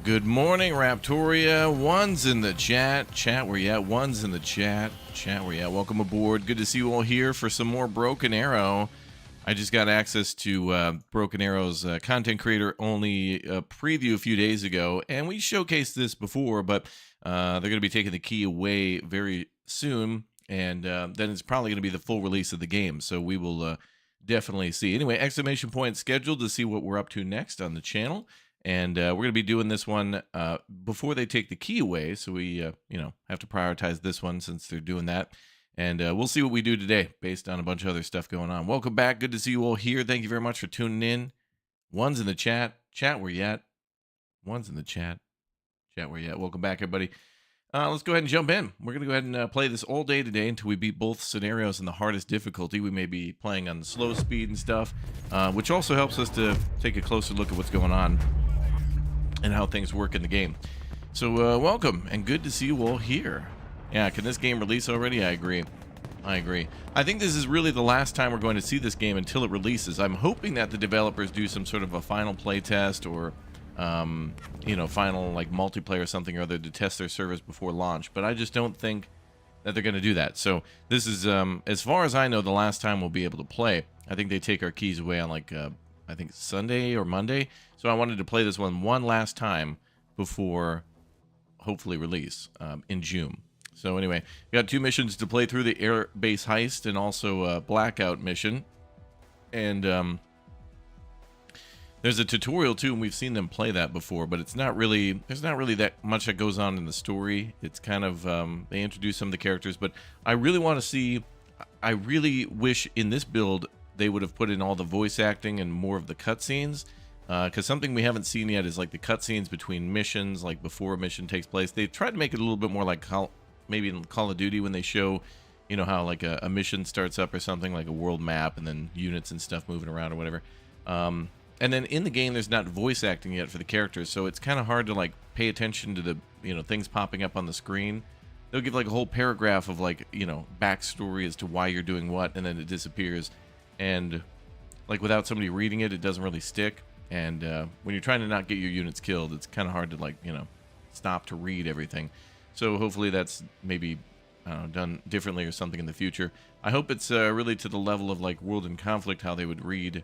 Good morning, Raptoria. One's in the chat. Chat, where you at? One's in the chat. Chat, where you at? Welcome aboard. Good to see you all here for some more Broken Arrow. I just got access to Broken Arrow's content creator only preview a few days ago, and we showcased this before, but they're going to be taking the key away very soon, and then it's probably going to be the full release of the game, so we will definitely see. Anyway, exclamation point scheduled to see what we're up to next on the channel. And we're going to be doing this one before they take the key away. So we, have to prioritize this one since they're doing that. And we'll see what we do today based on a bunch of other stuff going on. Welcome back. Good to see you all here. Thank you very much for tuning in. One's in the chat. Chat, where you at? One's in the chat. Chat, where you at? Welcome back, everybody. Let's go ahead and jump in. We're going to go ahead and play this all day today until we beat both scenarios in the hardest difficulty. We may be playing on the slow speed and stuff, which also helps us to take a closer look at what's going on and how things work in the game. So welcome and good to see you all here. Yeah, can this game release already? I agree. I think this is really the last time we're going to see this game until it releases. I'm hoping that the developers do some sort of a final play test or final like multiplayer or something or other to test their service before launch, but I just don't think that they're going to do that. So this is as far as I know, the last time we'll be able to play. I think they take our keys away on like I think Sunday or Monday. So I wanted to play this one last time before hopefully release in June. So anyway, we got two missions to play through: the air base heist and also a Blackout mission. And there's a tutorial too, and we've seen them play that before, but there's not really that much that goes on in the story. It's kind of they introduce some of the characters, but I really want to see. I really wish in this build they would have put in all the voice acting and more of the cutscenes, because something we haven't seen yet is like the cutscenes between missions, like before a mission takes place. They've tried to make it a little bit more like maybe in Call of Duty when they show, how like a mission starts up or something, like a world map and then units and stuff moving around or whatever. And then in the game, there's not voice acting yet for the characters, so it's kind of hard to like pay attention to the things popping up on the screen. They'll give like a whole paragraph of like backstory as to why you're doing what, and then it disappears. And like without somebody reading it, it doesn't really stick. And when you're trying to not get your units killed, it's kind of hard to like stop to read everything. So hopefully that's maybe done differently or something in the future. I hope it's really to the level of like World in Conflict, how they would read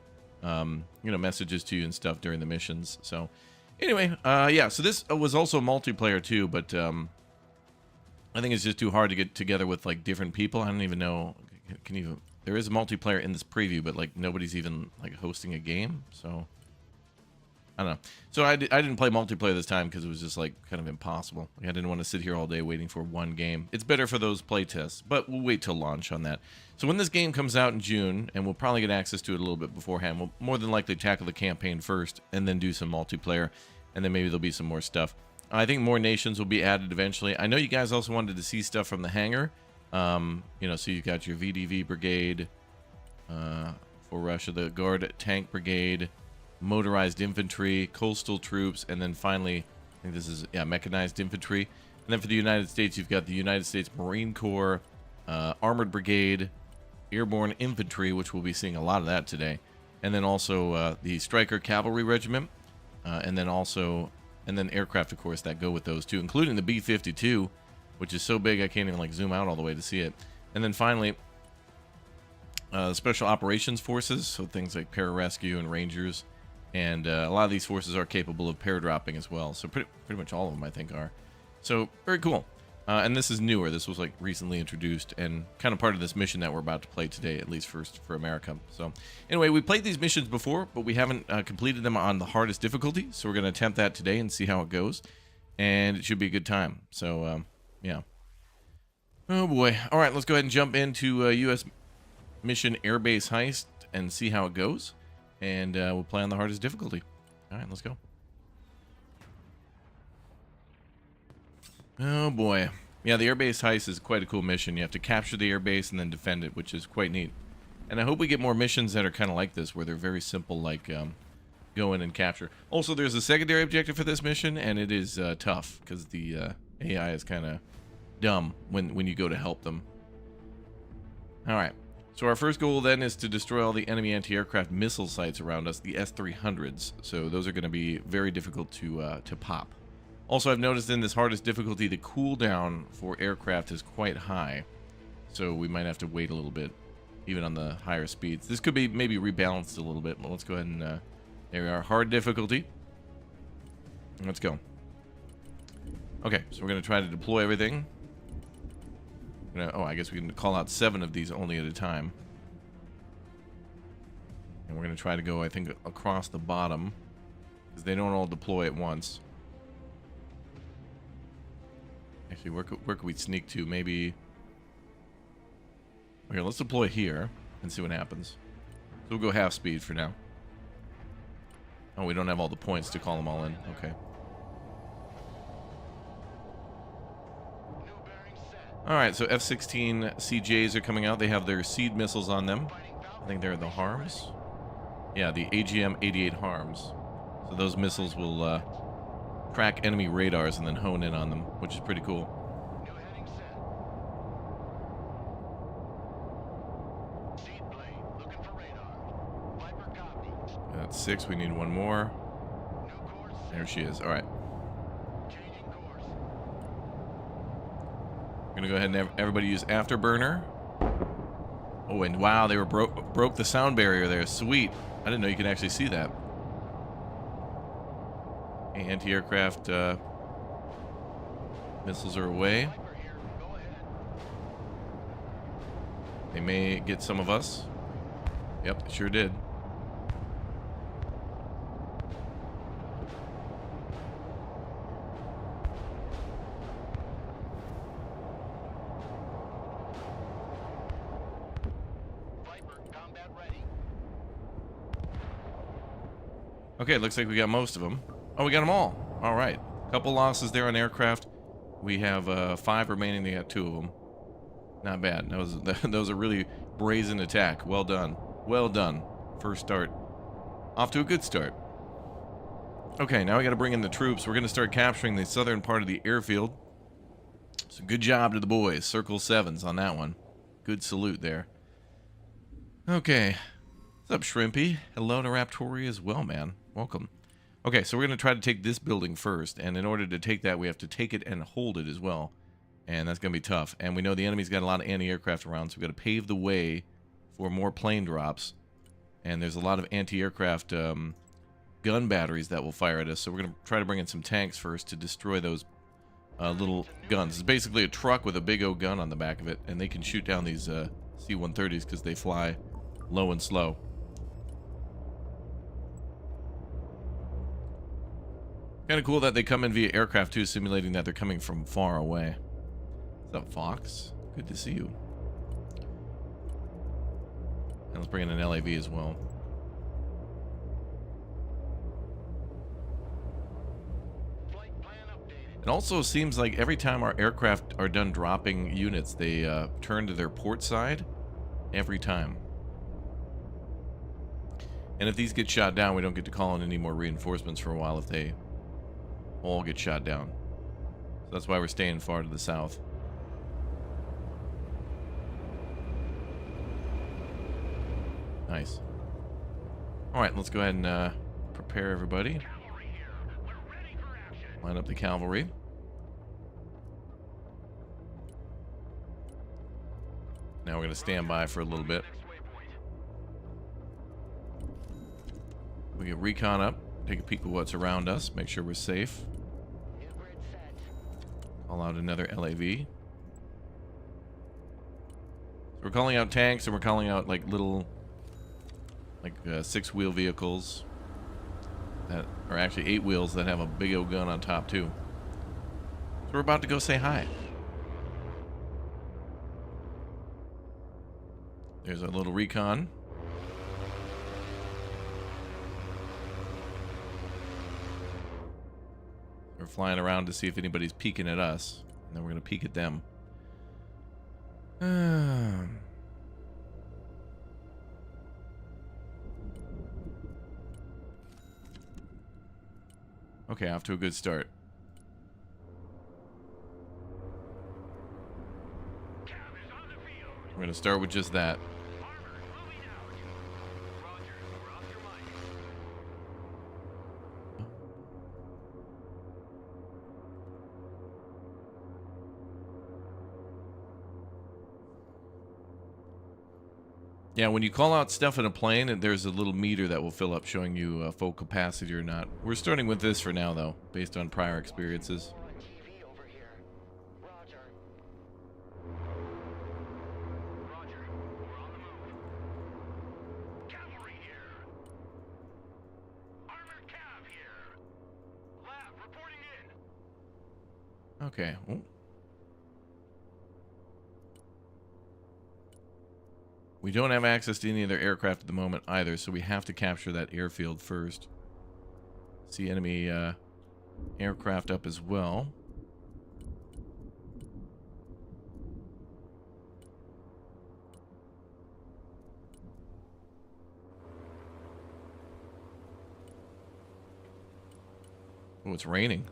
messages to you and stuff during the missions. So anyway, yeah, so this was also multiplayer too, but I think it's just too hard to get together with like different people. I don't even know, there is a multiplayer in this preview, but like nobody's even like hosting a game, so I don't know. So I didn't play multiplayer this time because it was just like kind of impossible. Like, I didn't want to sit here all day waiting for one game. It's better for those play tests, but we'll wait till launch on that. So when this game comes out in June, and we'll probably get access to it a little bit beforehand, we'll more than likely tackle the campaign first and then do some multiplayer, and then maybe there'll be some more stuff. I think more nations will be added eventually. I know you guys also wanted to see stuff from the hangar. So you've got your VDV brigade for Russia, the Guard Tank Brigade, motorized infantry, coastal troops, and then finally, I think this is mechanized infantry. And then for the United States, you've got the United States Marine Corps, Armored Brigade, Airborne Infantry, which we'll be seeing a lot of that today, and then also the Stryker Cavalry Regiment, and then aircraft, of course, that go with those too, including the B-52. Which is so big I can't even like zoom out all the way to see it. And then finally, Special Operations Forces, so things like pararescue and Rangers, and a lot of these forces are capable of paradropping as well. So pretty much all of them, I think, are. So very cool. And this is newer. This was like recently introduced and kind of part of this mission that we're about to play today, at least first for America. So anyway, we played these missions before, but we haven't completed them on the hardest difficulty. So we're going to attempt that today and see how it goes. And it should be a good time. So yeah. Oh boy. All right, let's go ahead and jump into U.S. mission airbase heist and see how it goes. And we'll play on the hardest difficulty. All right, let's go. Oh boy. Yeah, the airbase heist is quite a cool mission. You have to capture the airbase and then defend it, which is quite neat. And I hope we get more missions that are kind of like this, where they're very simple, like go in and capture. Also, there's a secondary objective for this mission, and it is tough because the AI is kind of dumb when you go to help them. All right, so our first goal then is to destroy all the enemy anti-aircraft missile sites around us, the S-300s. So those are going to be very difficult to pop. Also, I've noticed in this hardest difficulty, the cooldown for aircraft is quite high. So we might have to wait a little bit, even on the higher speeds. This could be maybe rebalanced a little bit, but let's go ahead and, there we are, hard difficulty. Let's go. Okay, so we're going to try to deploy everything. Oh, I guess we can call out 7 of these only at a time. And we're going to try to go, I think, across the bottom, because they don't all deploy at once. Actually, where could we sneak to? Maybe... Okay, let's deploy here and see what happens. So we'll go half speed for now. Oh, we don't have all the points to call them all in. Okay. Alright, so F-16 CJs are coming out. They have their seed missiles on them. I think they're the HARMs. Yeah, the AGM-88 HARMs. So those missiles will track enemy radars and then hone in on them, which is pretty cool. That's 6. We need one more. There she is. Alright. We're gonna go ahead and have everybody use Afterburner. Oh, and wow, they were broke the sound barrier there. Sweet. I didn't know you could actually see that. Anti-aircraft missiles are away. They may get some of us. Yep, they sure did. Okay, looks like we got most of them. Oh, we got them all. All right. Couple losses there on aircraft. We have 5 remaining. They got 2 of them. Not bad. That was a really brazen attack. Well done. Well done. First start. Off to a good start. Okay, now we got to bring in the troops. We're going to start capturing the southern part of the airfield. So good job to the boys. Circle 7s on that one. Good salute there. Okay. What's up, Shrimpy? Hello to Raptoria as well, man. Welcome. Okay, so we're going to try to take this building first, and in order to take that, we have to take it and hold it as well, and that's going to be tough. And we know the enemy's got a lot of anti-aircraft around, so we've got to pave the way for more plane drops, and there's a lot of anti-aircraft gun batteries that will fire at us, so we're going to try to bring in some tanks first to destroy those little guns. It's basically a truck with a big old gun on the back of it, and they can shoot down these C-130s because they fly low and slow. Kind of cool that they come in via aircraft too, simulating that they're coming from far away. What's up, Fox? Good to see you. And let's bring in an LAV as well. It also seems like every time our aircraft are done dropping units, they turn to their port side. Every time. And if these get shot down, we don't get to call in any more reinforcements for a while if they all get shot down. So that's why we're staying far to the south. Nice. Alright, let's go ahead and prepare everybody. Line up the cavalry. Now we're going to stand by for a little bit. We get recon up, take a peek at what's around us, make sure we're safe. Call out another LAV. So we're calling out tanks, and we're calling out like little, like 6-wheel vehicles that are actually 8 wheels that have a big old gun on top too. So we're about to go say hi. There's a little recon. We're flying around to see if anybody's peeking at us, and then we're going to peek at them. Okay, off to a good start. We're going to start with just that. Yeah, when you call out stuff in a plane, there's a little meter that will fill up showing you full capacity or not. We're starting with this for now, though, based on prior experiences. Okay. Ooh. We don't have access to any other aircraft at the moment either, so we have to capture that airfield first. See enemy aircraft up as well. Oh, it's raining.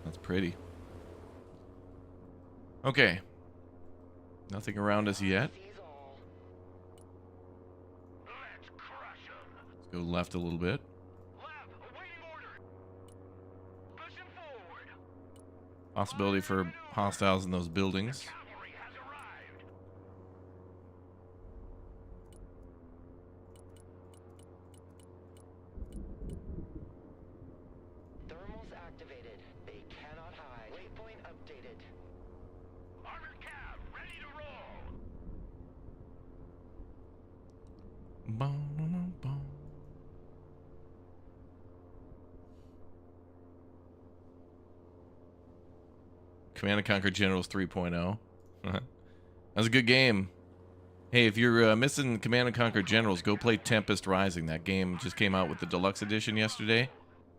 That's pretty. Okay. Nothing around us yet. Let's go left a little bit. Possibility for hostiles in those buildings. Thermals activated. They cannot hide. Waypoint updated. Armored cab ready to roll. Boom, boom, boom. Command & Conquer Generals 3.0. That was a good game. Hey, if you're missing Command & Conquer Generals, go play Tempest Rising. That game just came out with the deluxe edition yesterday.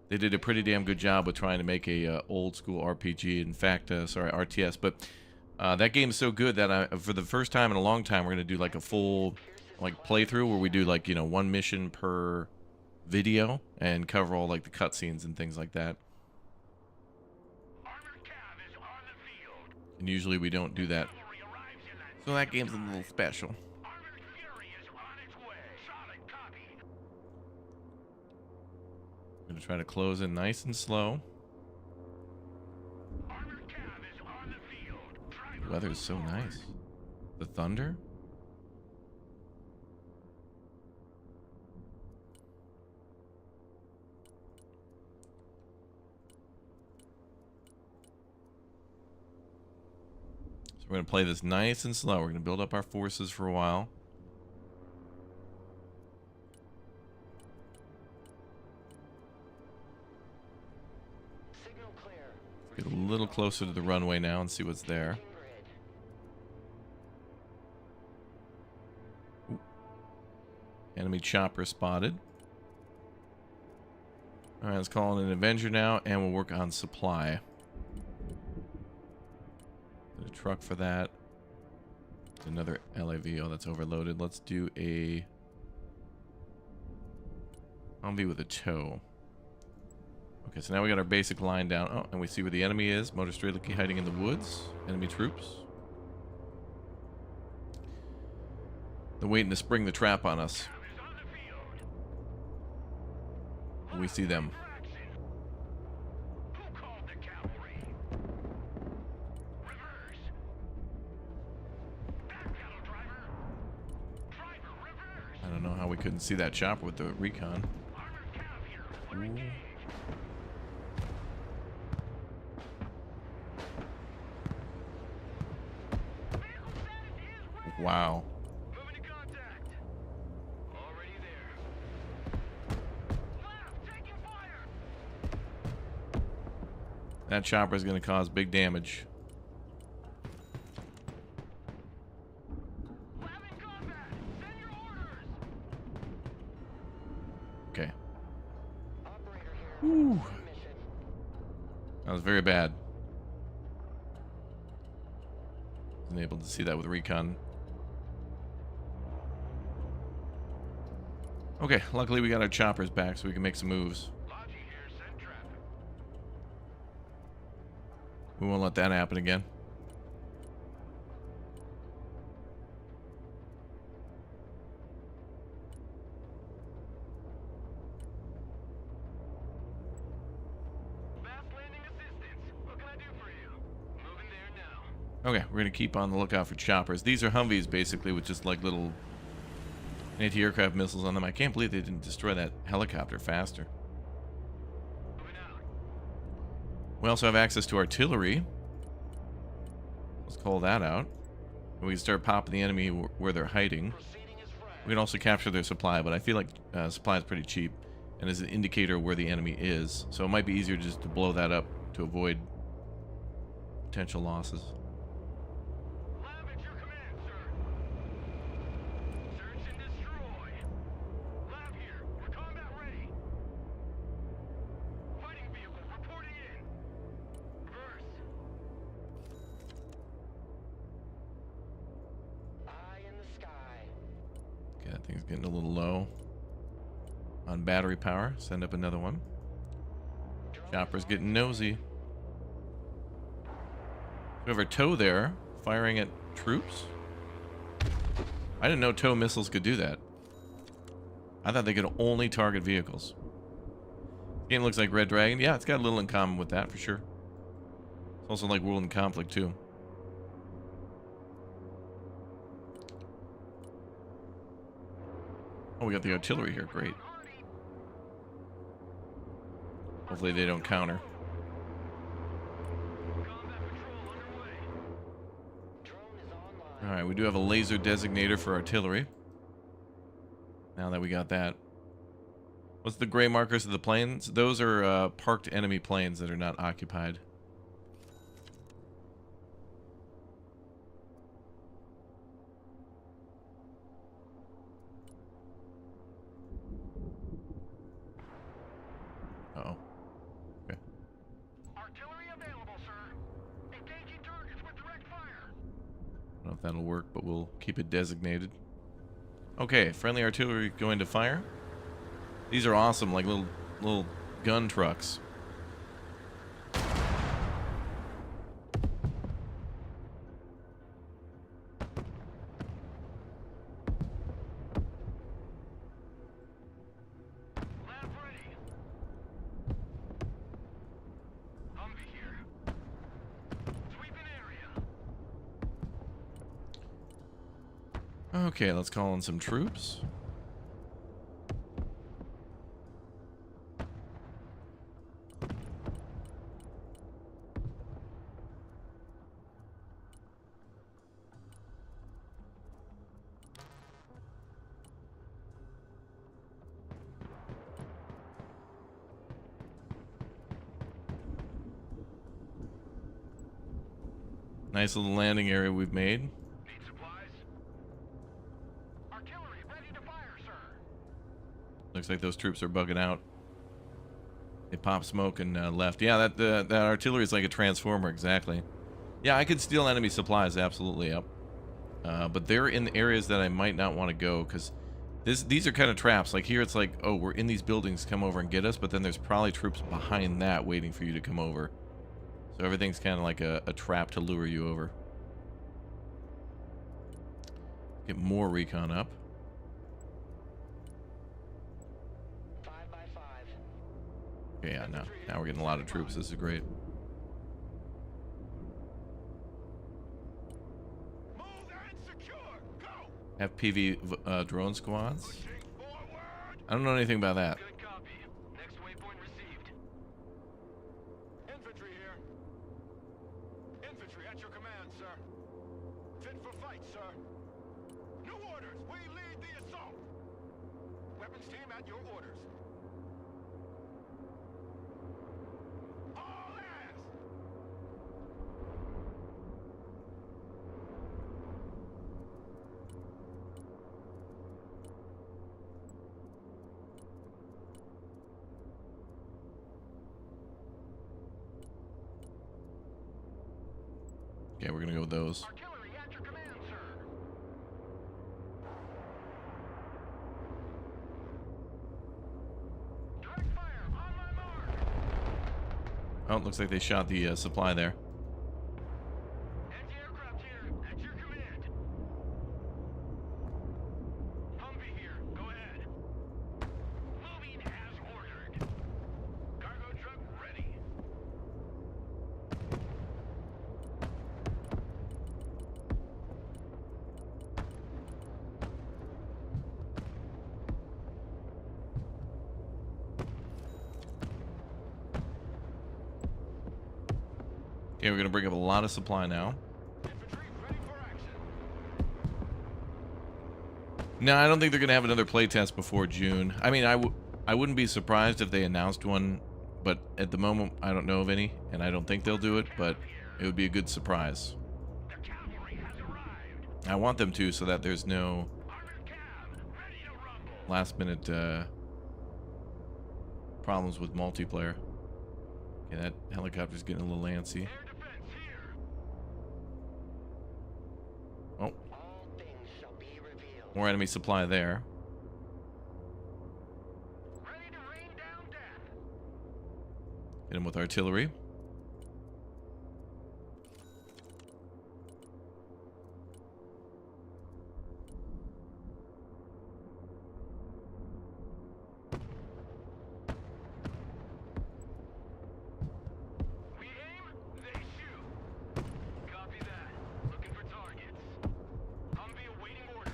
They did a pretty damn good job with trying to make a old school RPG. In fact, sorry, RTS. But that game is so good that for the first time in a long time, we're going to do like a full like playthrough where we do like, you know, one mission per video and cover all like the cutscenes and things like that. And usually we don't do that. So that game's a little special. I'm going to try to close in nice and slow. The weather's so nice. The thunder? We're going to play this nice and slow. We're going to build up our forces for a while. Signal clear. Get a little closer to the runway now and see what's there. Ooh. Enemy chopper spotted. All right, let's call in an Avenger now, and we'll work on supply. A truck for that. Another LAV. Oh, that's overloaded. Let's do a Humvee with a tow. Okay, so now we got our basic line down. Oh, and we see where the enemy is. Motor Strelicky hiding in the woods. Enemy troops. They're waiting to spring the trap on us. We see them. I don't know how we couldn't see that chopper with the recon. Ooh. Wow. That chopper is going to cause big damage. Okay. Whew. That was very bad. Wasn't able to see that with recon. Okay, luckily we got our choppers back so we can make some moves. We won't let that happen again. Okay, we're gonna keep on the lookout for choppers. These are Humvees, basically, with just like little anti-aircraft missiles on them. I can't believe they didn't destroy that helicopter faster. We also have access to artillery. Let's call that out. And we can start popping the enemy where they're hiding. We can also capture their supply, but I feel like supply is pretty cheap and is an indicator of where the enemy is. So it might be easier just to blow that up to avoid potential losses. Okay, that thing's getting a little low on battery power. Send up another one. Chopper's getting nosy. We have our TOW there, firing at troops. I didn't know TOW missiles could do that. I thought they could only target vehicles. Game looks like Red Dragon. Yeah, it's got a little in common with that for sure. It's also like World in Conflict too. Oh, we got the artillery here. Great. Hopefully they don't counter. Alright, we do have a laser designator for artillery. Now that we got that. What's the gray markers of the planes? Those are parked enemy planes that are not occupied. Uh-oh. Okay. Artillery available, sir. Engaging targets with direct fire. I don't know if that'll work, but we'll keep it designated. Okay, friendly artillery going to fire. These are awesome, like little gun trucks. Lab ready. Humvee here. Sweeping area. Okay, let's call in some troops. Nice little landing area we've made. Need supplies? Artillery ready to fire, sir. Looks like those troops are bugging out. They popped smoke and left. Yeah, that artillery is like a transformer, exactly. Yeah, I could steal enemy supplies, absolutely. Yep. But they're in areas that I might not want to go because these are kind of traps. Like here, it's like, oh, we're in these buildings, come over and get us. But then there's probably troops behind that waiting for you to come over. So everything's kind of like a trap to lure you over. Get more recon up. 5 by 5. Okay, yeah, now we're getting a lot of troops. This is great. Move and secure. Go. FPV drone squads. Pushing forward. I don't know anything about that. Good copy. Next waypoint received. Infantry here. Infantry at your command, sir. Fit for fight, sir. New orders. We lead the assault. Weapons team at your orders. All hands. Okay, we're gonna go with those. Artillery at your command, sir. Direct fire on my mark. Oh, looks like they shot the supply there. Anti-aircraft here at your command. Humvee here. Go ahead. Moving as ordered. Cargo truck ready. Okay, we're gonna bring up a lot of supply now. Infantry ready for action. No, I don't think they're gonna have another playtest before June. I mean, I wouldn't be surprised if they announced one, but at the moment I don't know of any, and I don't think they'll do it. But it would be a good surprise. The cavalry has arrived. I want them to, so that there's no Armored cab, ready to rumble. last minute problems with multiplayer. Okay, that helicopter's getting a little antsy. Air defense here. Oh, All things shall be revealed. more enemy supply there. Ready to rain down death. Hit him with artillery. We aim, they shoot. Copy that. Looking for targets. Humvee awaiting orders.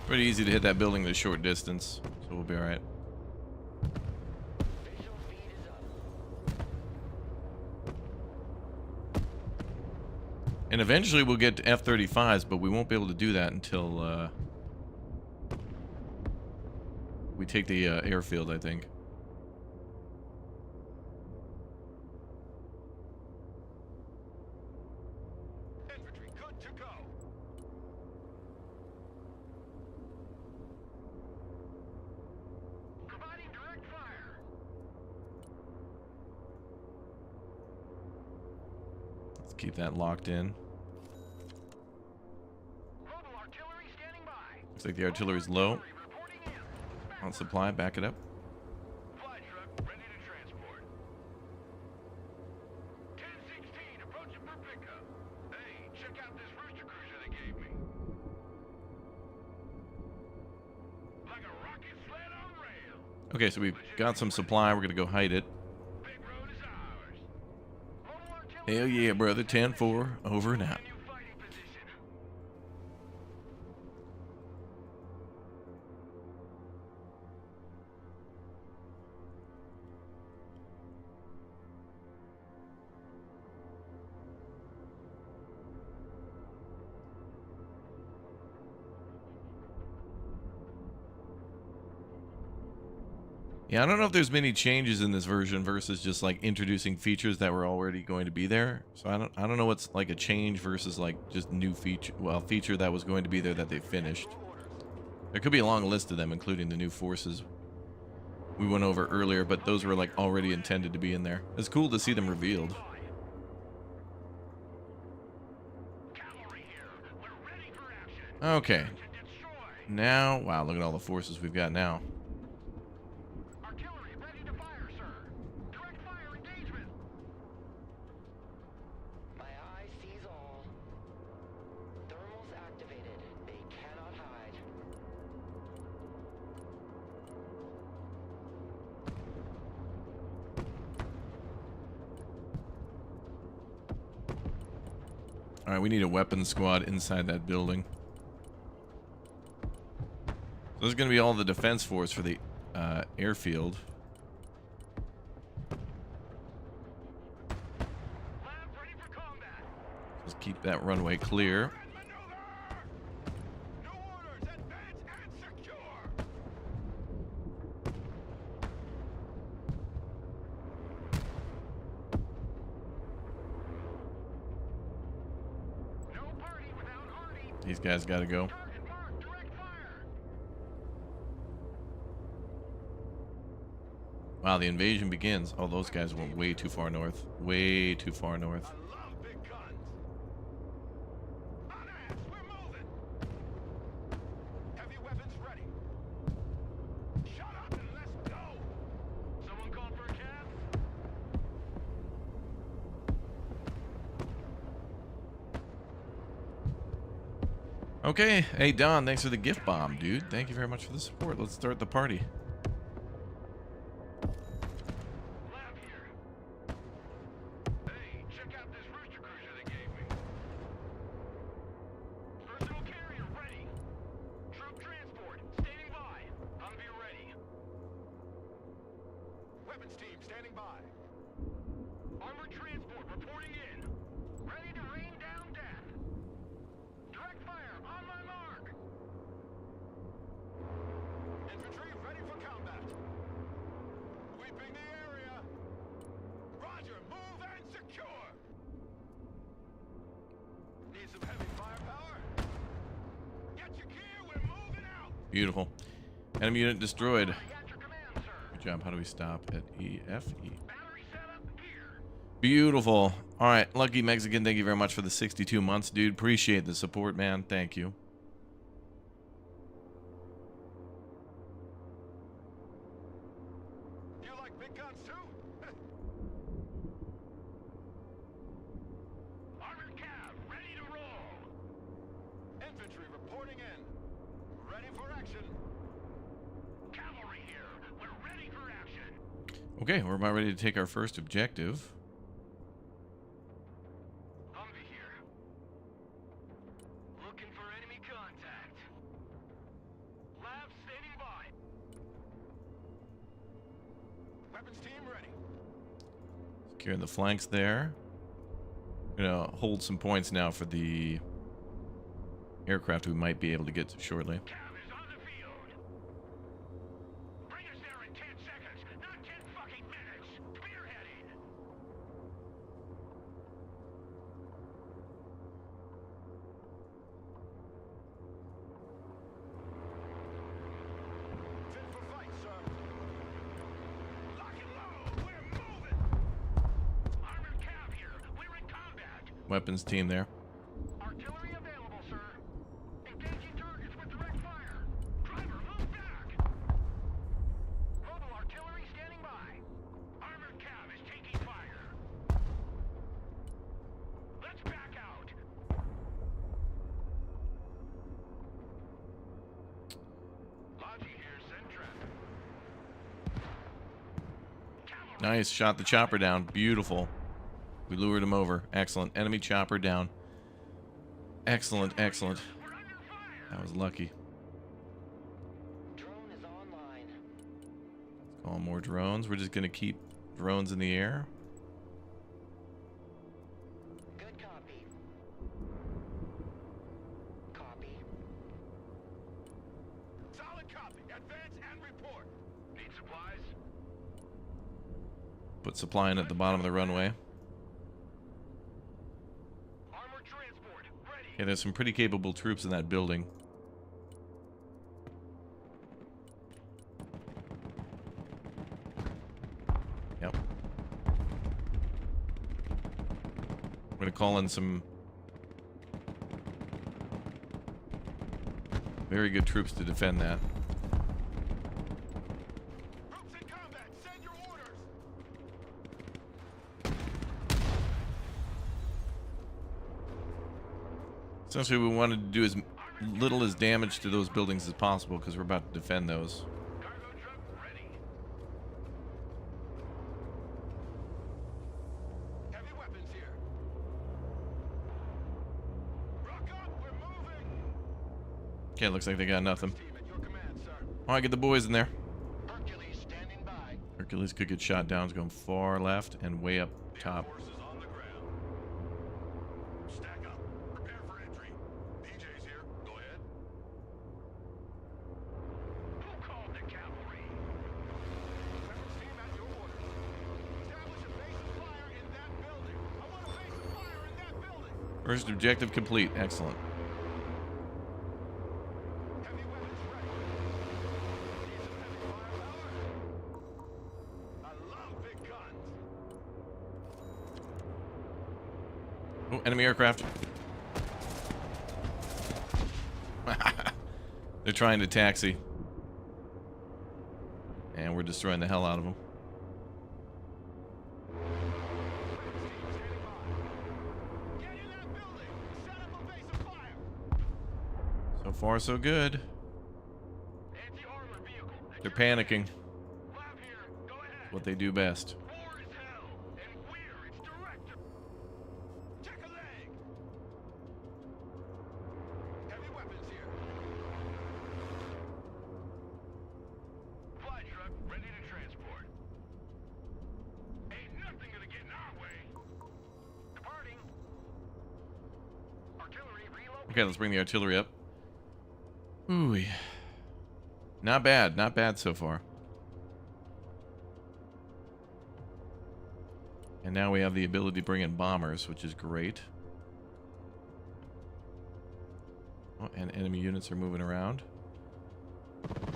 Pretty easy to hit that building at a short distance, so we'll be all right. Visual feed is up. And eventually we'll get to F-35s, but we won't be able to do that until we take the airfield, I think. Infantry good to go. Providing direct fire. Let's keep that locked in. Mobile artillery standing by. Looks like the artillery's low. Artillery reporting in. On supply, back it up. Fly truck ready to transport. 1016 approaching for pickup. Hey, check out this rooster cruiser they gave me. Like a rocket sled on rail. Okay, so we've got some supply. We're gonna go hide it. Big road is ours. Mobile artillery. Hell yeah, brother. 10-4, over and out. New fighting position. Yeah, I don't know if there's many changes in this version versus just like introducing features that were already going to be there. So I don't know what's like a change versus like just new feature, well, feature that was going to be there that they finished. There could be a long list of them, including the new forces we went over earlier, but those were like already intended to be in there. It's cool to see them revealed. Cavalry here. We're ready for action. Okay, To destroy. now, wow, look at all the forces we've got now. Artillery ready to fire, sir. Direct fire engagement. My eye sees all. Thermals activated. They cannot hide. All right, we need a weapons squad inside that building. So this is going to be all the defense force for the airfield. Lab ready for combat. Just keep that runway clear. Maneuver. New orders. Advance and secure. No party without Hardy. These guys got to go. Target mark. Direct fire. Wow, the invasion begins. Oh, those guys went way too far north. Way too far north. I love big guns. On ass, we're moving. Heavy weapons ready. Shut up and let's go. Someone called for a cab? Okay. Hey, Don, thanks for the gift bomb, dude. Thank you very much for the support. Let's start the party. Lab here. Hey, check out this rooster cruiser they gave me. Personal carrier ready. Troop transport standing by. Humvee ready. Weapons team standing standing by. Armored transport reporting in. Ready to rain down death. Direct fire on my mark. Infantry ready for combat. Sweeping the area. Roger, move and secure. Need some heavy firepower? Get your gear, we're moving out. Beautiful. Enemy unit destroyed. I got your command, sir. Good job. How do we stop at EFE? Battery set up here. Beautiful. All right, Lucky Mexican, thank you very much for the 62 months, dude. Appreciate the support, man. Thank you. You like big guns too? Armored cav, ready to roll. Infantry reporting in. Ready for action. Cavalry here. We're ready for action. Okay, we're about ready to take our first objective. Humvee here. Looking for enemy contact. Lab standing by. Weapons team ready. Securing the flanks there. Gonna hold some points now for the aircraft we might be able to get to shortly. Cav is on the field. Bring us there in 10 seconds, not 10 fucking minutes. Spearheading. Fit for fight, sir. Lock and load. We're moving. Armored cav here. We're in combat. Weapons team there. Artillery available, sir. Engaging targets with direct fire. Driver, move back. Mobile artillery standing by. Armored cav is taking fire. Let's back out. Logi here, send traffic. Cavalry. Nice. Shot the chopper down. Beautiful. We lured him over. Excellent. Enemy chopper down. Excellent, excellent. We're under fire. That was lucky. Drone is online. Call more drones. We're just going to keep drones in the air. Good copy. Copy. Solid copy. Advance and report. Need supplies? Put supply in at the bottom of the runway. Armored transport. Ready. Yeah, there's some pretty capable troops in that building. Yep. We're going to call in some very good troops to defend that. Troops in combat. Send your orders. Essentially, we wanted to do as little as damage to those buildings as possible because we're about to defend those. Cargo truck ready. Heavy weapons here. Rock up. We're moving. Okay, looks like they got nothing. Team at your command, sir. All right, get the boys in there. Hercules standing by. Hercules could get shot down. It's going far left and way up top. Forces on the ground. Stack up. Prepare for entry. DJ's here. Go ahead. Who called the cavalry? Weapons team at your orders. Establish a base of fire in that building. I want a base of fire in that building. First objective complete. Excellent. Heavy weapons ready. Need some heavy firepower? I love big guns. Oh, enemy aircraft. They're trying to taxi. And we're destroying the hell out of them. Get in that building. Set up a base of fire. So far, so good. Anti-armor vehicle. They're panicking. Lab here. Go ahead. What they do best. War is hell, and we're its director. Check a leg. Heavy weapons here. Fly truck ready to transport. Okay, let's bring the artillery up. Ooh, not bad. Not bad so far. And now we have the ability to bring in bombers, which is great. Oh, and enemy units are moving around.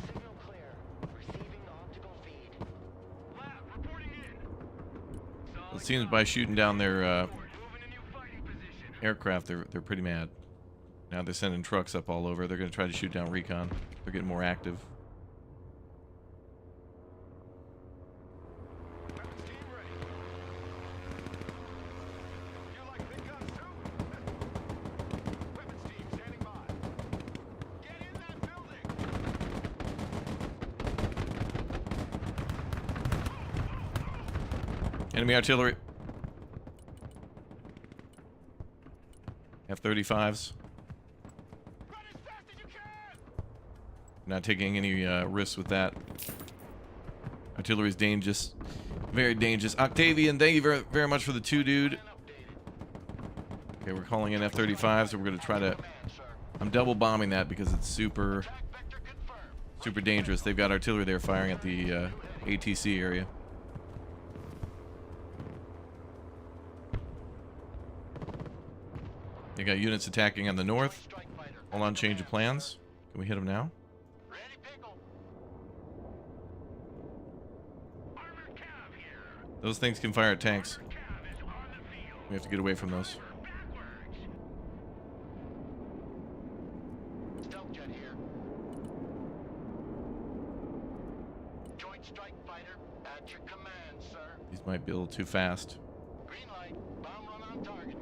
Signal clear. Receiving optical feed. Lab, reporting in. It seems by shooting down their Moving a new fighting position. aircraft, they're pretty mad. Now they're sending trucks up all over. They're going to try to shoot down recon. They're getting more active. Weapons team ready. You like big guns too? Weapons team standing by. Get in that building. Enemy artillery. F-35s. Run as fast as you can. Not taking any risks with that. Artillery's dangerous. Very dangerous. Octavian, thank you very, very much for the 2, dude. Okay, we're calling in F-35s, so we're going to try to... I'm double bombing that because it's super dangerous. They've got artillery there firing at the ATC area. They got units attacking on the north. Hold on, change of plans. Can we hit them now? Ready, pickle. Armored cav here. Those things can fire at tanks. Armored cav is on the field. We have to get away from those. Backwards. Stealth jet here. Joint strike fighter at your command, sir. These might be a little too fast. Green light. Bomb run on target.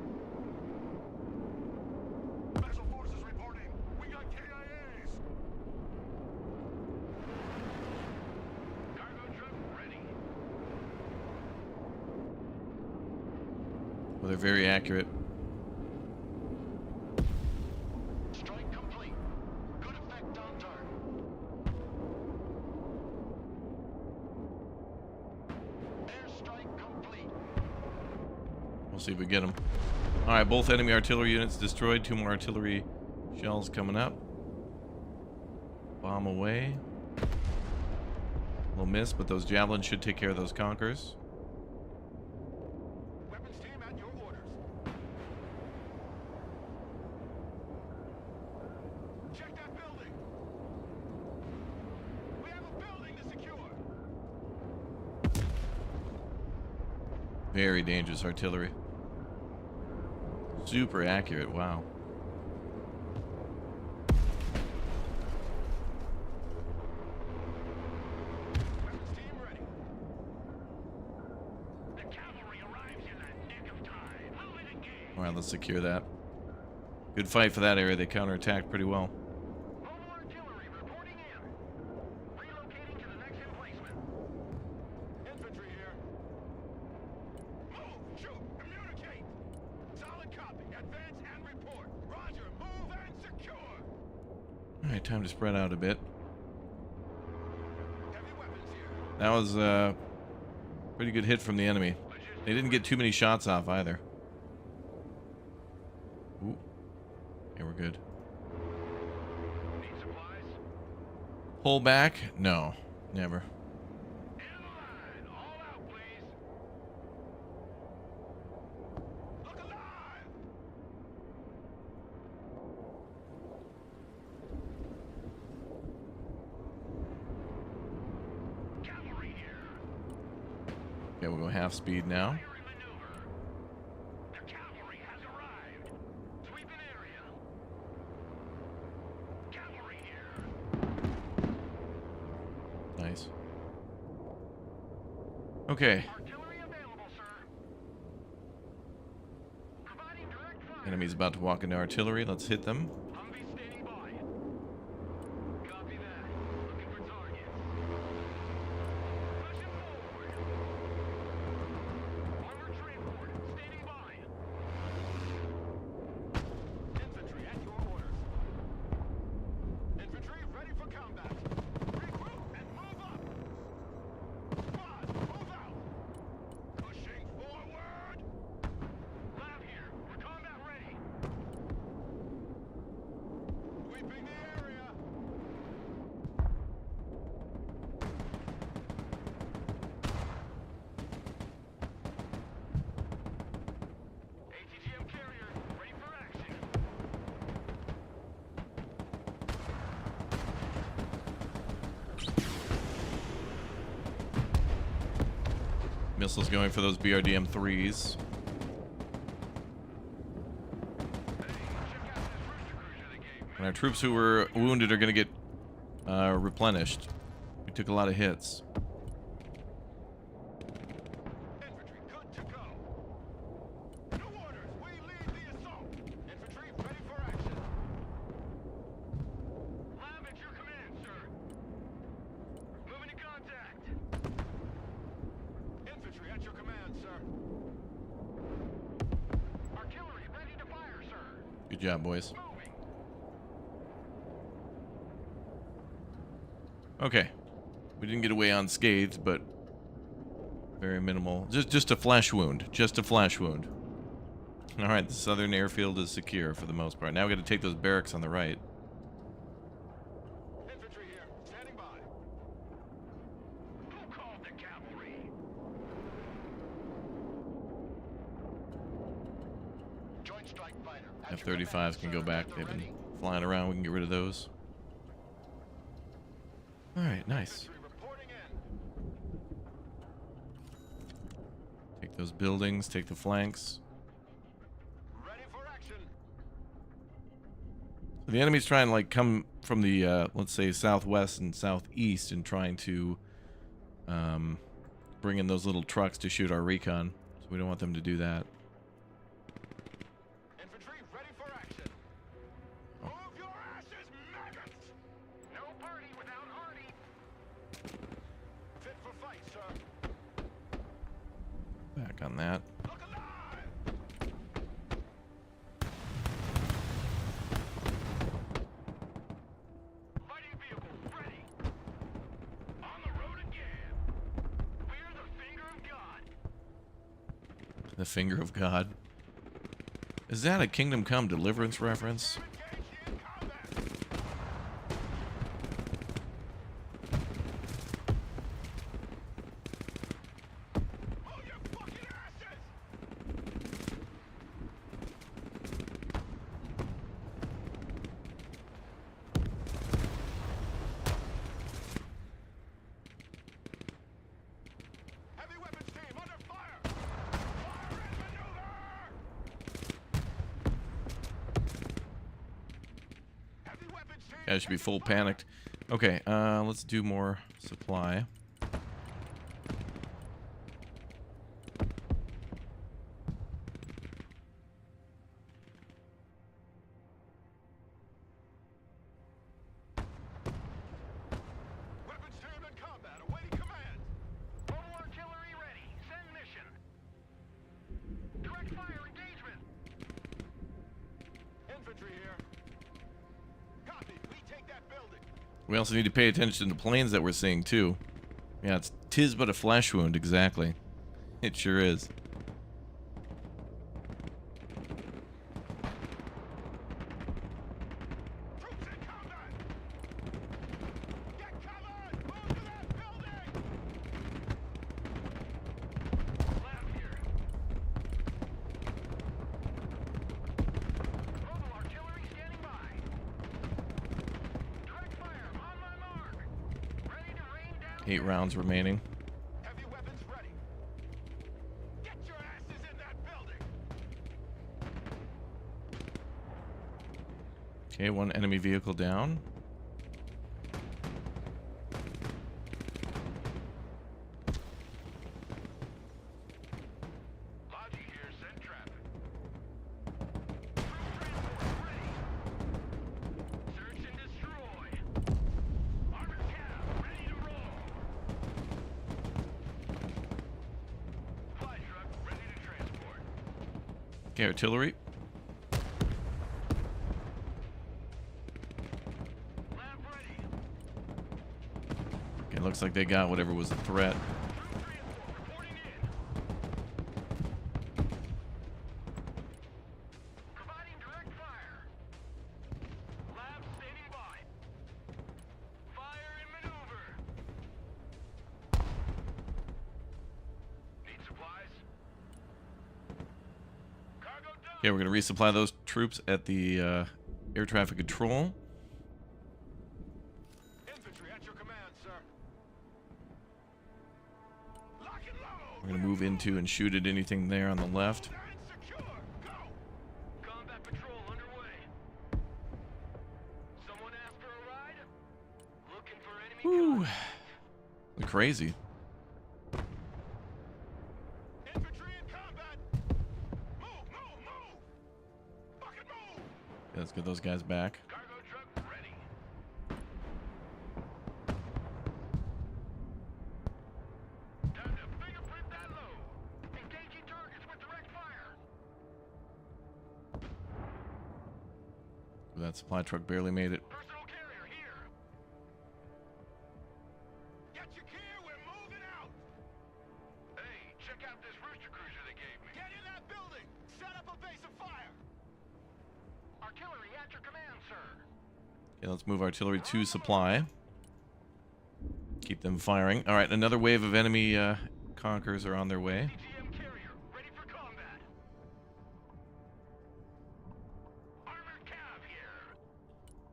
Special forces reporting. We got KIAs. Cargo truck ready. Well, they're very accurate. Strike complete. Good effect on target. Airstrike complete. We'll see if we get them. All right, both enemy artillery units destroyed. 2 more artillery shells coming up. Bomb away. We'll miss, but those javelins should take care of those Conquerors. Weapons team at your orders. Check that building. We have a building to secure. Very dangerous artillery. Super accurate, wow. Weapons team ready. The cavalry arrives in the nick of time. Move it engage. All right, let's secure that. Good fight for that area. They counterattacked pretty well. Mobile artillery reporting in. Relocating to the next emplacement. Infantry here. Move, shoot, communicate. Solid copy. Advance and report. Roger, move and secure. All right, time to spread out a bit. Heavy weapons here. That was a pretty good hit from the enemy. They didn't get too many shots off either. Ooh. Okay, we're good. Need supplies? Pull back? No, never. End of the line. All out, please. Look alive. Cavalry here. Okay, we'll go half speed now. Fire and maneuver. The cavalry has arrived. Sweeping area. Cavalry here. Nice. Okay. Artillery available, sir. Providing direct fire. Enemy's about to walk into artillery. Let's hit them. Humvee standing by. Copy that. Looking for targets. Pushing forward. Armored transport standing by. Infantry at your orders. Infantry ready for combat. Regroup and move up. Squad, move out. Pushing forward. Lab here. We're combat ready. Missiles going for those BRDM-3s. And our troops who were wounded are going to get replenished. We took a lot of hits. Infantry, good to go. New orders. We lead the assault. Infantry, ready for action. Lab at your command, sir. Moving to contact. Infantry at your command, sir. Artillery ready to fire, sir. Good job, boys. Moving. Okay. We didn't get away unscathed, but very minimal. Just a flesh wound. Just a flesh wound. Alright, the southern airfield is secure for the most part. Now we got to take those barracks on the right. Infantry here, standing by. Who called the cavalry? Joint strike fighter. At your F-35s command, can sir. go back. Weather They've been ready. flying around. We can get rid of those. Alright, nice. Infantry reporting in. Take those buildings. Take the flanks. Ready for action. The enemy's trying to like come from the let's say southwest and southeast and trying to bring in those little trucks to shoot our recon. So we don't want them to do that. Infantry ready for action. Move your asses, maggots! No party without Hardy. Fit for fight, sir. Back on that. Look alive! Fighting vehicle ready. On the road again. We're the finger of God. The finger of God. Is that a Kingdom Come Deliverance reference? Engaged in combat. Move your fucking asses! Heavy weapons team under fire! Fire and maneuver! Heavy weapons team. Guys should be full panicked. Okay, let's do more supply. Weapons team in combat, awaiting command. Mobile artillery ready. Send mission. Direct fire engagement. Infantry here. Copy. We take that building. We also need to pay attention to planes that we're seeing too. Yeah, it's tis but a flesh wound, exactly. It sure is. Troops in combat. Get covered. Move to that building. Lab here. Mobile artillery standing by. Direct fire on my mark. Ready to rain down. 8 rounds remaining. Heavy weapons ready. Get your asses in that building. Okay, one enemy vehicle down. Logi here, send traffic. Troop transport ready. Search and destroy. Armored cab ready to roll. Fly truck ready to transport. Okay, artillery. Lab ready. Okay, looks like they got whatever was a threat. Troop transport reporting in. Providing direct fire. Lab standing by. Fire and maneuver. Need supplies? Cargo done. Okay, we're gonna resupply those troops at the air traffic control. Infantry at your command, sir. Lock and load. We're going to move into and shoot at anything there on the left. Secure. Go. Combat patrol underway. Someone asked for a ride? Looking for enemy Woo. contact. Crazy. Infantry in combat. Move, move, move. Fucking move. Yeah, let's get those guys back. Cargo truck ready. Time to fingerprint that load. Engaging targets with direct fire. That supply truck barely made it. Personal carrier here. Get your gear, we're moving out. Hey, check out this rooster cruiser they gave me. Get in that building. Set up a base of fire. Artillery at your command, sir. Okay, let's move artillery to supply. Keep them firing. All right, another wave of enemy conquerors are on their way. CGM carrier ready for combat. Armored cav here.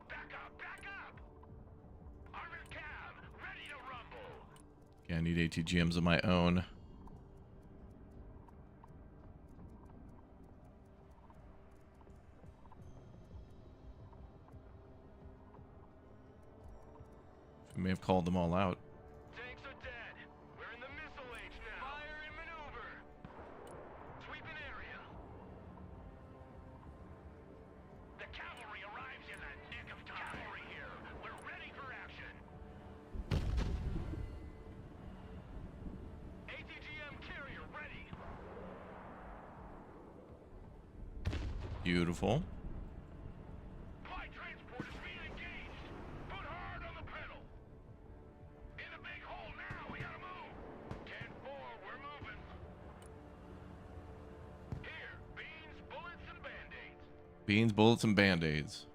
Back up, back up. Armored cav ready to rumble. Okay, I need ATGMs of my own. We may have called them all out. Tanks are dead. We're in the missile age now. Fire and maneuver. Sweeping area. The cavalry arrives in the nick of time. Cavalry here. We're ready for action. ATGM carrier ready. Beautiful. Flight transport is being engaged. Put hard on the pedal. In a big hole now. We gotta move. 10-4, we're moving. Here, beans, bullets, and band-aids. Beans, bullets, and band-aids.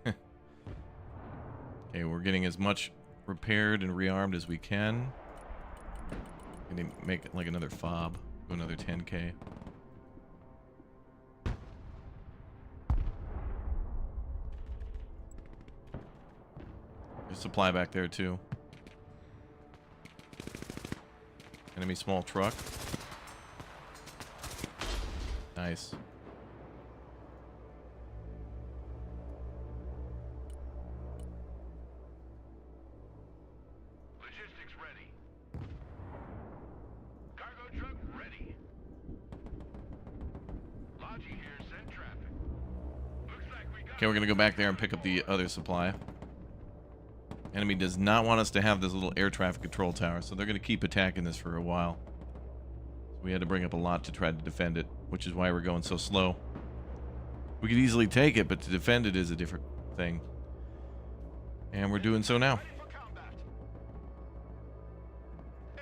Okay, we're getting as much repaired and rearmed as we can. Gonna make it like another fob. Go another 10K. There's supply back there too. Enemy small truck. Nice. Logistics ready. Cargo truck ready. Logi here, send traffic. Looks like we got. Okay, we're gonna go back there and pick up the other supply. Enemy does not want us to have this little air traffic control tower, so they're gonna keep attacking this for a while. So we had to bring up a lot to try to defend it, which is why we're going so slow. We could easily take it, but to defend it is a different thing. And we're doing so now. Ready for combat.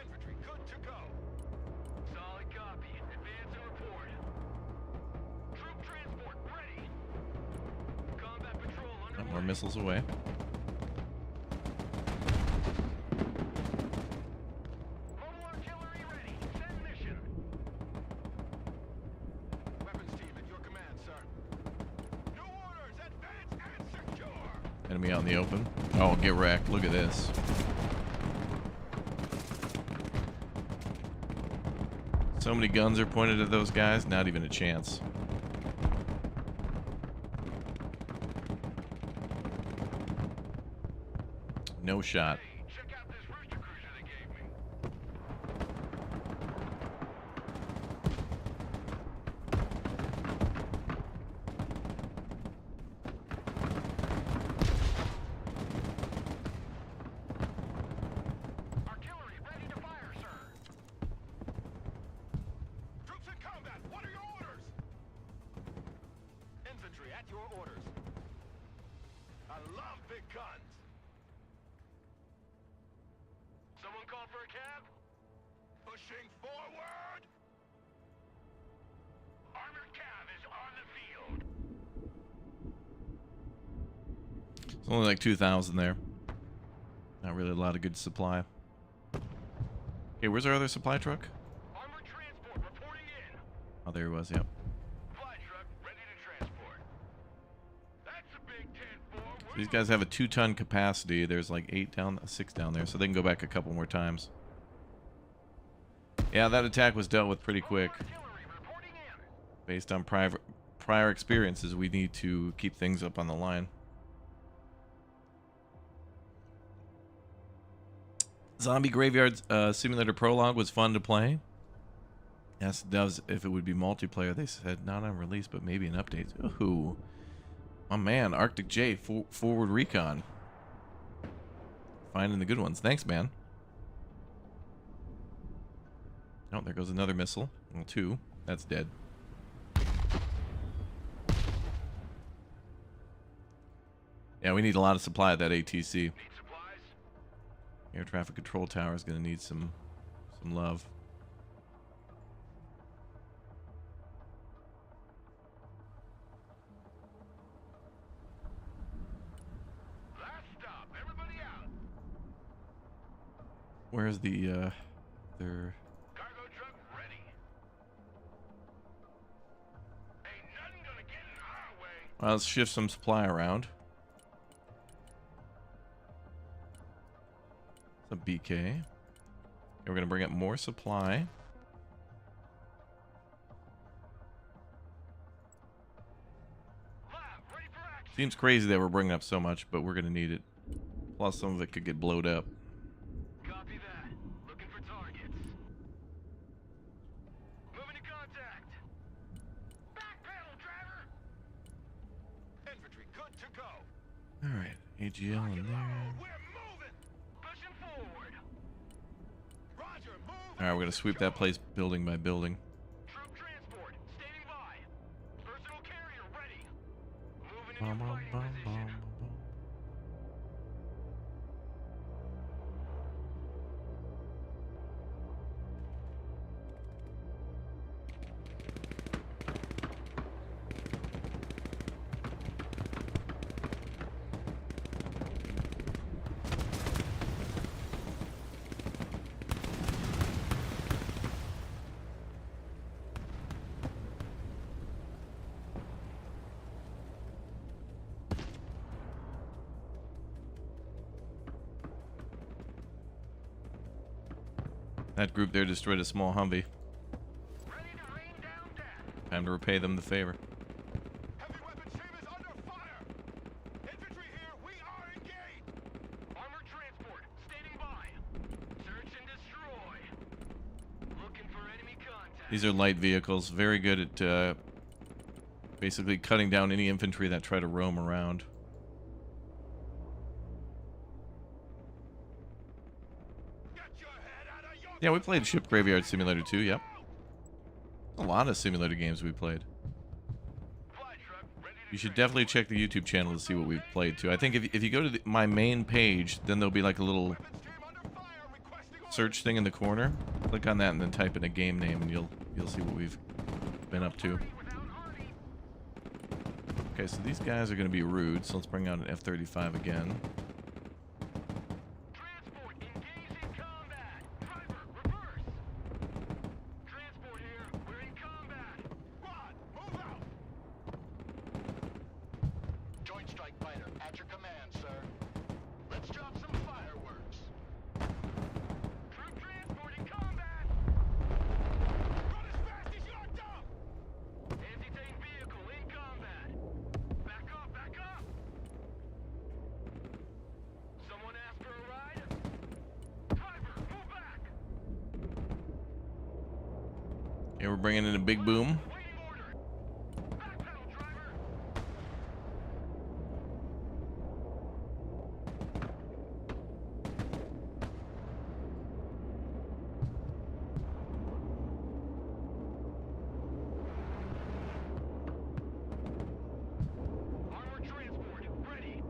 Infantry good to go. Solid copy. Advance and report. Troop transport ready. Combat patrol underway. More missiles away. Mobile artillery ready. Send mission. Weapons team at your command, sir. New orders. Advance and secure. Enemy out in the open. Oh, get wrecked. Look at this. So many guns are pointed at those guys, not even a chance. No shot. Hey, check out this rooster cruiser they gave me. Artillery ready to fire, sir. Troops in combat. What are your orders? Infantry at your orders. I love big guns. Someone call for a cab? Pushing forward! Armored cav is on the field. It's only like 2,000 there. Not really a lot of good supply. Okay, where's our other supply truck? Armored transport reporting in. Oh, there he was, yep. Fly truck ready to transport. That's a big 10-4. These guys have a 2-ton capacity. There's like 6 down there, so they can go back a couple more times. Yeah, that attack was dealt with pretty quick. Artillery reporting in. Based on prior experiences, we need to keep things up on the line. Zombie Graveyard Simulator Prologue was fun to play. Asked Devs if it would be multiplayer. They said not on release, but maybe an update. Ooh. Oh man, Arctic J, forward recon. Finding the good ones. Thanks, man. Oh, there goes another missile. Well, 2. That's dead. Yeah, we need a lot of supply at that ATC. Need supplies? Air traffic control tower is going to need some love. Last stop. Everybody out. Where's the their Cargo truck ready. Ain't nothing gonna get in our way. well, let's shift some supply around. It's a BK. Okay, we're gonna bring up more supply. Lab, ready for action. Seems crazy that we're bringing up so much, but we're gonna need it. Plus, some of it could get blowed up. Copy that. Looking for targets. Moving to contact. Back pedal, driver. Infantry, good to go. All right, AGL in there. We're moving. Pushing forward. Roger, move. All right, we're gonna sweep that place building by building. Troop transport, standing by. Personal carrier ready. Moving Bum, in your bum, fighting bum, position. bum, bum. That group there destroyed a small Humvee. Ready to rain down death. Time to repay them the favor. Heavy weapon stream is under fire. Infantry here, we are engaged. Armored transport, standing by. Search and destroy. Looking for enemy contact. These are light vehicles, very good at basically cutting down any infantry that try to roam around. Get your head out of your Yeah, we played Ship Graveyard Simulator 2, yep. A lot of simulator games we played. fly truck, ready to You should definitely check the YouTube channel to see what we've played too. I think if you go to my main page, then there'll be like a little weapon stream under fire, requesting search thing in the corner. Click on that and then type in a game name and you'll see what we've been up to. without hardy. Okay, so these guys are going to be rude, so let's bring out an F-35 again. Transport engaged in combat. Driver, reverse. Transport here, we're in combat. Squad, move out. Joint strike fighter, at your command, sir. Let's drop some fireworks. Troop transport in combat. Run as fast as you're dumb. Anti-tank vehicle in combat. Back up, back up. Someone asked for a ride? Driver, move back. Okay, we're bringing in a big boom. Waiting order. Back pedal, driver. Armored transport, ready.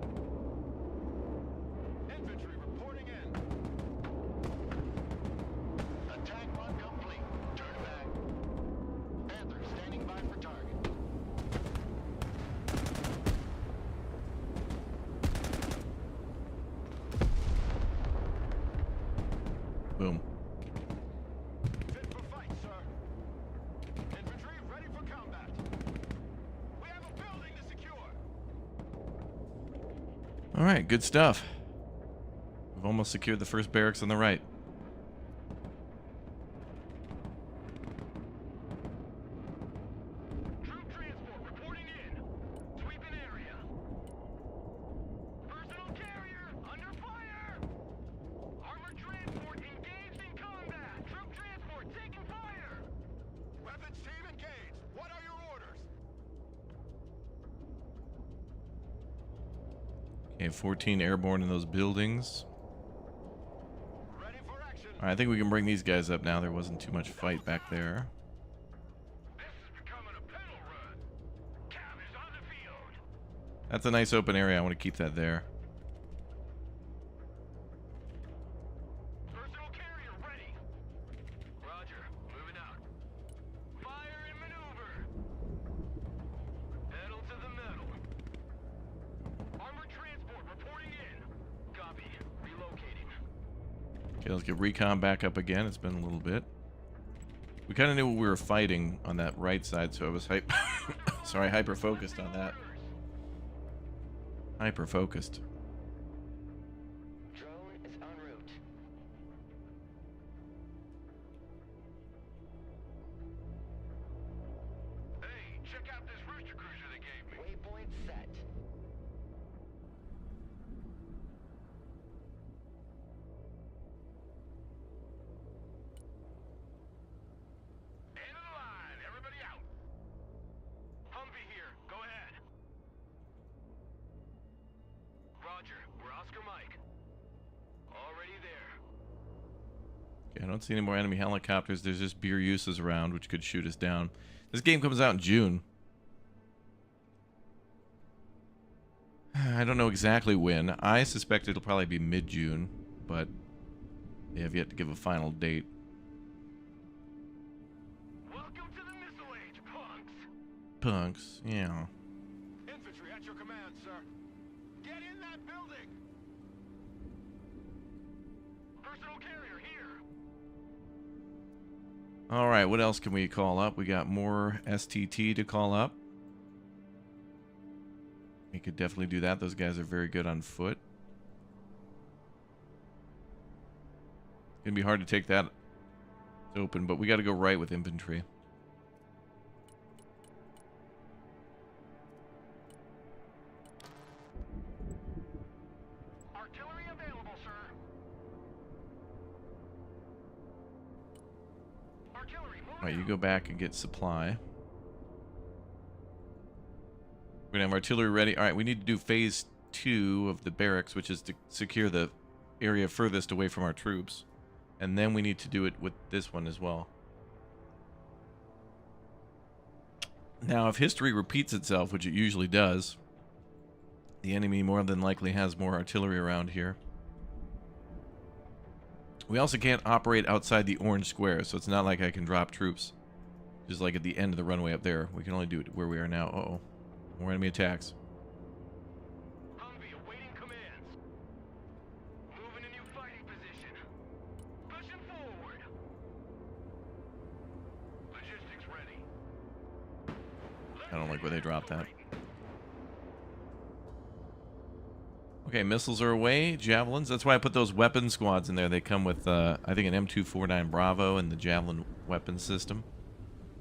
Infantry reporting in. Attack run complete. Turn back. Panther standing by for target. Boom. Fit for fight, sir. Infantry ready for combat. We have a building to secure. All right, good stuff. We've almost secured the first barracks on the right. Okay, 14 airborne in those buildings. Ready for action. All right, I think we can bring these guys up now. There wasn't too much fight back there. This is becoming a pedal run. Cav is on the field. That's a nice open area. I want to keep that there. Personal carrier ready. Roger. Moving out. Fire and maneuver. Pedal to the metal. Armored transport reporting in. Copy. Relocating. Okay, let's get recon back up again. It's been a little bit. We kind of knew what we were fighting on that right side, so I was hyper focused on that. Hyper focused. Drone is en route. Hey, check out this rooster cruiser they gave me. Waypoint set. End of the line. Everybody out. Humvee here. Go ahead. Roger. We're Oscar Mike. Already there. Okay, I don't see any more enemy helicopters. There's just beer uses around, which could shoot us down. This game comes out in June. I don't know exactly when. I suspect it'll probably be mid-June, but they have yet to give a final date. Welcome to the missile age, punks. Punks, yeah. Infantry at your command, sir. Get in that building. Personal carrier here. All right, what else can we call up? We got more STT to call up. We could definitely do that. Those guys are very good on foot. It's gonna be hard to take that open, but we got to go right with infantry. Artillery available, sir. Artillery, move All right, you out. go back and get supply. We're gonna have artillery ready. All right, we need to do phase 2 of the barracks, which is to secure the area furthest away from our troops. And then we need to do it with this one as well. Now, if history repeats itself, which it usually does, the enemy more than likely has more artillery around here. We also can't operate outside the orange square, so it's not like I can drop troops just like at the end of the runway up there. We can only do it where we are now. Uh-oh. More enemy attacks. Humvee awaiting commands. Moving a new fighting position. Pushing forward. Logistics ready. I don't like where they dropped that. Okay, missiles are away. Javelins. That's why I put those weapon squads in there. They come with, I think, an M249 Bravo and the Javelin weapon system.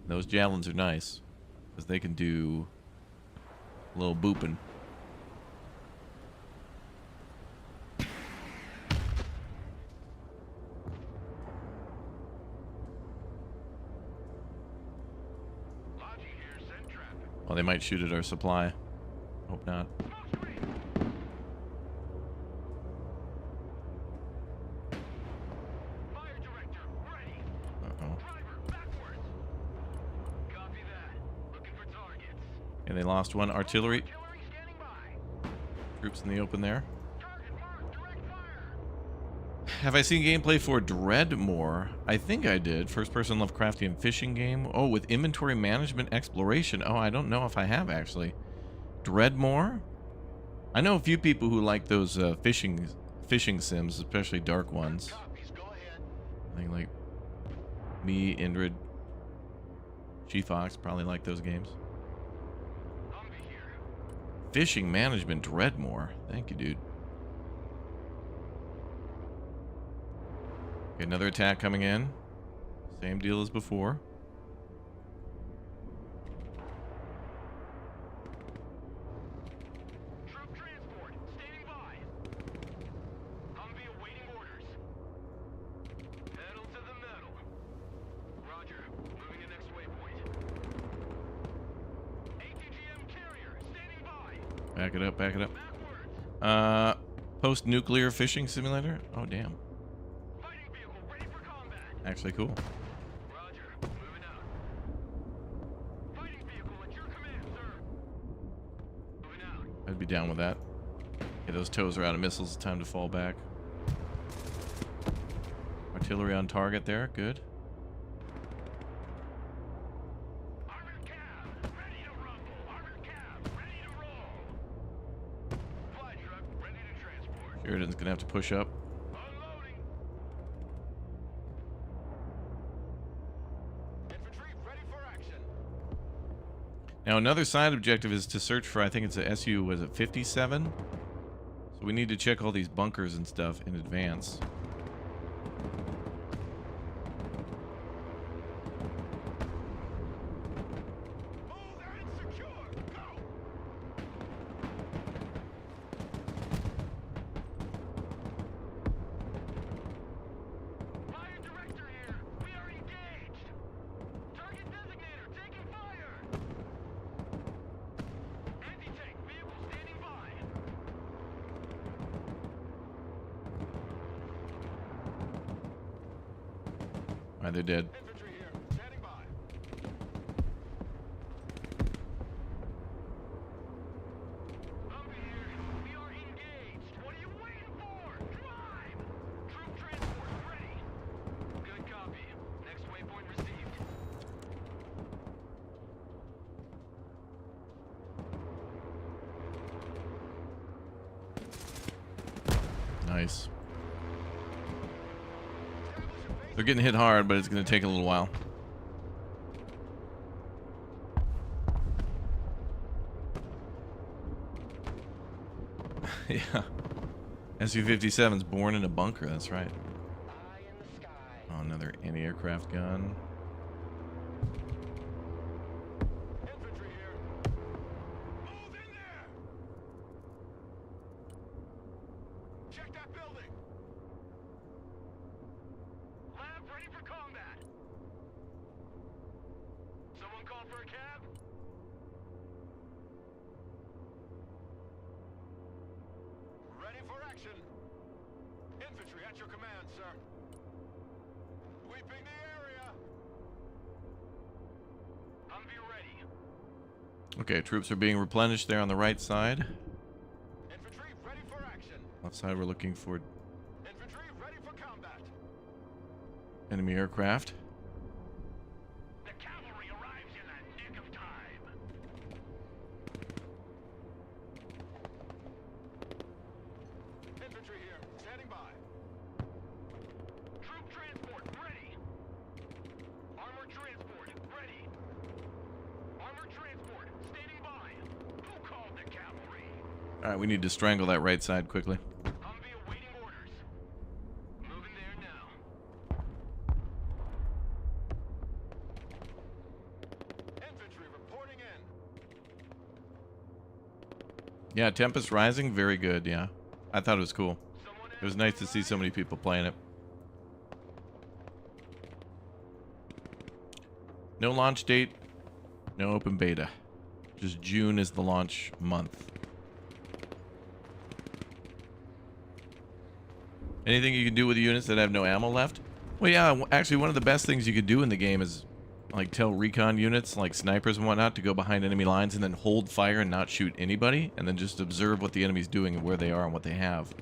Those Javelins are nice because they can do a little booping. Logi here, send traffic. Well, they might shoot at our supply. Hope not. Smoke screen. Fire director, ready. Uh-oh. Driver, backwards. Copy that. Looking for targets. And they lost one artillery. Artillery standing by. Troops in the open there. Target marked, direct fire. Have I seen gameplay for Dreadmore? I think I did. First-person Lovecraftian fishing game. Oh, with inventory management exploration. Oh, I don't know if I have, actually. Dreadmore? I know a few people who like those fishing sims, especially dark ones. Copies, go ahead. I think like me, Indrid, She-Fox probably like those games. Humvee here. Fishing management Dreadmore. Thank you, dude. Okay, another attack coming in. Same deal as before. Troop transport, standing by. Humvee awaiting orders. Pedal to the metal. Roger, moving to next waypoint. ATGM carrier, standing by. Back it up, back it up. Backwards. Post-nuclear fishing simulator? Oh, damn. Fighting vehicle ready for combat. Actually cool. Roger. Moving out. Fighting vehicle at your command, sir. Moving out. I'd be down with that. Okay, those toes are out of missiles. Time to fall back. Artillery on target there. Good. Armored cab, ready to rumble. Armored cab, ready to roll. Fly truck, ready to transport. Sheridan's gonna have to push up. Unloading. Infantry ready for action. Now, another side objective is to search for, I think it's a SU, was it 57? So we need to check all these bunkers and stuff in advance. Move, they're insecure. Go. Fire director here. We are engaged. Target designator taking fire. Anti-tank vehicle standing by. Alright, they're dead. Infantry here, standing by. Humvee here. We are engaged. What are you waiting for? Drive! Troop transport ready. Good copy. Next waypoint received. Nice. They're getting hit hard, but it's going to take a little while. Yeah. SU-57's born in a bunker, that's right. Eye in the sky. Oh, another anti-aircraft gun. Infantry here. Move in there! Check that building! Lab ready for combat! Someone call for a cab? Ready for action! Infantry at your command, sir. Sweeping the area! Humvee ready. Okay, troops are being replenished there on the right side. Infantry ready for action. Left side, we're looking for Infantry ready for combat. enemy aircraft. The cavalry arrives in the nick of time. Infantry here, standing by. Troop transport ready. Armored transport ready. Armored transport standing by. Who called the cavalry? Alright, we need to strangle that right side quickly. Humvee awaiting orders. Moving there now. Infantry reporting in. Yeah, Tempest Rising, very good, yeah. I thought it was cool. Someone It was nice to see so many people playing it. No launch date, no open beta. Just June is the launch month. Anything you can do with the units that have no ammo left? Well, yeah, actually one of the best things you could do in the game is like tell recon units, like snipers and whatnot, to go behind enemy lines and then hold fire and not shoot anybody, and then just observe what the enemy's doing and where they are and what they have.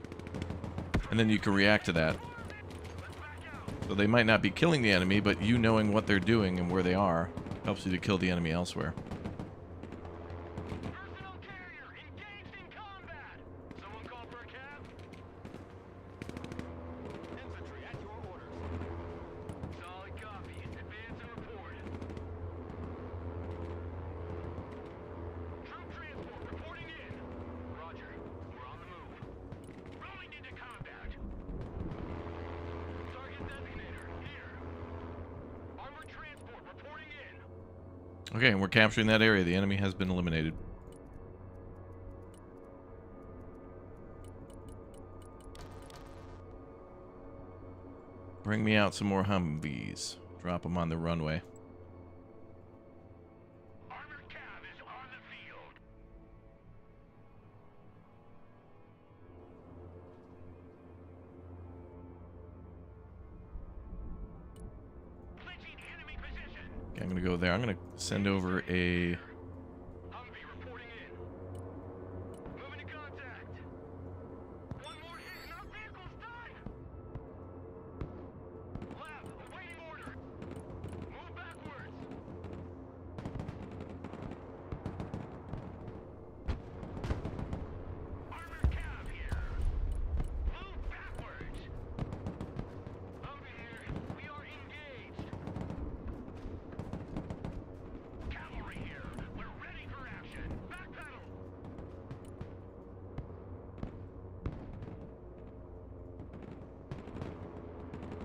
And then you can react to that. So they might not be killing the enemy, but you knowing what they're doing and where they are helps you to kill the enemy elsewhere. Personal carrier engaged in combat. Someone call for a cab? Infantry at your orders. Solid copy. Advance and report. Troop transport reporting in. Roger. We're on the move. Rolling into combat. Target designator here. Armored transport reporting in. Okay, and we're capturing that area. The enemy has been eliminated. Bring me out some more Humvees. Drop them on the runway. Armored cab is on the field. Okay, I'm gonna go there. I'm gonna send over a. Humvee reporting in. Moving to contact. One more hit and our vehicle's done. Lab, awaiting order. Move backwards. Armored cab here. Move backwards. Humvee here. We are engaged. Cavalry here. We're ready for action. Backpedal.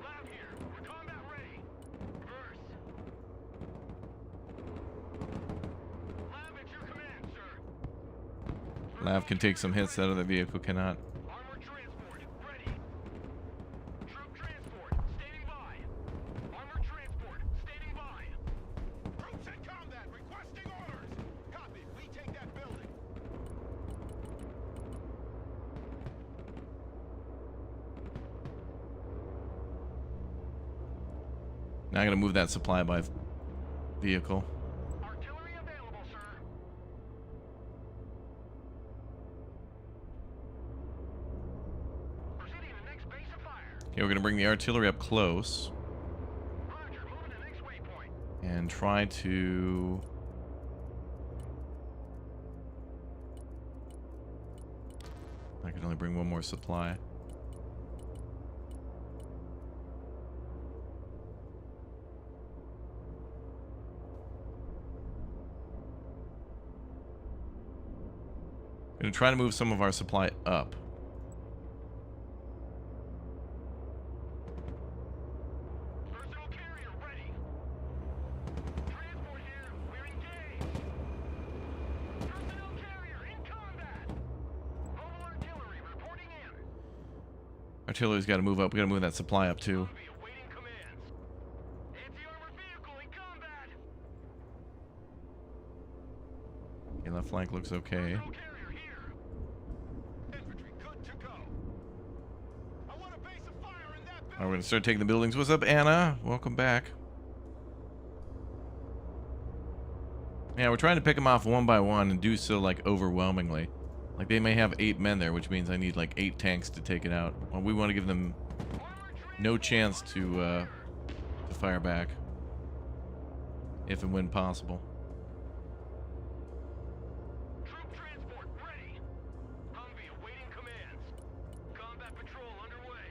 Lab here. We're combat ready. Reverse. Lab at your command, sir. Lav can take some hits that other vehicle cannot. Armored transport ready. Troop transport standing by. Armored transport standing by. Troops in combat requesting orders. Copy. We take that building. Now I'm gonna move that supply by vehicle. Artillery available, sir. Proceeding to next base of fire. Okay, we're gonna bring the artillery up close Roger. Moving to next waypoint. and try to. I can only bring one more supply. Gonna try to move some of our supply up. Personal carrier ready. Transport here. We're engaged. Personnel carrier in combat. Mobile artillery reporting in. Artillery's got to move up. We gotta move that supply up too. Humvee awaiting commands. Anti-armor vehicle in combat. Okay, left flank looks okay. Personnel carrier here. Infantry good to go. I want a base of fire in that Alright, building. we're gonna start taking the buildings. What's up, Anna? Welcome back. Yeah, we're trying to pick them off one by one and do so like overwhelmingly. Like they may have 8 men there, which means I need like 8 tanks to take it out. Well, we want to give them no chance to fire back, if and when possible. Troop transport ready. Humvee awaiting commands. Combat patrol underway.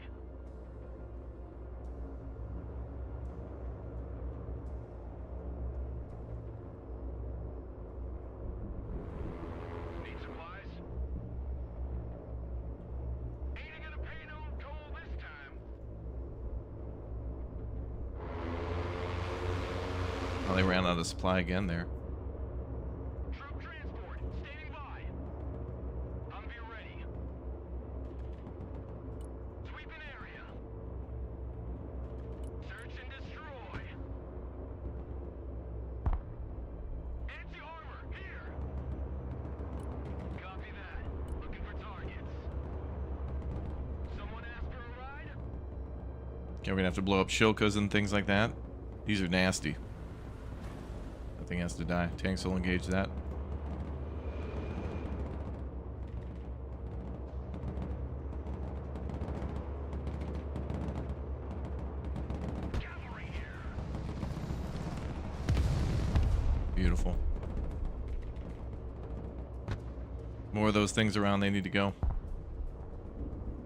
Need supplies? Ain't gonna pay no toll this time. Oh, they ran out of supply again there. Troop transport standing by. Humvee ready. Sweeping area. Search and destroy. Anti-armor here. Copy that. Looking for targets. Someone asked for a ride? Okay, we're gonna have to blow up Shilkas and things like that. These are nasty. That thing has to die. Tanks will engage that. Cavalry here. Beautiful. More of those things around, they need to go.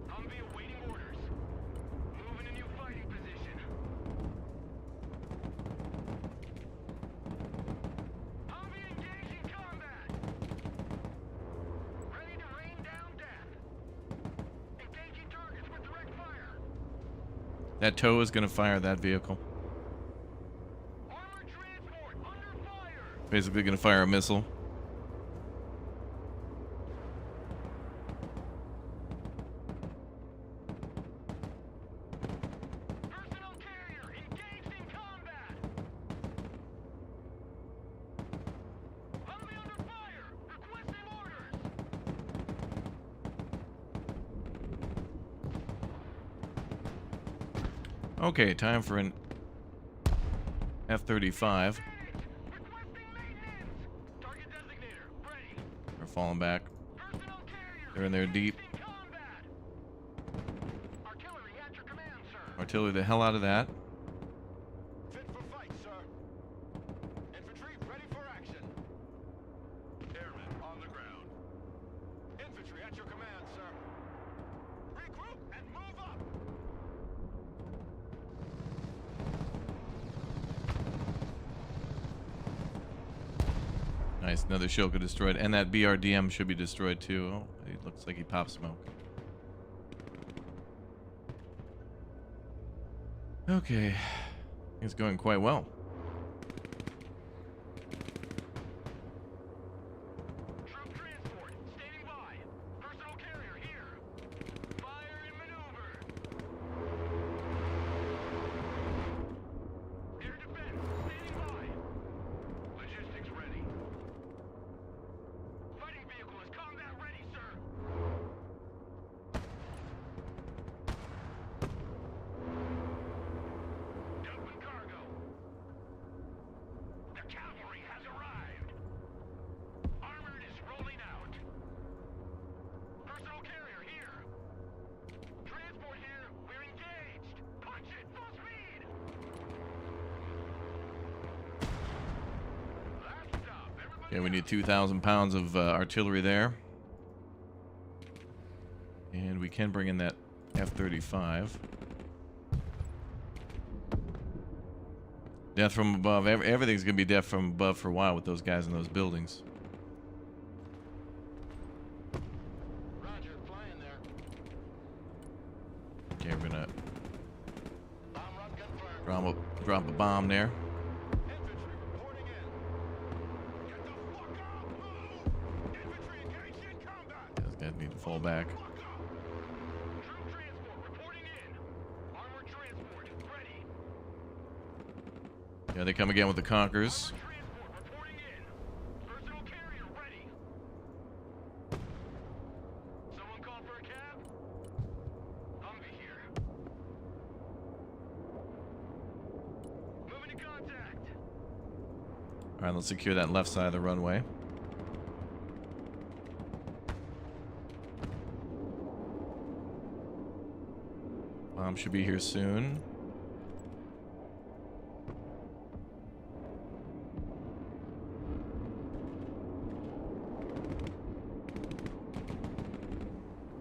Humvee awaiting orders. Moving a new fighting position. Humvee engaging combat. Ready to rain down death. Engaging targets with direct fire. That tow is going to fire that vehicle. Armored transport under fire. Basically going to fire a missile. Personnel carrier engaged in combat. Humvee under fire. Requesting orders. Okay, time for an F-35. falling back. Personnel carrier. They're in there deep. In combat. Artillery at your command, sir. Artillery the hell out of that. Fit for fight, sir. Infantry ready for action. Airmen on the ground. Infantry at your command, sir. Regroup and move up. Nice, another Shilka destroyed, and that BRDM should be destroyed too. Oh, it looks like he popped smoke. Okay, it's going quite well. Troop transport standing by. Personnel carrier here. Fire in maneuver. Air defense standing by. Logistics ready. Fighting vehicle is combat ready, sir. Dumping cargo. The cavalry has arrived. Armored is rolling out. Personnel carrier here. Transport here. We're engaged. Punch it. Full speed. Last stop. Everybody. Okay, we need 2,000 pounds of artillery there. And we can bring in that F-35. Death from above. Everything's going to be death from above for a while with those guys in those buildings. Roger. Flying there. Okay, we're going to Bomb run confirmed. drop a bomb there. Infantry reporting in. Get the fuck up! Move! Infantry engaged in combat! Those guys need to fall back. Fuck up! Troop transport reporting in. Armored transport ready. Yeah, they come again with the Conquerors. Armored transport reporting in. Personnel carrier ready. Someone call for a cab? Humvee here. Moving to contact. All right, let's secure that left side of the runway. Bomb should be here soon.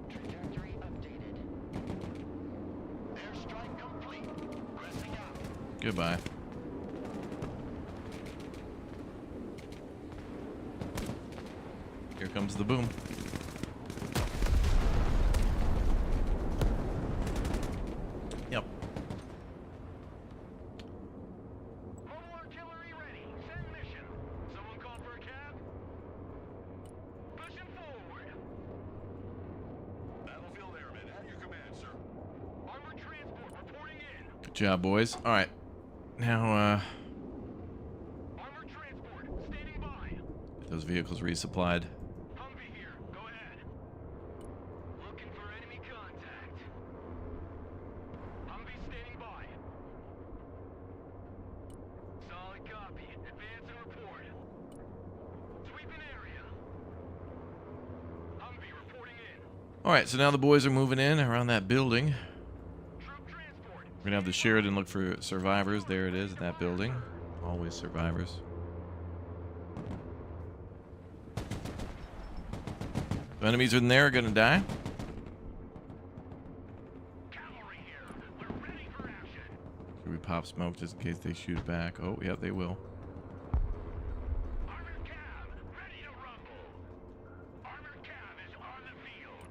Trajectory updated. Airstrike complete. Pressing out. Goodbye. Here comes the boom. Yep. Mobile artillery ready. Send mission. Someone call for a cab? Pushing forward. Battlefield airmen at your command, sir. Armored transport reporting in. Good job, boys. All right. Now, Armored transport standing by. get those vehicles resupplied. Humvee here. Go ahead. Looking for enemy contact. Humvee standing by. Solid copy. Advance and report. Sweeping area. Humvee reporting in. All right, so now the boys are moving in around that building. Troop transport. We're gonna have the Sheridan look for survivors. There it is, in that building. Always survivors. The enemies in there are gonna die. Cavalry here. We're ready for action. Should we pop smoke just in case they shoot back? Oh, yeah, they will. Armored cab, ready to rumble. Armored cab is on the field.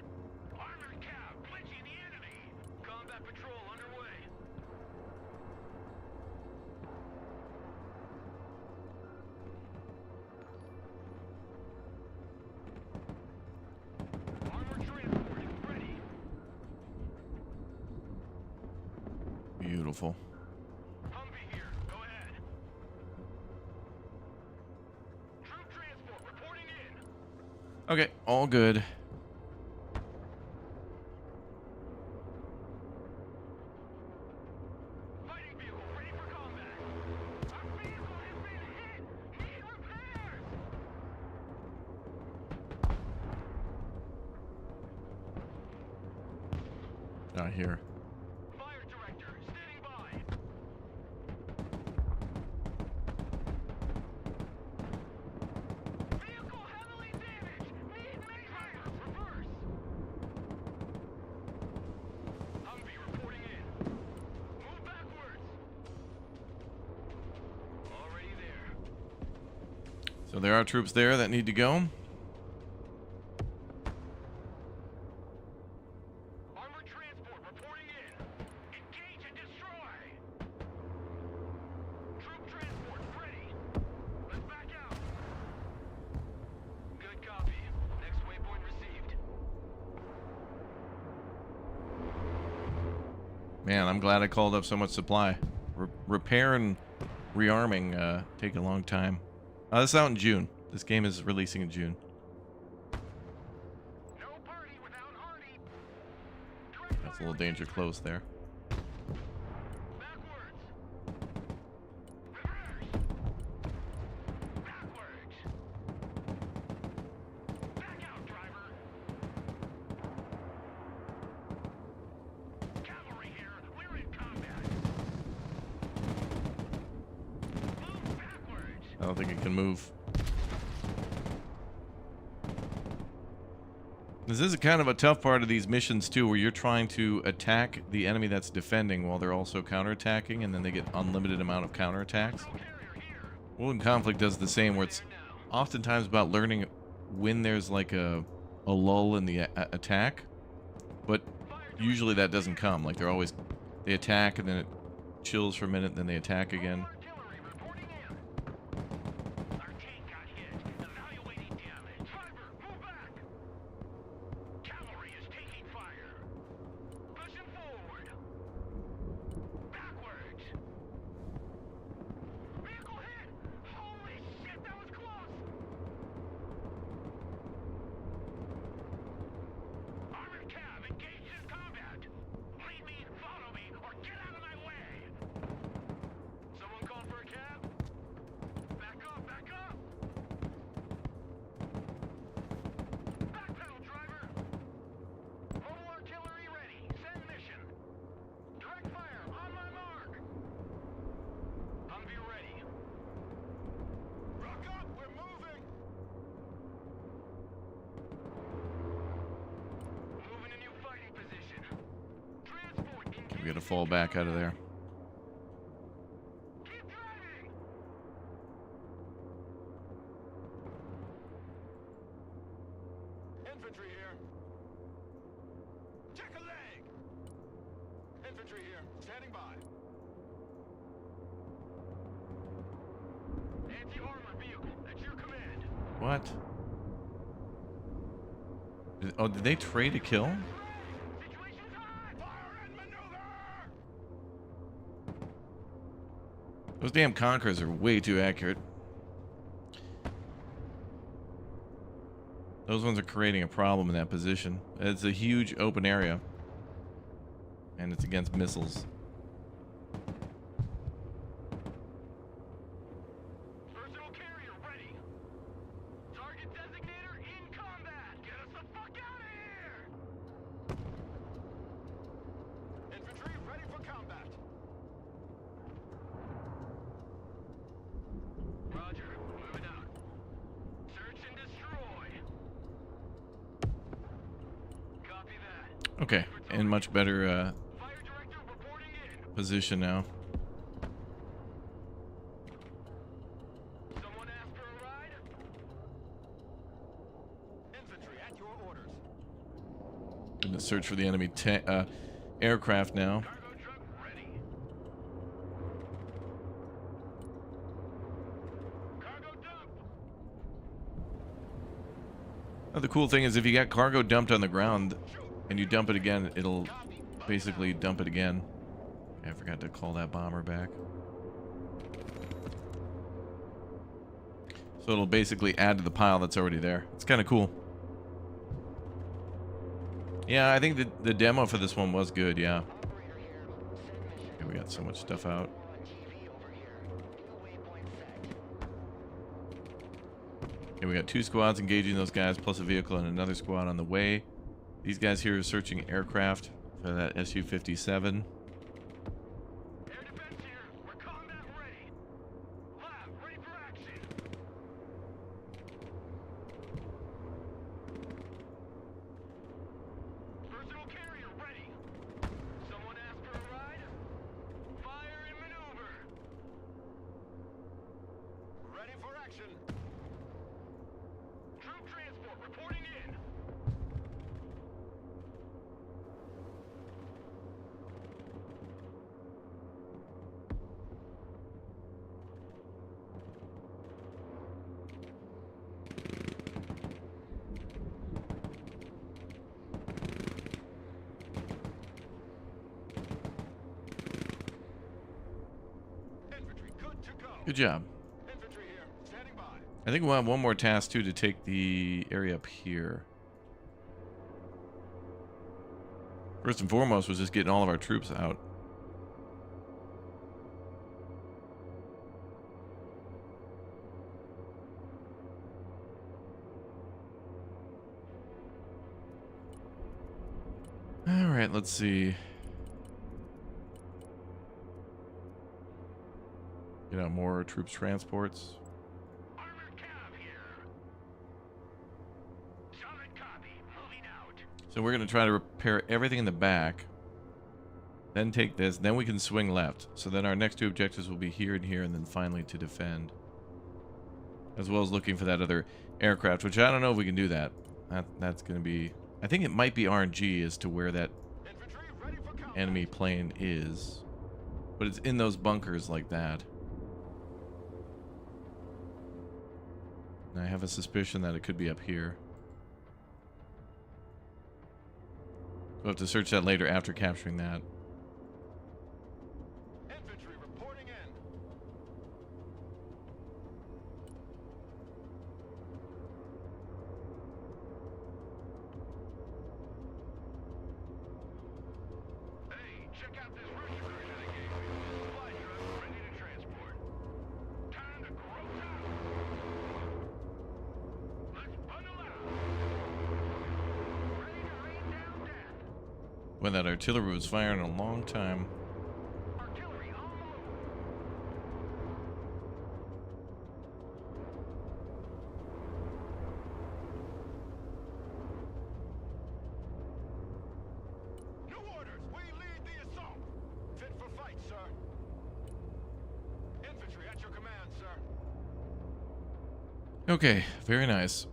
Armored cab, clinching the enemy. Combat patrol underway. Armored transport ready. Beautiful. Humvee here. Go ahead. Troop transport reporting in. Okay, all good. Fighting vehicle ready for combat. Our vehicle has been hit. Need repairs. Not here. Fire director, standing by. Vehicle heavily damaged. Need maintenance. Reverse. Humvee reporting in. Move backwards. Already there. So there are troops there that need to go. Armored transport reporting in. Engage and destroy. Troop transport ready. Let's back out. Good copy. Next waypoint received. Man, I'm glad I called up so much supply. Repair and rearming take a long time. This is out in June. This game is releasing in June. No party without Hardy. That's a little danger close there. Backwards. Reverse. Backwards. Back out, driver. Cavalry here. We're in combat. Move backwards. I don't think it can move. This is a kind of a tough part of these missions too, where you're trying to attack the enemy that's defending while they're also counterattacking, and then they get unlimited amount of counterattacks. Carrier here. World in Conflict does the same, where it's oftentimes about learning when there's like a lull in the attack, but usually that doesn't come. Like they attack and then it chills for a minute, then they attack again. Artillery reporting in. Our tank got hit. Evaluating damage. Driver, move back. Cavalry is taking fire. Pushing forward. Backwards. Vehicle hit. Holy shit, that was close. Armored cab engaged in combat. Lead me, follow me, or get out of my way. Someone call for a cab? Back up, back up! Backpedal, driver! Mobile artillery ready. Send mission. Direct fire, on my mark! Humvee ready. Rock up, we're moving! Moving a new fighting position. Transport engaged. We gotta fall back out of there. Keep driving! Infantry here. Check a leg! Infantry here, standing by. Anti-armor vehicle, at your command. What? Did they trade a kill? Situation's hot! Fire and maneuver! Those damn Conquerors are way too accurate. Those ones are creating a problem in that position. It's a huge open area. And it's against missiles. Personal carrier ready. Target designator in combat. Get us the fuck out of here! Infantry ready for combat. Roger, moving out. Search and destroy. Copy that. Okay, in much better Fire director reporting in. position now. Someone asked for a ride? Infantry at your orders. Gonna search for the enemy aircraft now. Cargo truck ready. Cargo dump. Oh, the cool thing is if you got cargo dumped on the ground and you dump it again, it'll basically dump it again. I forgot to call that bomber back. So it'll basically add to the pile that's already there. It's kind of cool. Yeah, I think the demo for this one was good, yeah. Okay, we got so much stuff out. Okay, we got 2 squads engaging those guys, plus a vehicle and another squad on the way. These guys here are searching aircraft. for that Su-57. Air defense here. We're combat ready. Lab, ready for action. Personal carrier ready. Someone asked for a ride? Fire and maneuver. Ready for action. Troop transport reporting in. Infantry good to go. Good job. Infantry here, standing by. I think we'll have one more task too to take the area up here. First and foremost was just getting all of our troops out. All right, let's see. Get out more troops transports. Armored cav here. Solid copy. Moving out. So we're going to try to repair everything in the back. Then take this. Then we can swing left. So then our next two objectives will be here and here, and then finally to defend. As well as looking for that other aircraft, which I don't know if we can do that. That's going to be... I think it might be RNG as to where that Infantry ready for combat. enemy plane is. But it's in those bunkers like that. And I have a suspicion that it could be up here. We'll have to search that later after capturing that. Infantry reporting in. Hey, check out this Russian version I gave you. Supply truck ready to transport. Time to gross out. Let's bundle out. Ready to rain down death. When that artillery was firing a long time. Artillery on the move. New orders. We lead the assault. Fit for fight, sir. Infantry at your command, sir. Okay, very nice.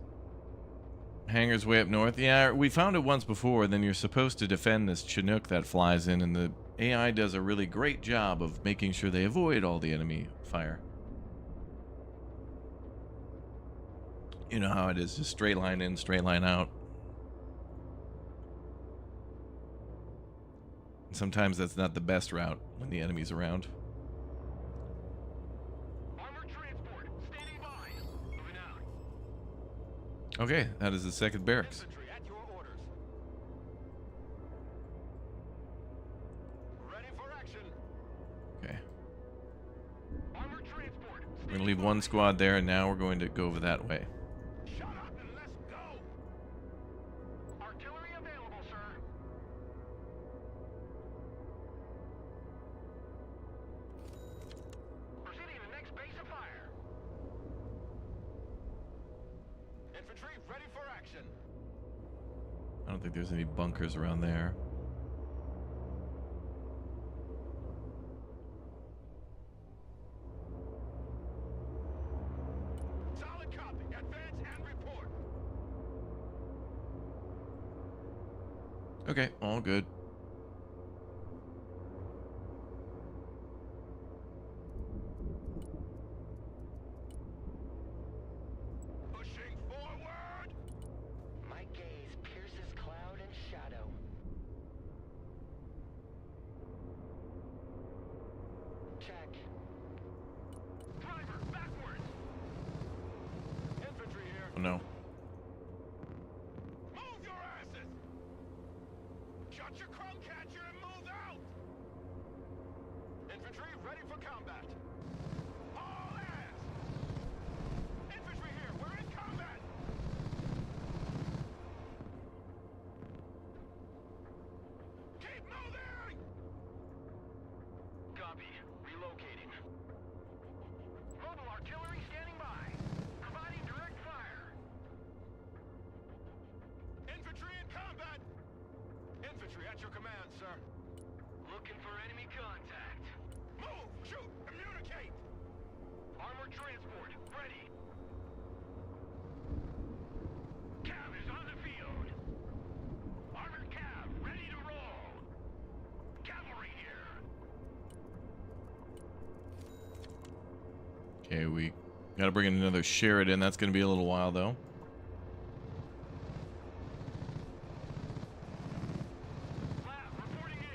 Hangar's way up north. Yeah, we found it once before. Then you're supposed to defend this Chinook that flies in, and the AI does a really great job of making sure they avoid all the enemy fire. You know how it is, just straight line in, straight line out. And sometimes that's not the best route when the enemy's around. Armored transport standing by. Moving out. Okay, that is the second barracks. Infantry at your orders. Ready for action. Okay. Armored transport. We're going to leave one squad there, and now we're going to go over that way. Shut up and let's go. Artillery available, sir. Proceeding to next base of fire. Infantry ready for action. I don't think there's any bunkers around there. Solid copy. Advance and report. Okay, all good. Pushing forward. My gaze pierces cloud and shadow. Check. Driver, backwards. Infantry here. Oh no. Move your asses. Shut your crumb catcher and move out. Infantry ready for combat. All hands. Infantry here. We're in combat. Keep Okay, we got to bring in another Sheridan. That's going to be a little while, though. Lab, reporting in.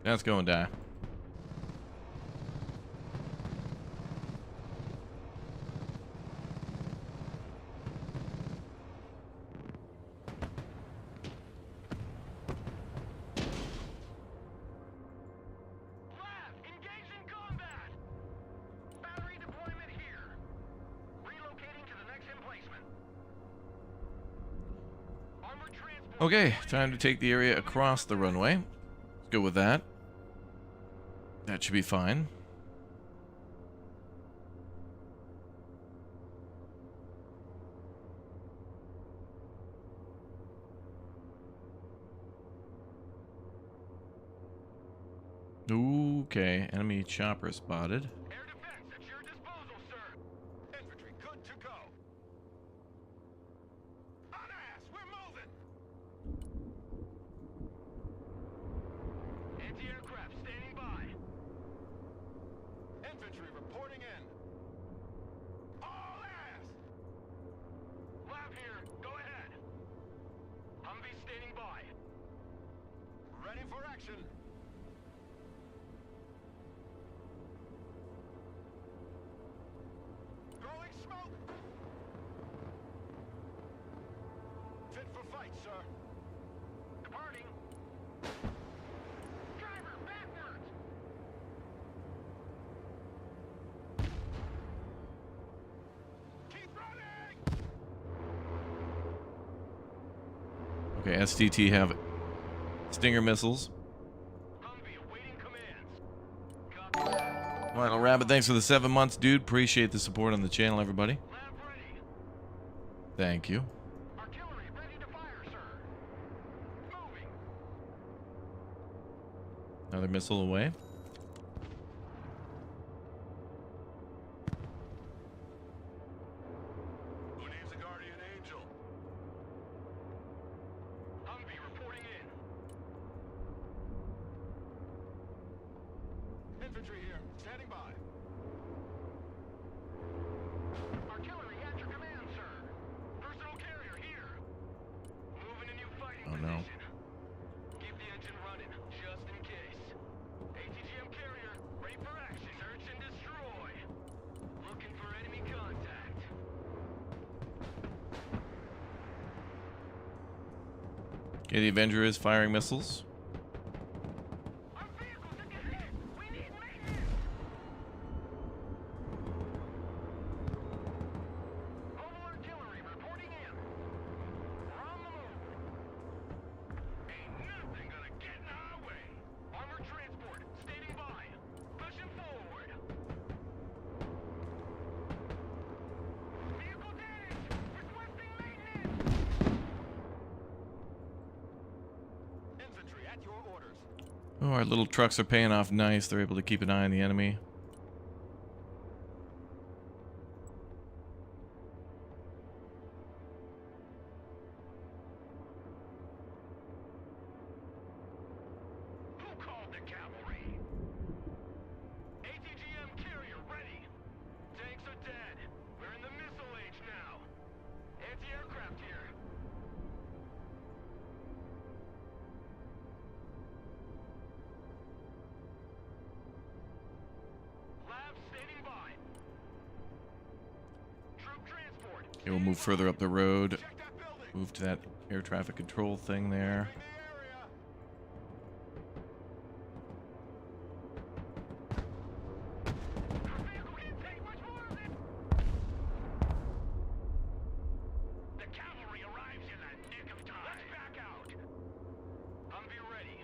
That's going to die. Lab, engaged in combat. Battery deployment here. Relocating to the next emplacement. Armored transport. Okay, time to take the area across the runway. Let's go with that. That should be fine. Okay, enemy chopper spotted. Air defense at your disposal, sir. Infantry good to go. On ass, we're moving. Anti-aircraft standing by. Infantry reporting in. All ass. Lab here, go ahead. Humvee standing by. Ready for action. Throwing smoke. Fit for fight, sir. Departing. Driver, backwards. Keep running. Okay, STT have Stinger missiles. Humvee awaiting commands. Copy. Lionel Rabbit, thanks for the 7 months, dude. Appreciate the support on the channel, everybody. Lab ready. Thank you. Artillery ready to fire, sir. Moving. Another missile away. Who needs a guardian angel? Humvee reporting in. Infantry here, standing by. Artillery at your command, sir. Personal carrier here. Moving a new fighting Oh, no. position. Keep the engine running, just in case. ATGM carrier, ready for action. Search and destroy. Looking for enemy contact. Okay, the Avenger is firing missiles. Our vehicles are ahead. We need maintenance. Mobile artillery reporting in. We're on the move. Ain't nothing gonna get in our way. Armored transport standing by. Pushing forward. Vehicle damaged. Requesting maintenance. Infantry at your orders. Oh, our little trucks are paying off nice. They're able to keep an eye on the enemy. Who called the cavalry? ATGM carrier ready. Tanks are dead. We're in the missile age now. Anti-aircraft here. Lab standing by. Troop transport. Okay, we'll move further up the road. Check that building. Move to that air traffic control thing there. Clearing the area. Our vehicle can't take much more of it. The cavalry arrives in the nick of time. Let's back out. Humvee ready.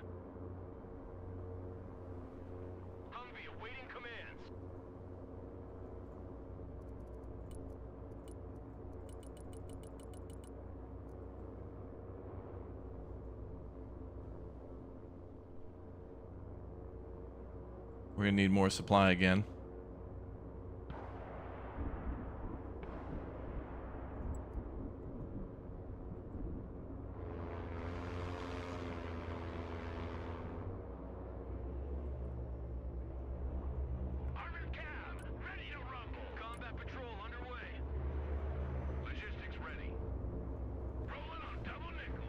Humvee awaiting commands. We're gonna need more supply again. Armored cab, ready to rumble. Combat patrol underway. Logistics ready. Rolling on double nickel.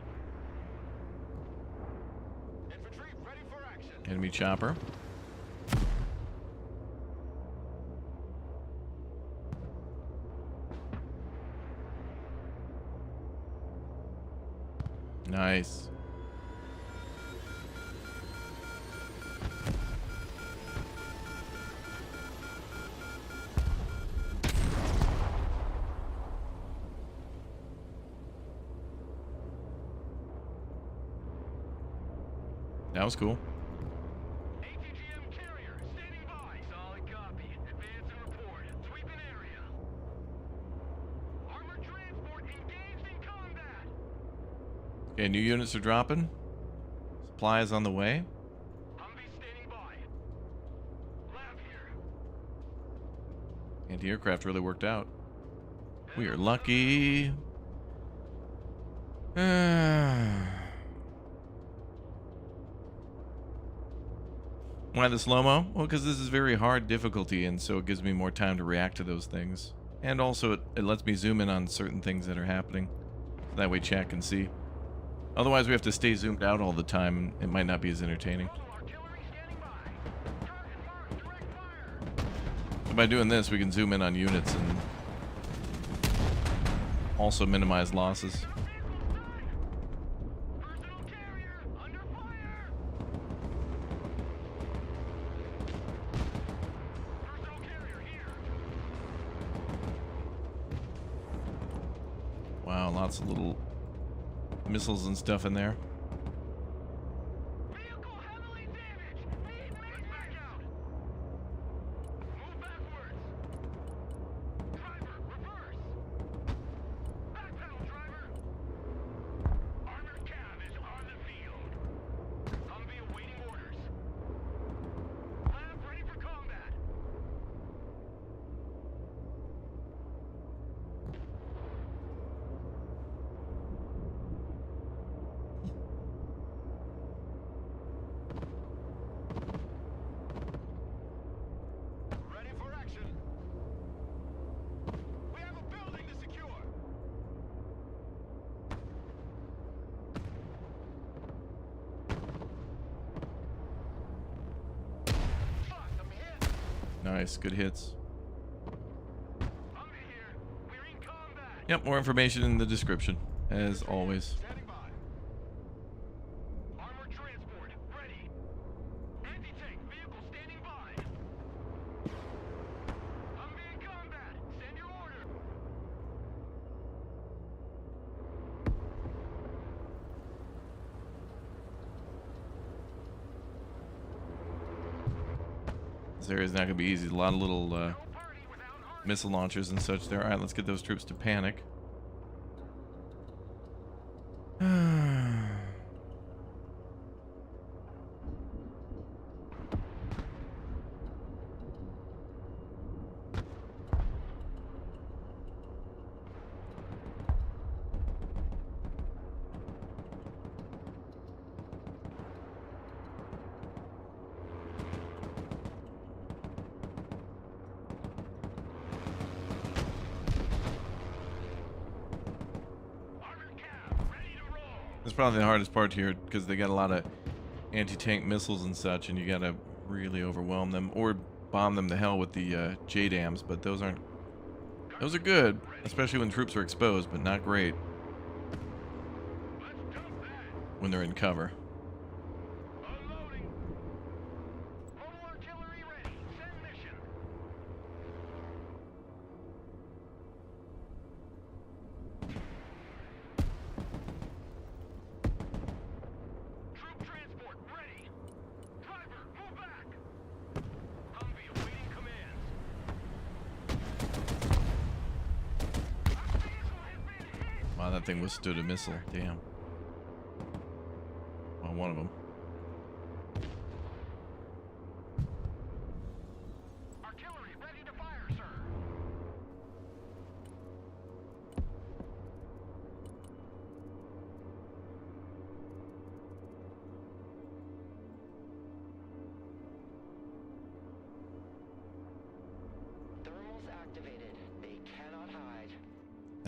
Infantry ready for action. Enemy chopper. Nice. That was cool. ATGM carrier standing by. Solid copy. Advance and report. Sweeping area. Armored transport engaged in combat. Okay, new units are dropping. Supply is on the way. Humvee standing by. Lab here. Anti-aircraft really worked out. We are lucky. Why the slow-mo? Well, because this is very hard difficulty, and so it gives me more time to react to those things. And also, it lets me zoom in on certain things that are happening. That way chat can see. Otherwise, we have to stay zoomed out all the time, and it might not be as entertaining. Artillery standing by. Target marked. Direct fire. So by doing this, we can zoom in on units and also minimize losses. Personal carrier under fire. Personal carrier here. Wow, lots of little missiles and stuff in there. Vehicle heavily damaged. Need Blackout. Move backwards. Driver, reverse. Back pedal, driver. Armored cab is on the field. Humvee awaiting orders. Lab ready for combat. Ready for action. We have a building to secure. Fuck, I'm hit. Nice, good hits. Humvee here. We're in combat. Yep, more information in the description, as always. Standing by. Armored transport ready. Anti-tank vehicle standing by. Humvee in combat. Send your order. This area is not going to be easy. A lot of little No party without armor. missile launchers and such there. Alright, let's get those troops to panic. Armored cab ready to roll. That's probably the hardest part here, because they got a lot of anti-tank missiles and such, and you gotta really overwhelm them, or bomb them to hell with the J-dams, but those are good, especially when troops are exposed, but not great Let's dump that. when they're in cover. Unloading. Mobile artillery ready. Send mission. Troop transport ready. Driver, move back. Humvee awaiting commands. Our vehicle has been hit. Wow, that thing withstood a missile. Damn. Well, one of them.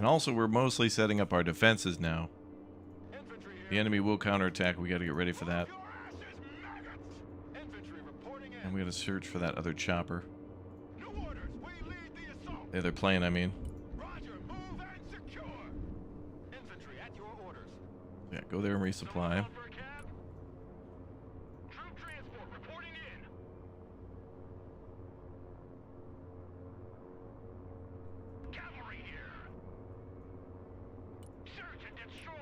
And also, we're mostly setting up our defenses now. Infantry here. The enemy will counterattack. We got to get ready for that. Your asses, maggots! Infantry reporting in. And we got to search for that other chopper. New orders. We lead the assault. The other plane, I mean. Roger. Move and secure. Infantry at your orders. Yeah, go there and resupply. For a cab? Troop transport reporting in. Cavalry here. Search and destroy.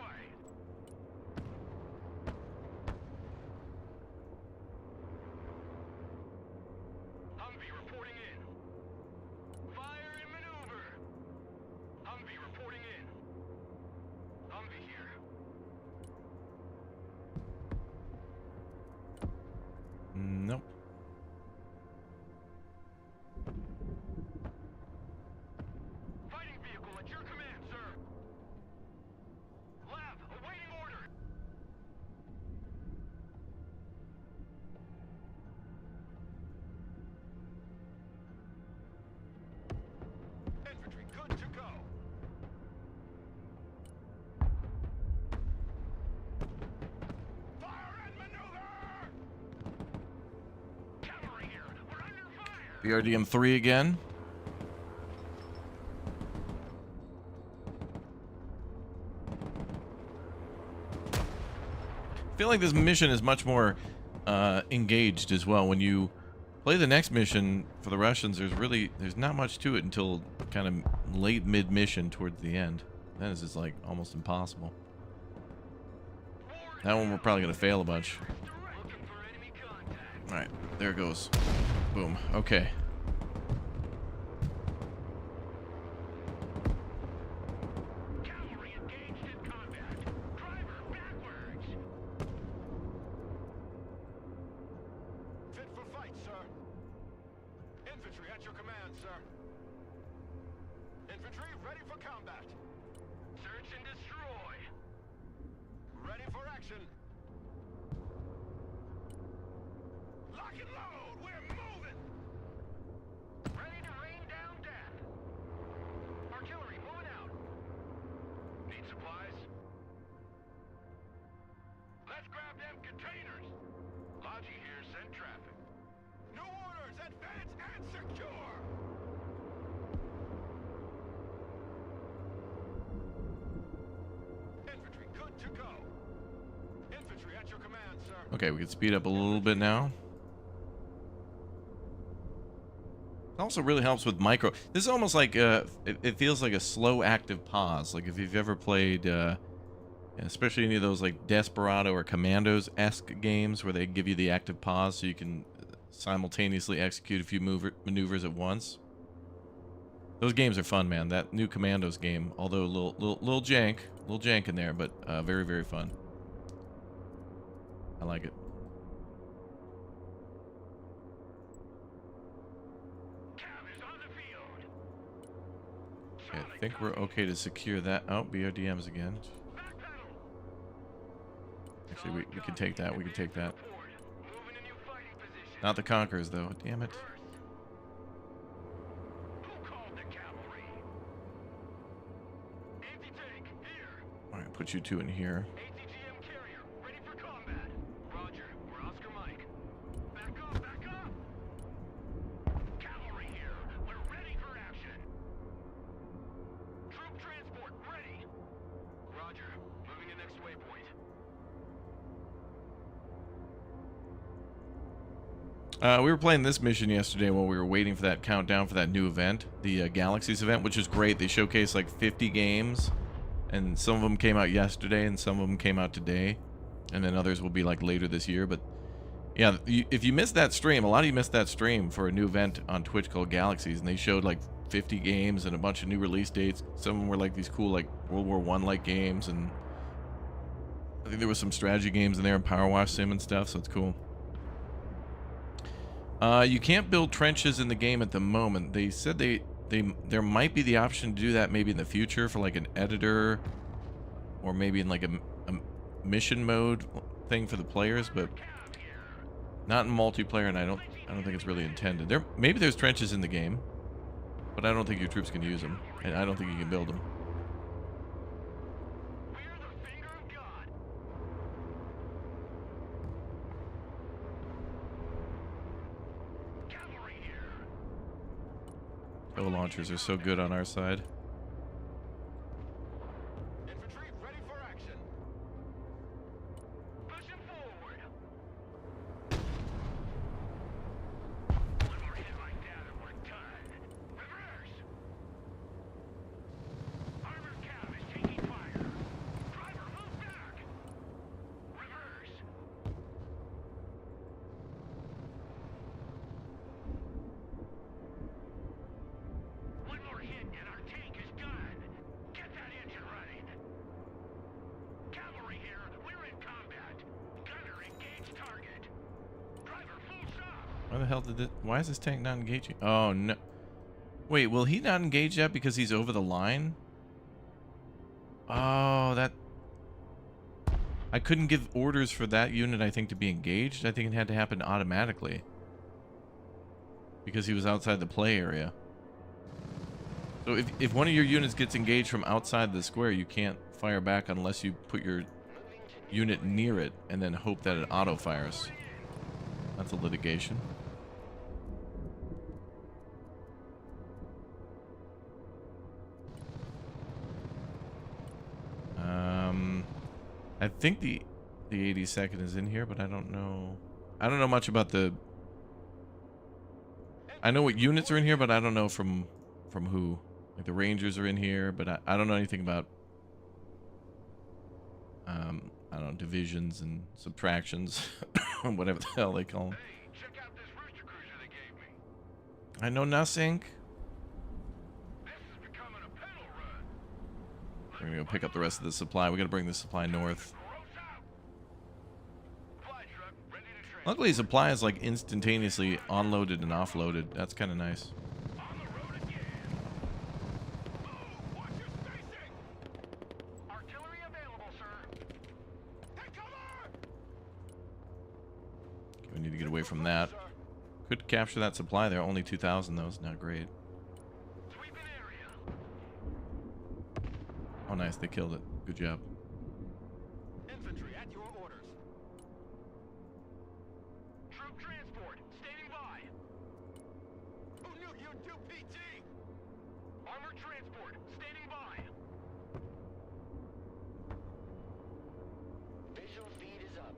Humvee reporting in. Fire and maneuver. Humvee reporting in. Humvee here. Nope. Fighting vehicle at your command, sir. Lab, awaiting order. Infantry good to go. Fire and maneuver! Cavalry here. We're under fire. BRDM 3 again. I feel like this mission is much more engaged as well. When you play the next mission for the Russians, there's not much to it until kind of late mid-mission towards the end. Then it's just like almost impossible. That one we're probably gonna fail a bunch. Looking for enemy contact. All right, there it goes. Boom. Okay. Cavalry engaged in combat. Driver backwards. Fit for fight, sir. Infantry at your command, sir. Infantry ready for combat. Search and destroy. Ready for action. Lock and load. We're moving. Ready to rain down death. Artillery moving out. Need supplies? Let's grab them containers. Logi here, send traffic. New orders, advance and secure. Infantry good to go. Infantry at your command, sir. Okay, we can speed up a little bit now. It also really helps with micro. This is almost like it feels like a slow active pause. Like if you've ever played, especially any of those like Desperado or Commandos-esque games where they give you the active pause so you can simultaneously execute a few maneuvers at once. Those games are fun, man. That new Commandos game, although a little jank in there, but very, very fun. I like it. Cav is on the field. Okay, I think we're okay to secure that. Oh, BRDMs again. Back pedal. Actually, we can take that. We can take that. Report. Moving a new fighting position. Not the Conquerors, though. Damn it. Who called the cavalry? Anti-tank, here. All right, put you two in here. ATGM carrier, ready for combat. Roger, we're Oscar Mike. Back up, back up! Cavalry here, we're ready for action. Troop transport, ready. Roger, moving to next waypoint. We were playing this mission yesterday while we were waiting for that countdown for that new event, the Galaxies event, which is great. They showcased like 50 games, and some of them came out yesterday, and some of them came out today, and then others will be like later this year. But yeah, if you missed that stream, a lot of you missed that stream for a new event on Twitch called Galaxies, and they showed like 50 games and a bunch of new release dates. Some of them were like these cool like World War I like games, and I think there was some strategy games in there and Power Wash Sim and stuff, so it's cool. You can't build trenches in the game at the moment. They said there might be the option to do that maybe in the future for like an editor, or maybe in like a mission mode thing for the players, but not in multiplayer. And I don't think it's really intended. Maybe there's trenches in the game, but I don't think your troops can use them, and I don't think you can build them. Bow launchers are so good on our side. Infantry ready for action. Pushing forward. One more hit like that and we're done. Reverse. Armored cab is taking fire. Driver, move back. Reverse. One more hit and our tank is done. Get that engine running. Cavalry here. We're in combat. Gunner, engage target. Driver, full stop. Why the hell did it? Why is this tank not engaging? Oh no! Wait, will he not engage that because he's over the line? Oh, that. I couldn't give orders for that unit, I think, to be engaged. I think it had to happen automatically because he was outside the play area. So if one of your units gets engaged from outside the square, you can't fire back unless you put your unit near it and then hope that it auto fires. That's a litigation. I think the 82nd is in here, but I don't know. I don't know much about the. I know what units are in here, but I don't know from who. Like the Rangers are in here, but I don't know anything about. I don't know, divisions and subtractions, whatever the hell they call them. Hey, check out this rooster cruiser they gave me. I know nothing. This is becoming a pedal run. We're gonna go pick up the rest of the supply. We gotta bring the supply north. Gross out. Fly truck ready to train. Luckily, supply is like instantaneously onloaded and offloaded. That's kind of nice. On the road again. Move! Watch your spacing! Artillery available, sir. Take cover! Okay, we need to get away from that. Could capture that supply there. Only 2,000 though. It's not great. Sweeping area. Oh, nice. They killed it. Good job. Infantry at your orders. Troop transport standing by. Who knew you'd do PT? Armored transport standing by. Visual feed is up.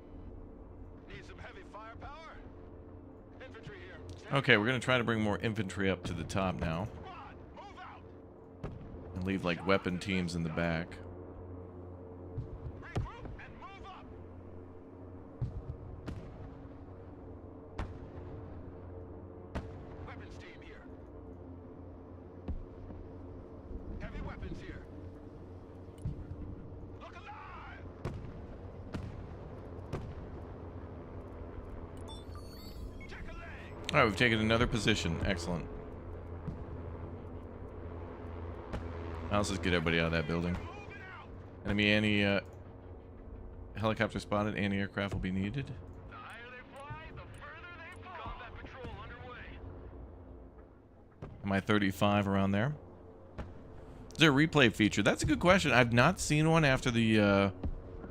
Need some heavy firepower? Infantry here. Okay, we're gonna try to bring more infantry up to the top now. Squad, move out. And leave like weapon teams in the back. Regroup and move up. Weapons team here. Heavy weapons here. Look alive. Check a leg. All right, we've taken another position. Excellent. Now let's just get everybody out of that building. Moving out. Enemy helicopter spotted. Anti-aircraft will be needed. The higher they fly, the further they fall. Combat patrol underway. Mi-35 around there. Is there a replay feature? That's a good question. I've not seen one after the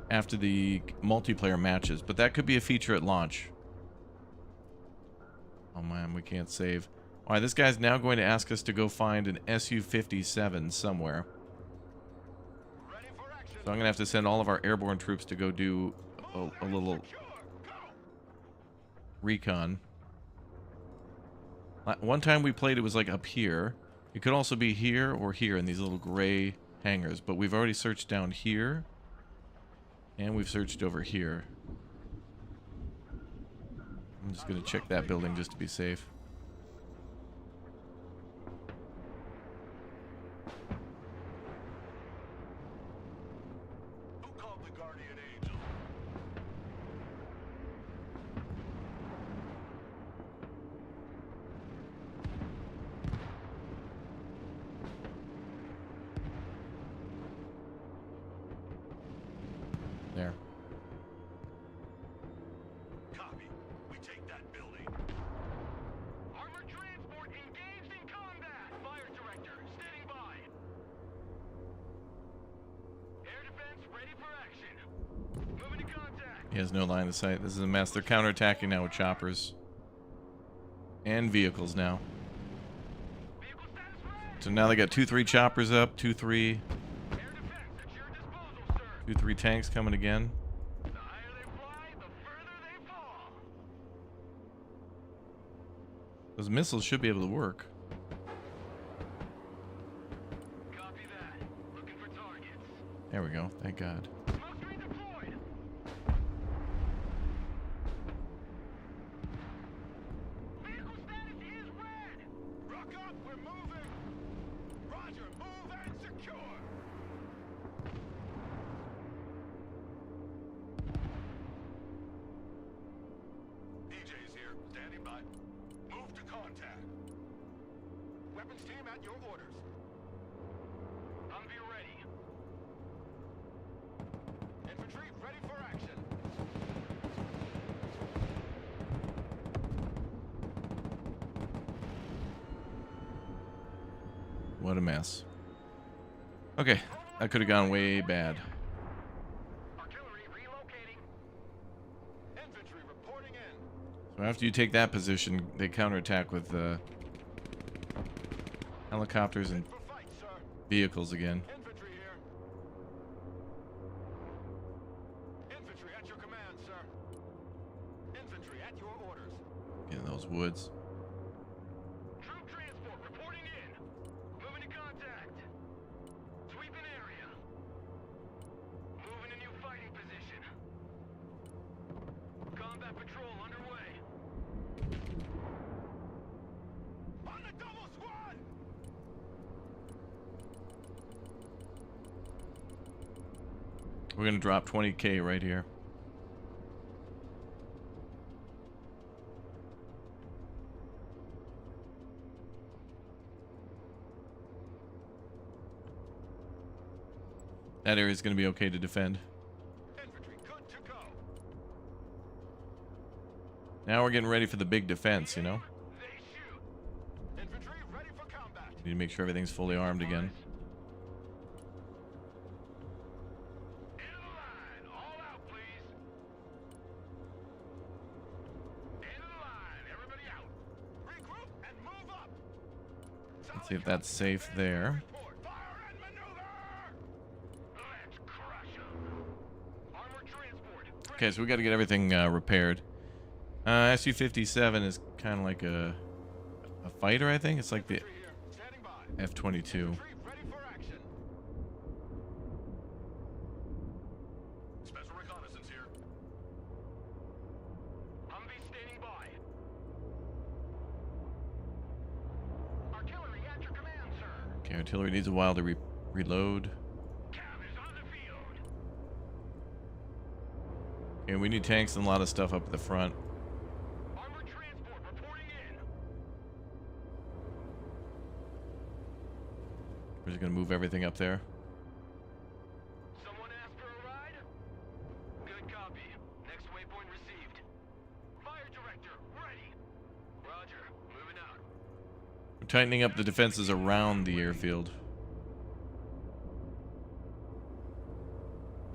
multiplayer matches, but that could be a feature at launch. Oh man, we can't save. All right, this guy's now going to ask us to go find an Su-57 somewhere. Ready for action. So I'm gonna have to send all of our airborne troops to go do a little Secure. Go. recon. One time we played, it was like up here. It could also be here or here in these little gray hangars, but we've already searched down here, and we've searched over here. I'm just gonna check that building just to be safe. Who called the guardian angel? There. Copy. We take that building. Armored transport engaged in combat. Fire director standing by. Air defense ready for action. Moving to contact. He has no line of sight. This is a mess. They're counterattacking now with choppers. And vehicles now. Vehicle status So now they got 2-3 choppers up, 2-3 Air defense at your disposal, sir. 2-3 tanks coming again. The higher they fly, the further they fall. Those missiles should be able to work. Copy that. Looking for targets. There we go. Thank God. Smoke screen deployed. Vehicle status is red. Rock up, we're moving. Roger, move and secure. EJ's here, standing by. Move to contact. Weapons team at your orders. Humvee ready. Infantry ready for action. What a mess. Okay, that could have gone way bad. Artillery relocating. Infantry reporting in. So after you take that position, they counterattack with helicopters and For fight, sir. vehicles again. Infantry here. Infantry at your command, sir. Infantry at your orders. Get in those woods. Troop transport reporting in. Moving to contact. Sweeping area. Moving to new fighting position. Combat patrol underway. On the double squad! We're gonna drop 20K right here. That area is gonna be okay to defend. Infantry good to go. Now we're getting ready for the big defense, you know? They shoot. Infantry ready for combat. Need to make sure everything's fully armed again. End of the line. All out, please. End of the line. Everybody out. Regroup and move up. Let's see if that's safe there. Report. Fire and maneuver. Let's crush 'em. Armored transport. Okay, so we got to get everything repaired. Su-57 is kind of like a fighter, I think. It's like the Infantry here. Standing by. F-22. Infantry ready for action. Special reconnaissance here. Humvee standing by. Artillery at your command, sir. Okay, artillery needs a while to reload. Cav is on the field. Okay, we need tanks and a lot of stuff up at the front. Armored transport reporting in. We're just gonna move everything up there. Someone asked for a ride? Good copy. Next waypoint received. Fire director, ready. Roger, moving out. We're tightening up the defenses around the airfield.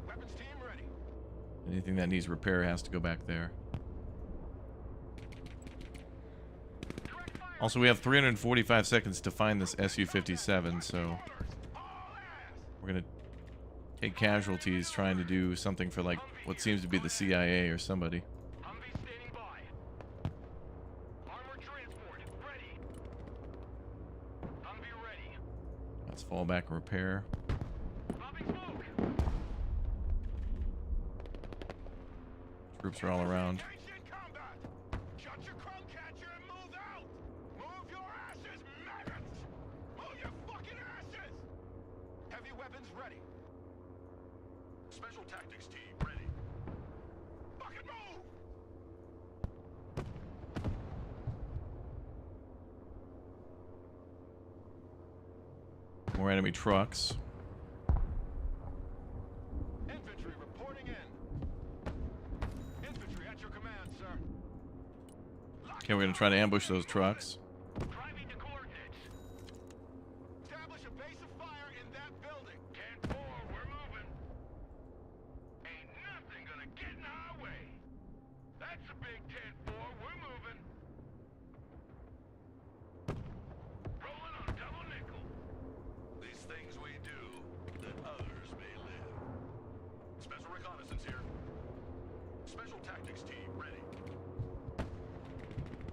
Weapons team ready. Anything that needs repair has to go back there. Direct fire. Also, we have 345 seconds to find this Su-57, so All ass. we're gonna take casualties trying to do something for like what seems to be the CIA or somebody. Humvee standing by. Armored transport ready. Humvee ready. Let's fall back and repair. Popping smoke. Troops are all around. Engaged in combat. Shut your crumb catcher and move out. Move your asses, maggots. Move your fucking asses. Heavy weapons ready. Special tactics team ready. Fucking move. More enemy trucks. Infantry reporting in. Infantry at your command, sir. Okay, we're gonna try to ambush those trucks. Driving to coordinates. Establish a base of fire in that building. 10-4, we're moving. Ain't nothing gonna get in our way. That's a big 10-4, we're moving. Rolling on double nickel. Special tactics team ready.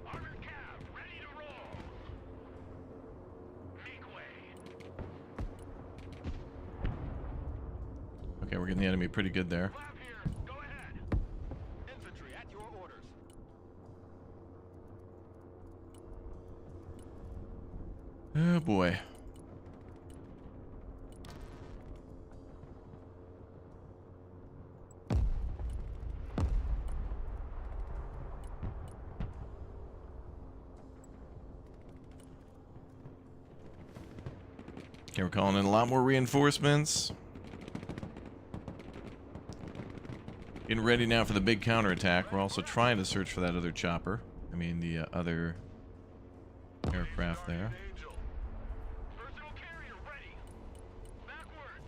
Armored cav ready to roll. Make way. Okay, we're getting the enemy pretty good there. Flap here. Go ahead. Infantry at your orders. Oh boy. Okay, we're calling in a lot more reinforcements. Getting ready now for the big counterattack. We're also trying to search for that other chopper. I mean, the other aircraft there. Angel. Personal carrier ready. Backwards.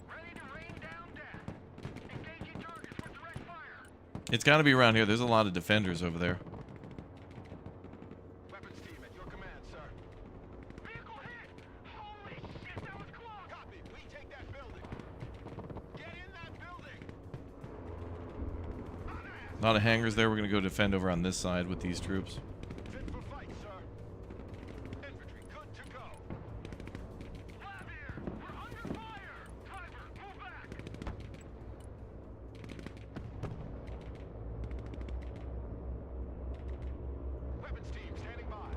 Ready to rain down death. Engaging targets with direct fire. It's got to be around here. There's a lot of defenders over there. Weapons team at your command, sir. Vehicle hit! Holy shit, that was close! Copy. We take that building. Get in that building! On that! A lot of hangars there. We're going to go defend over on this side with these troops. Fit for fight, sir. Infantry good to go. Flap here! We're under fire! Driver, move back! Weapons team standing by.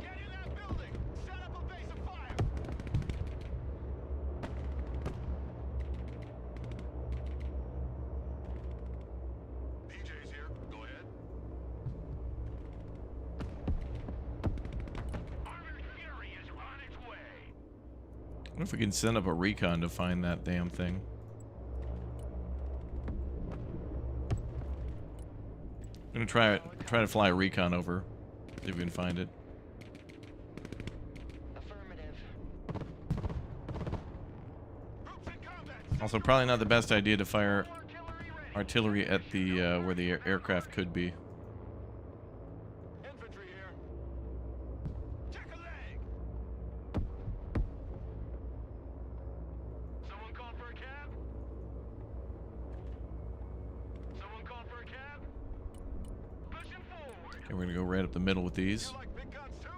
Get in that building! Set up a base of fire! DJ's here. Go ahead. Armored Fury is on its way. I wonder if we can send up a recon to find that damn thing. I'm gonna try to fly a recon over. See if we can find it. Affirmative. Troops in combat. Also, probably not the best idea to fire Artillery ready. artillery at the where the aircraft could be. Infantry here. Check a leg. Someone call for a cab? Someone call for a cab? Pushing forward. Okay, we're gonna go right up the middle with these. You like big guns too?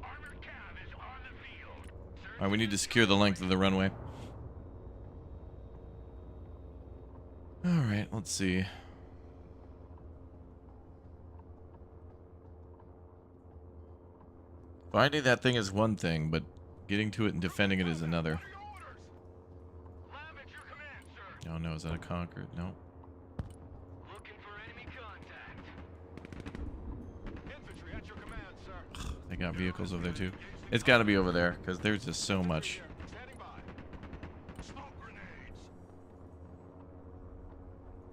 Armored cab is on the field. All right, we need to secure the length of the runway. All right, let's see. Finding that thing is one thing, but getting to it and defending it is another. What are your orders? Lab at your command, sir. Oh no, is that a Conqueror? No. Looking for enemy contact. Infantry at your command, sir. They got vehicles over there too. It's got to be over there because there's just so much. Standing by. Smoke grenades.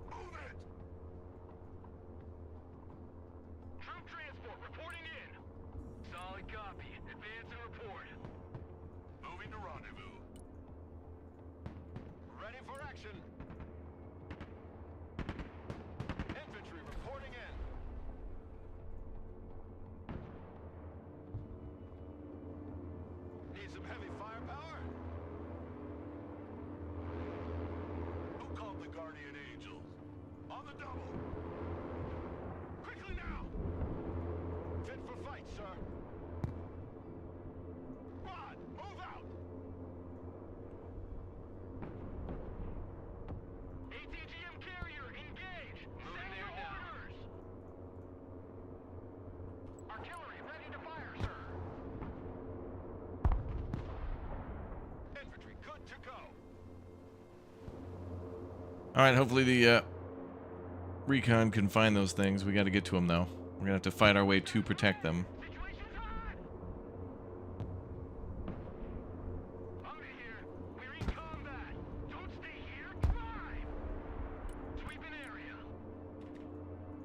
Move it. Troop transport reporting in. Solid copy. Advance and report. Moving to rendezvous. Ready for action. Infantry reporting in. Need some heavy firepower? Who called the Guardian Angels? On the double! Quickly now! Fit for fight, sir. Rod, move out! ATGM carrier, engage! Send your orders! Artillery ready to fire, sir. Infantry good to go. All right, hopefully the recon can find those things. We got to get to them though. We're gonna have to fight our way to protect them. Situation's hot! Under here. We're in combat. Don't stay here. Drive! Sweeping area.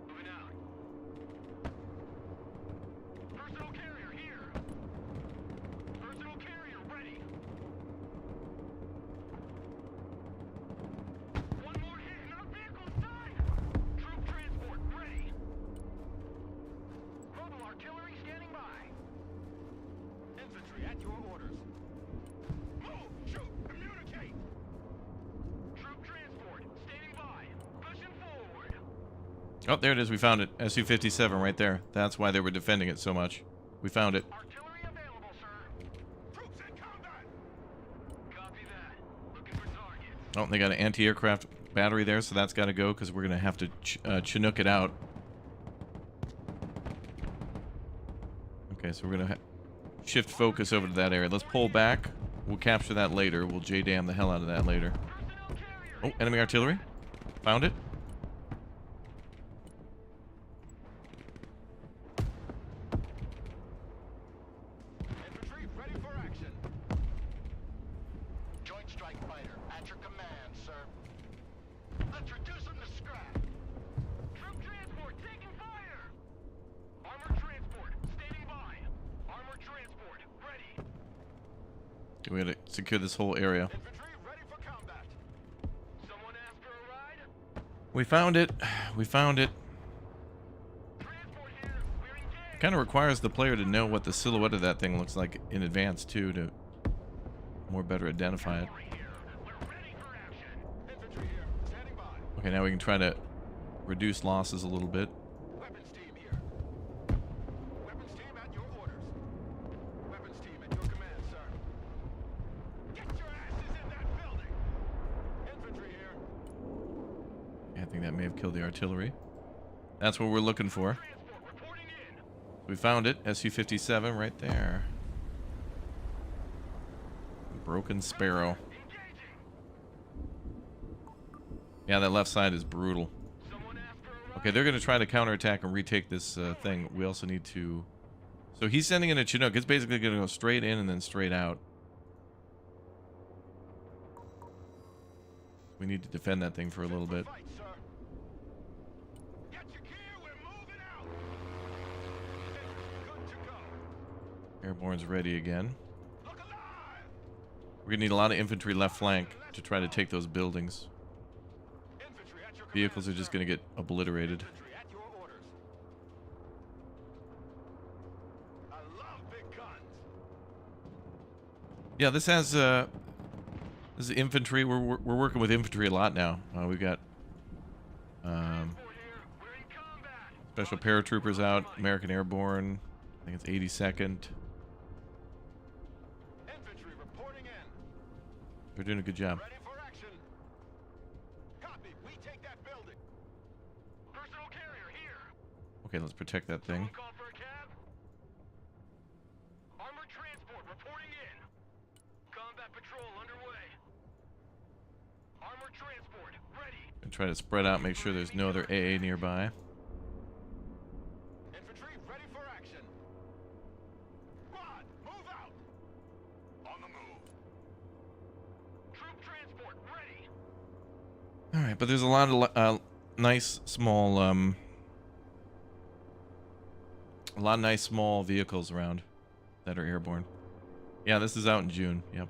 Moving out. Personal carrier here. Personal carrier ready. One more hit and our vehicle's done! Troop transport ready. Mobile artillery standing by. Infantry at your orders. Move! Shoot! Communicate! Oh, there it is. We found it. Su-57 right there. That's why they were defending it so much. We found it. Artillery available, sir. Troops in combat. Copy that. Looking for targets. Oh, they got an anti-aircraft battery there, so that's got to go because we're going to have to Chinook it out. Okay, so we're going to shift focus over to that area. Let's pull back. We'll capture that later. We'll J-dam the hell out of that later. Personnel carrier. Oh, enemy artillery. Found it. Infantry ready for action. Joint strike fighter at your command, sir. Let's reduce them to scrap. Troop transport taking fire. Armored transport standing by. Armored transport ready. We got to secure this whole area. Infantry ready for combat. Someone asked for a ride? We found it. We found it. Transport here. We're engaged. Kind of requires the player to know what the silhouette of that thing looks like in advance too, to more better identify it. Cavalry here. We're ready for action. Infantry here. Standing by. Okay, now we can try to reduce losses a little bit. Weapons team here. Weapons team at your orders. Weapons team at your command, sir. Get your asses in that building. Infantry here. I think that may have killed the artillery. That's what we're looking for. Transport reporting in. We found it. Su-57 right there. Broken Sparrow. Engaging. Yeah, that left side is brutal. Someone asked for a ride? Okay, they're going to try to counterattack and retake this thing. We also need to... So he's sending in a Chinook. It's basically going to go straight in and then straight out. We need to defend that thing for a little bit. Fight, sir. Get your gear. We're moving out. Infantry good to go. Airborne's ready again. Look alive. We're going to need a lot of infantry left flank to try to take those buildings. Infantry at your Vehicles are command, just sir. going to get obliterated. Infantry at your orders. I love big guns. Yeah, this has this is infantry. We're working with infantry a lot now. We've got Transport here. We're in combat. special paratroopers out. American Airborne. I think it's 82nd. Infantry reporting in. They're doing a good job. Ready for action. Copy. We take that building. Personal carrier here. Okay, let's protect that thing. Someone call for a cab. Armored transport reporting in. Combat patrol underway. Armored transport ready. And try to spread out, make sure there's no other AA nearby. Infantry ready for action. Squad, move out. On the move. Troop transport ready. All right, but there's a lot of nice small a lot of nice small vehicles around that are airborne. Yeah, this is out in June. Yep.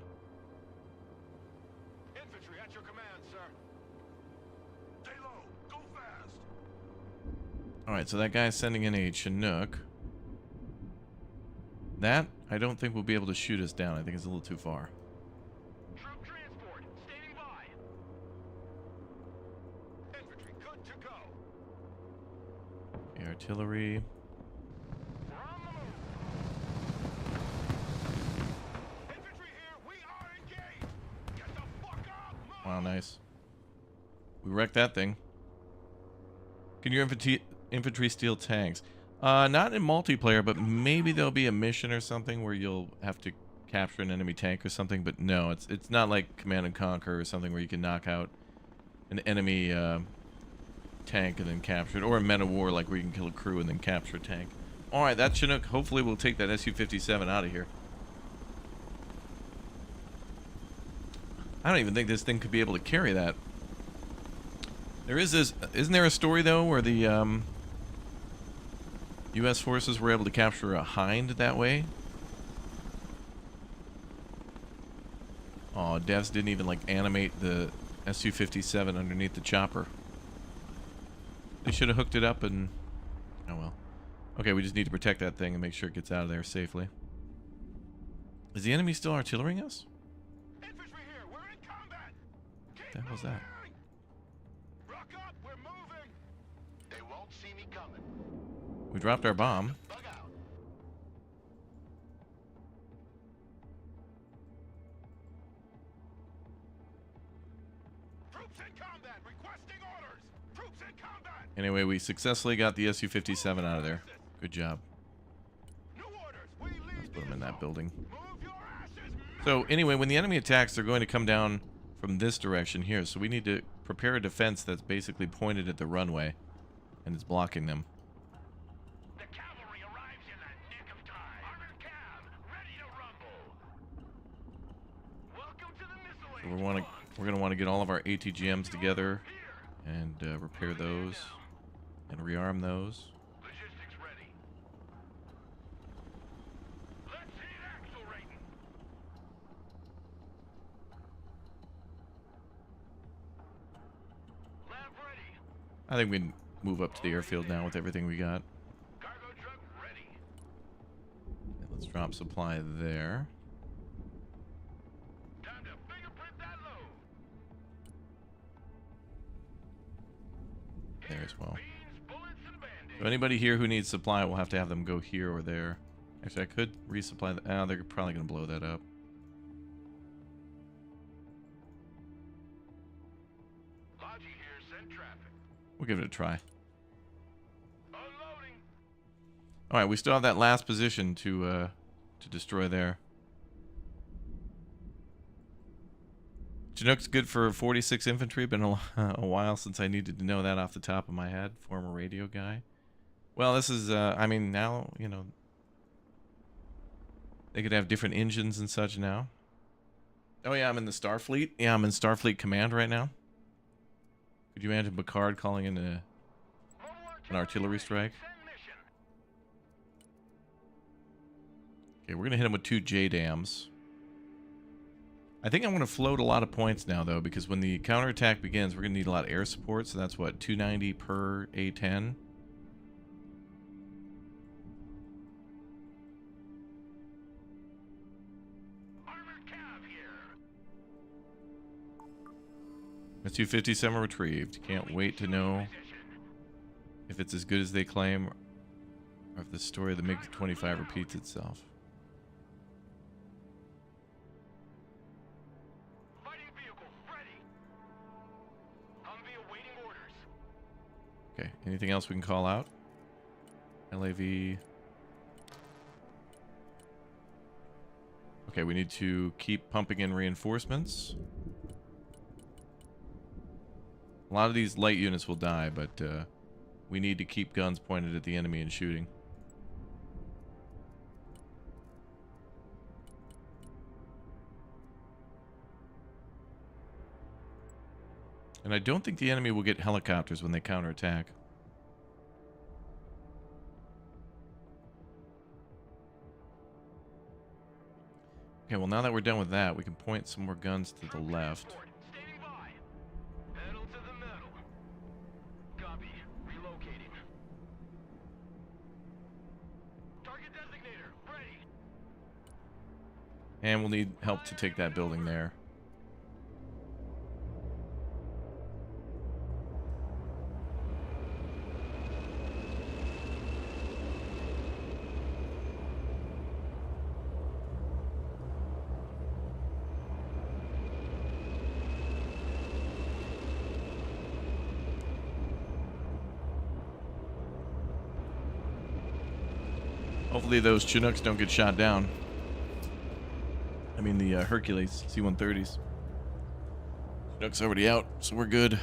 Infantry at your command, sir. Stay low. Go fast. All right, so that guy's sending in a Chinook. That I don't think will be able to shoot us down. I think it's a little too far. Troop transport standing by. Infantry good to go. The artillery. We're on the move. Infantry here. We are engaged. Get the fuck up. Move. Wow, nice. We wrecked that thing. Can your infantry steal tanks? Not in multiplayer, but maybe there'll be a mission or something where you'll have to capture an enemy tank or something. But no, it's not like Command and Conquer or something where you can knock out an enemy tank and then capture it, or a Men of War like where you can kill a crew and then capture a tank. All right, that Chinook hopefully will take that Su-57 out of here. I don't even think this thing could be able to carry that. There is this, isn't there a story though where the U.S. forces were able to capture a Hind that way? Oh, devs didn't even like animate the Su-57 underneath the chopper. They should have hooked it up and... Oh well. Okay, we just need to protect that thing and make sure it gets out of there safely. Is the enemy still artillering us? Infantry here. We're in combat. Keep The hell was that? moving. Rock up. We're moving. They won't coming. We dropped our bomb. Bug out. Troops in combat, requesting orders. Troops in combat. Anyway, we successfully got the Su-57 out of there. Good job. New orders. We lead. Let's put them in that building. Move your asses. So anyway, when the enemy attacks, they're going to come down from this direction here. So we need to prepare a defense that's basically pointed at the runway, and it's blocking them. The cavalry arrives in the nick of time. Armored cab, ready to rumble. Welcome to the missile So we're going to want to get all of our ATGMs together and repair those and rearm those. Logistics ready. Let's hit axle rating. Lab ready. I think we can move up to the airfield now with everything we got. Cargo truck ready. And let's drop supply there. Time to fingerprint that load. There as well. Beans, bullets, and band-aids. So anybody here who needs supply, we'll have to have them go here or there. Actually, I could resupply. They're probably going to blow that up. Logi here, send traffic. We'll give it a try. Unloading. All right, we still have that last position to destroy there. Chinook's good for 46 infantry. Been a while since I needed to know that off the top of my head. Former radio guy. Well, this is, I mean, now, you know, they could have different engines and such now. Oh, yeah, I'm in the Starfleet. Yeah, I'm in Starfleet Command right now. Could you imagine Picard calling in an artillery strike? Send mission. Okay, we're going to hit him with 2 J-dams. I think I'm going to float a lot of points now, though, because when the counterattack begins, we're going to need a lot of air support. So that's what, 290 per A-10? Armored cav here. Su-57 retrieved. Can't wait to know if it's as good as they claim, or if the story of the MiG-25 repeats itself. Fighting vehicle ready. Humvee awaiting orders. Okay, anything else we can call out? LAV. Okay, we need to keep pumping in reinforcements. A lot of these light units will die, but we need to keep guns pointed at the enemy and shooting. And I don't think the enemy will get helicopters when they counterattack. Okay, well now that we're done with that, we can point some more guns to the left. Standing by. Pedal to the metal. Copy. Relocating. Target designator ready. And we'll need help to take that building there. Hopefully those Chinooks don't get shot down. I mean the Hercules C-130s. Chinook's already out, so we're good.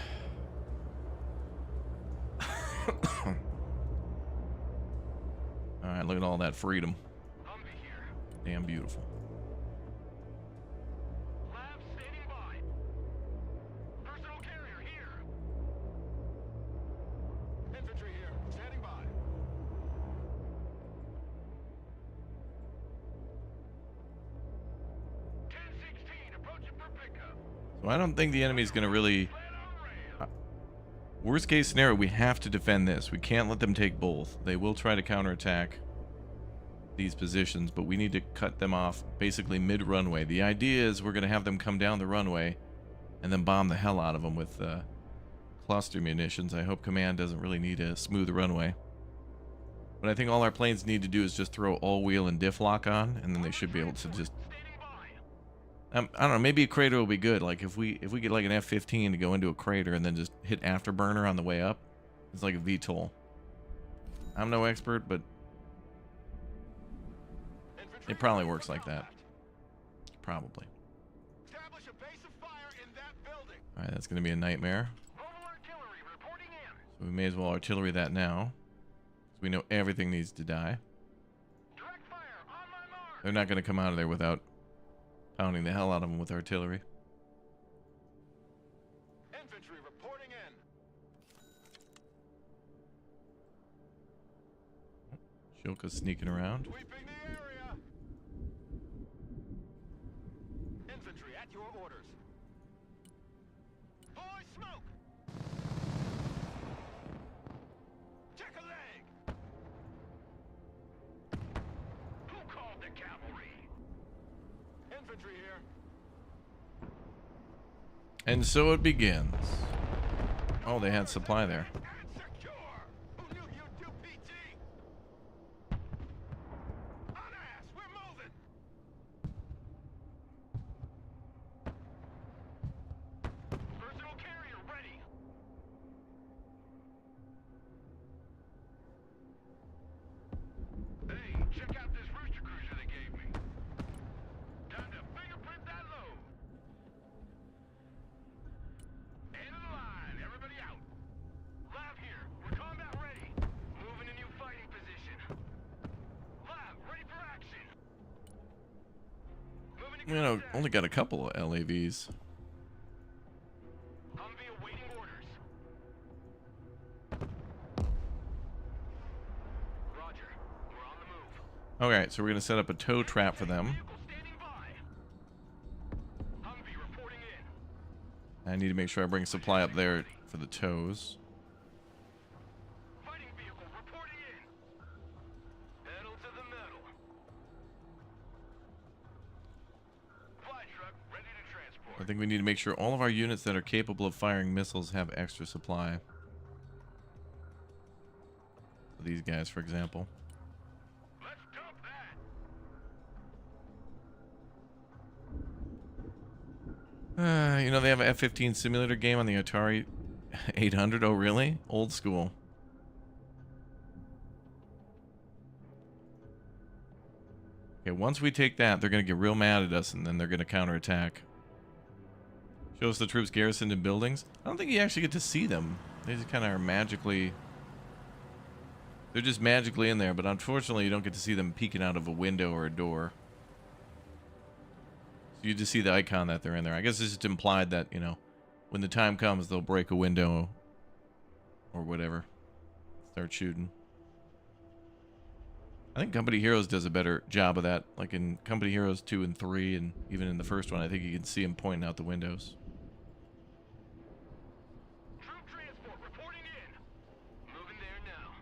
Alright, look at all that freedom. Humvee here. Damn beautiful. Lab standing by. Personal carrier here. Infantry here. Standing by. 10-16 approaching for pickup. So I don't think the enemy's going to really... Plan on rail. Worst case scenario, we have to defend this. We can't let them take both. They will try to counterattack these positions, but we need to cut them off basically mid-runway. The idea is we're going to have them come down the runway and then bomb the hell out of them with cluster munitions. I hope command doesn't really need a smooth runway. But I think all our planes need to do is just throw all-wheel and diff lock on, and then they should be able to just... I don't know, maybe a crater will be good. Like, if we get like an F-15 to go into a crater and then just hit afterburner on the way up, it's like a VTOL. I'm no expert, but it probably works like that. Probably. Alright, that's going to be a nightmare. So we may as well artillery that now. So we know everything needs to die. They're not going to come out of there without pounding the hell out of them with artillery. Infantry reporting in. Shilka's sneaking around. Sweeping the area. Infantry at your orders. Boy, smoke. Check a leg. Who called the cavalry? Infantry here. And so it begins. Oh, they had supply there. And secure. Who knew you'd do PT? On ass, we're moving. Personal carrier ready. Hey, check out this rooster cruiser they gave me. Time to fingerprint that load. End of the line, everybody out. Lab here, we're combat ready. Moving a new fighting position. Lab, ready for action. Moving to You know, contact. only got a couple of LAVs. Humvee awaiting orders. Roger, we're on the move. Alright, so we're going to set up a tow trap for them. Vehicle standing by. Humvee reporting in. I need to make sure I bring supply up there for the tows. Fighting vehicle reporting in. Pedal to the metal. Fly truck ready to transport. I think we need to make sure all of our units that are capable of firing missiles have extra supply. These guys, for example. Let's dump that. You know, they have an F-15 simulator game on the Atari 800. Oh, really? Old school. Okay, once we take that, they're going to get real mad at us, and then they're going to counterattack. Show us the troops garrisoned in buildings. I don't think you actually get to see them. They just kind of are magically... They're just magically in there, but unfortunately you don't get to see them peeking out of a window or a door. So you just see the icon that they're in there. I guess it's just implied that, you know, when the time comes, they'll break a window or whatever. Start shooting. I think Company Heroes does a better job of that. Like in Company Heroes 2 and 3, and even in the first one, I think you can see them pointing out the windows. Troop transport reporting in. Moving there now.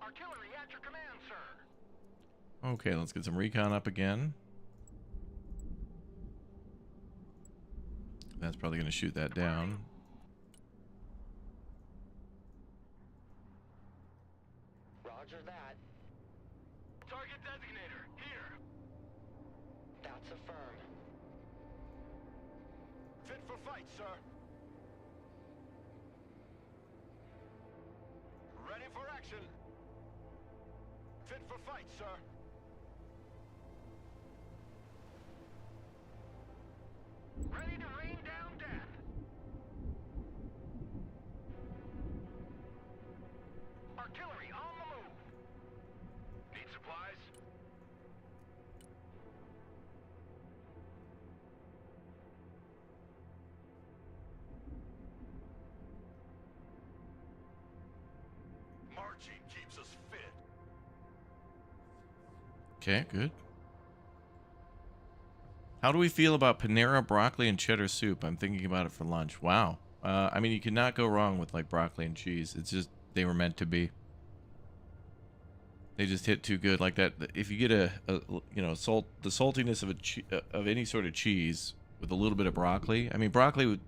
Artillery at your command, sir. Okay, let's get some recon up again. That's probably going to shoot that down. Roger that. Target designator, here. That's affirmed. Fit for fight, sir. Ready for action. Fit for fight, sir. Ready to rain down death. Artillery on the move. Need supplies? Marching keeps us fit. Okay, good. How do we feel about Panera broccoli and cheddar soup? I'm thinking about it for lunch. Wow. I mean, you cannot go wrong with like broccoli and cheese. It's just they were meant to be. They just hit too good like that. If you get a you know, the saltiness of of any sort of cheese with a little bit of broccoli. I mean, broccoli would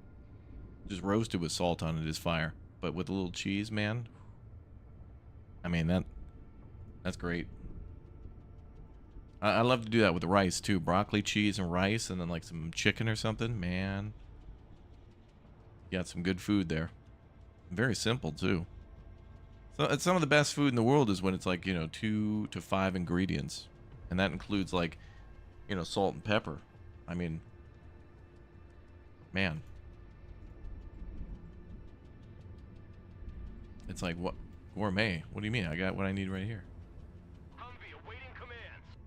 just roasted with salt on it is fire, but with a little cheese, man. I mean that's great. I love to do that with rice too. Broccoli, cheese, and rice, and then like some chicken or something. Man, you got some good food there. Very simple too. So it's some of the best food in the world is when it's like, you know, 2 to 5 ingredients, and that includes like, you know, salt and pepper. I mean, man, it's like what gourmet? What do you mean? I got what I need right here. Humvee awaiting commands.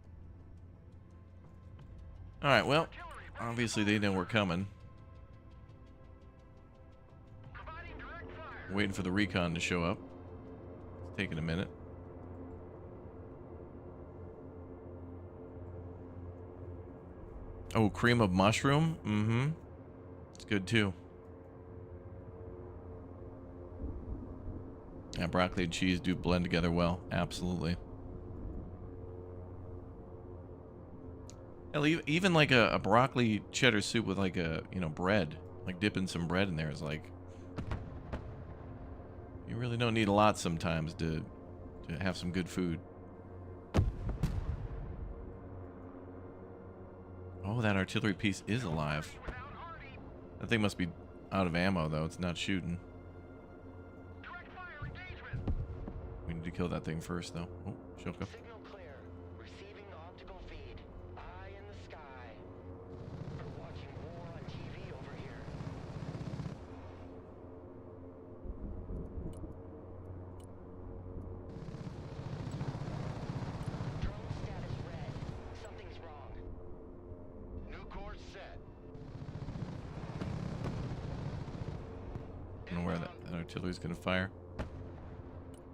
All right, well, obviously they know we're coming. Providing direct fire. Waiting for the recon to show up. It's taking a minute. Oh, cream of mushroom? Mm-hmm. It's good too. Yeah, broccoli and cheese do blend together well. Absolutely. Hell, even like a broccoli cheddar soup with like a, you know, bread. Like dipping some bread in there is like... You really don't need a lot sometimes to have some good food. Oh, that artillery piece is alive. That thing must be out of ammo, though. It's not shooting. Direct fire engagement. We need to kill that thing first, though. Oh, shook up. Signal clear. Receiving optical feed. Eye in the sky. We're watching war on TV over here. Drone status red. Something's wrong. New course set. I don't know where that artillery's gonna fire.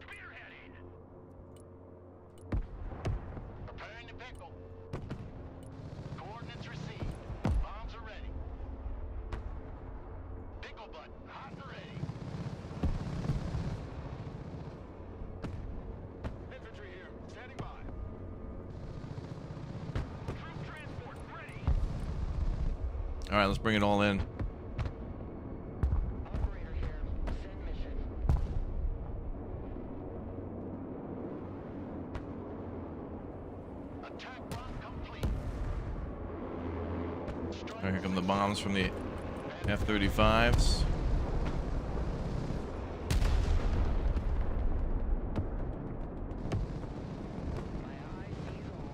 Spearheading. Preparing to pickle. Coordinates received. Bombs are ready. Pickle button hot and ready. Infantry here, standing by. Troop transport ready. All right, let's bring it all in. Operator here. Send mission. Attack block complete. All right, here come the bombs from the F-35s. My eye sees all.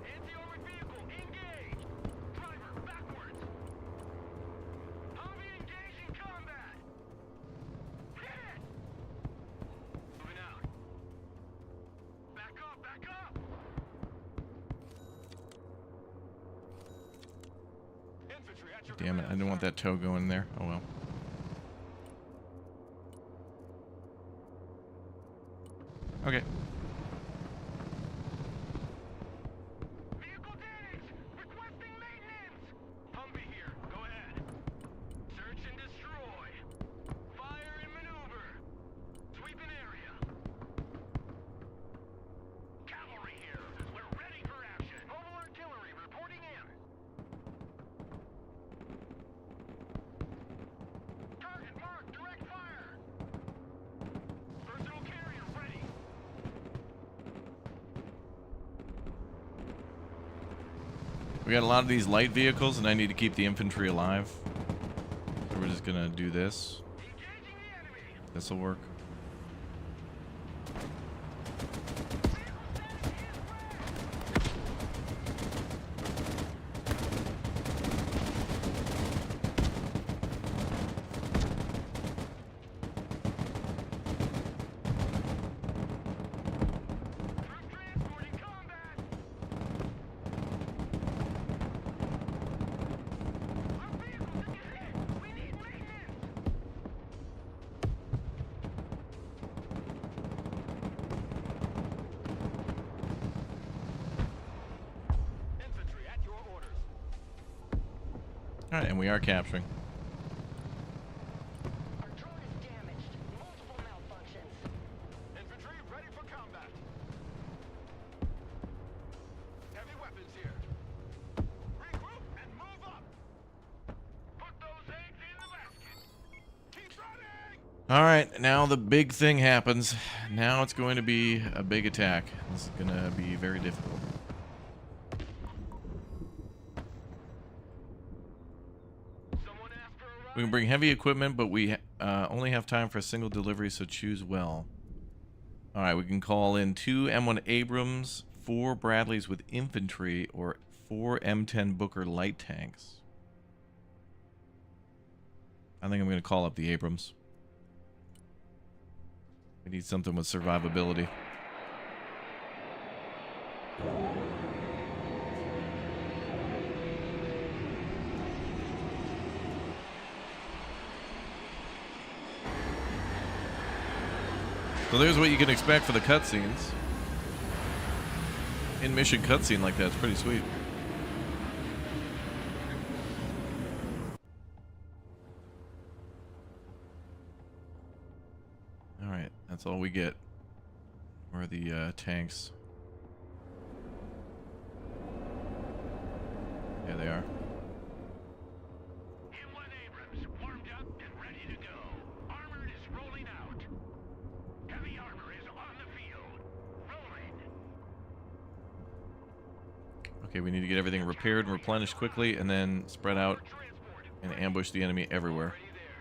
Anti-armored vehicle engaged. Driver backwards. Humvee engaging combat. Hit it. Moving out. Back up, back up. Infantry at your Damn it, I command, didn't want sir. that toe going there. Oh well. Okay. Vehicle damaged. Requesting maintenance. Humvee here. Go ahead. Search and destroy. Fire and maneuver. Sweeping area. Cavalry here. We're ready for action. Mobile artillery reporting in. Target marked. Direct fire. Personal carrier ready. We got a lot of these light vehicles, and I need to keep the infantry alive. So we're just gonna do this. Engaging the enemy. This'll work. Troop transporting combat. All right, and we are capturing. Our drone is damaged. Multiple malfunctions. Infantry ready for combat. Heavy weapons here. Regroup and move up. Put those eggs in the basket. Keep running. All right, now the big thing happens. Now it's going to be a big attack. This is going to be very difficult. Someone asked for a ride. We can bring heavy equipment, but we only have time for a single delivery, so choose well. All right, we can call in 2 M1 Abrams, 4 Bradleys with infantry, or 4 M10 Booker light tanks. I think I'm going to call up the Abrams. We need something with survivability. So there's what you can expect for the cutscenes. In-mission cutscene like that's pretty sweet. Alright, that's all we get. Where are the tanks? Yeah, they are. M1 Abrams warmed up and ready to go. Armored is rolling out. Heavy armor is on the field. Rolling. Okay, we need to get everything repaired and replenished quickly, and then spread out Transport. and ambush the enemy everywhere. Ready there.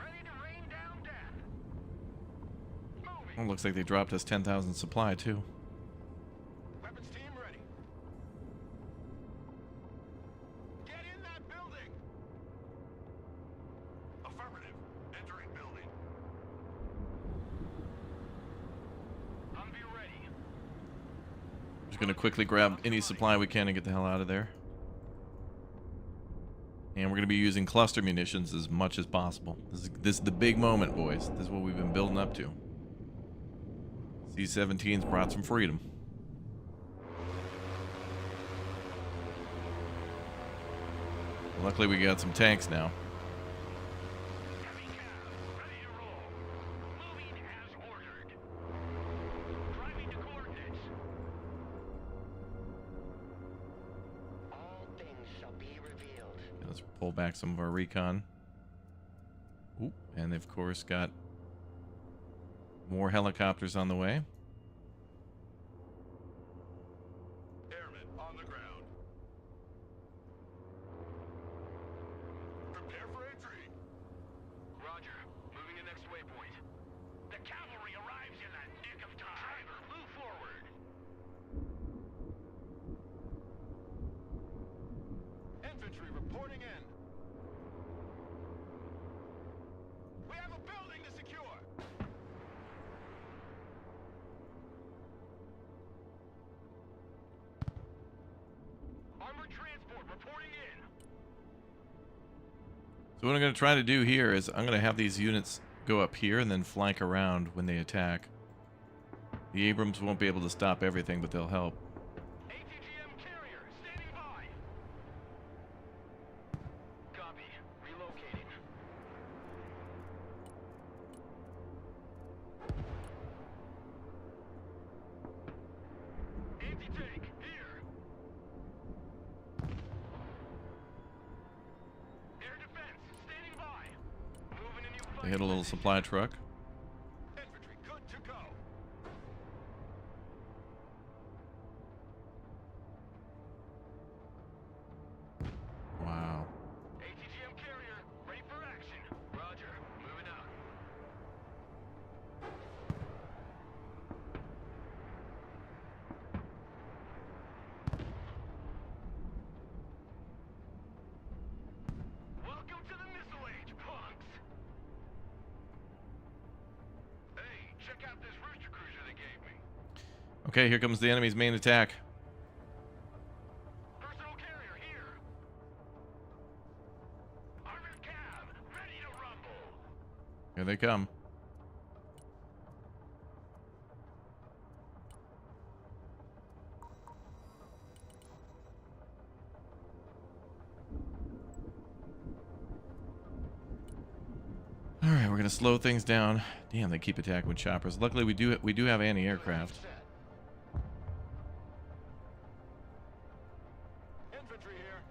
Ready to rain down death. Moving. Oh, looks like they dropped us 10,000 supply, too. Weapons team ready. Get in that building. Affirmative. Entering building. Humvee ready. Just gonna quickly grab any supply we can and get the hell out of there. And we're gonna be using cluster munitions as much as possible. This is the big moment, boys. This is what we've been building up to. C-17's brought some freedom. Luckily, we got some tanks now. Heavy cab. Ready to roll. Moving as ordered. Driving to coordinates. All things shall be revealed. Okay, let's pull back some of our recon. Ooh, and they've, of course, got more helicopters on the way. Airmen on the ground. Prepare for entry. Roger. Moving to next waypoint. The cavalry arrives in the nick of time. Driver, move forward. Infantry reporting in. We have a building to secure. Armored transport reporting in. So what I'm going to try to do here is I'm going to have these units go up here and then flank around when they attack. The Abrams won't be able to stop everything, but they'll help. ATGM carrier standing by. Copy. Relocating. Anti-tank here. Air defense standing by. Moving a new They hit a little supply truck. infantry good to go. Wow. ATGM carrier ready for action. Roger. Moving out. Welcome to the missile age, punks. Hey, check out this rooster cruiser they gave me. Okay, here comes the enemy's main attack. Personal carrier here. Armored cab ready to rumble. Here they come. All right, we're gonna slow things down. Damn, they keep attacking with choppers. Luckily, we do have anti-aircraft. Infantry here.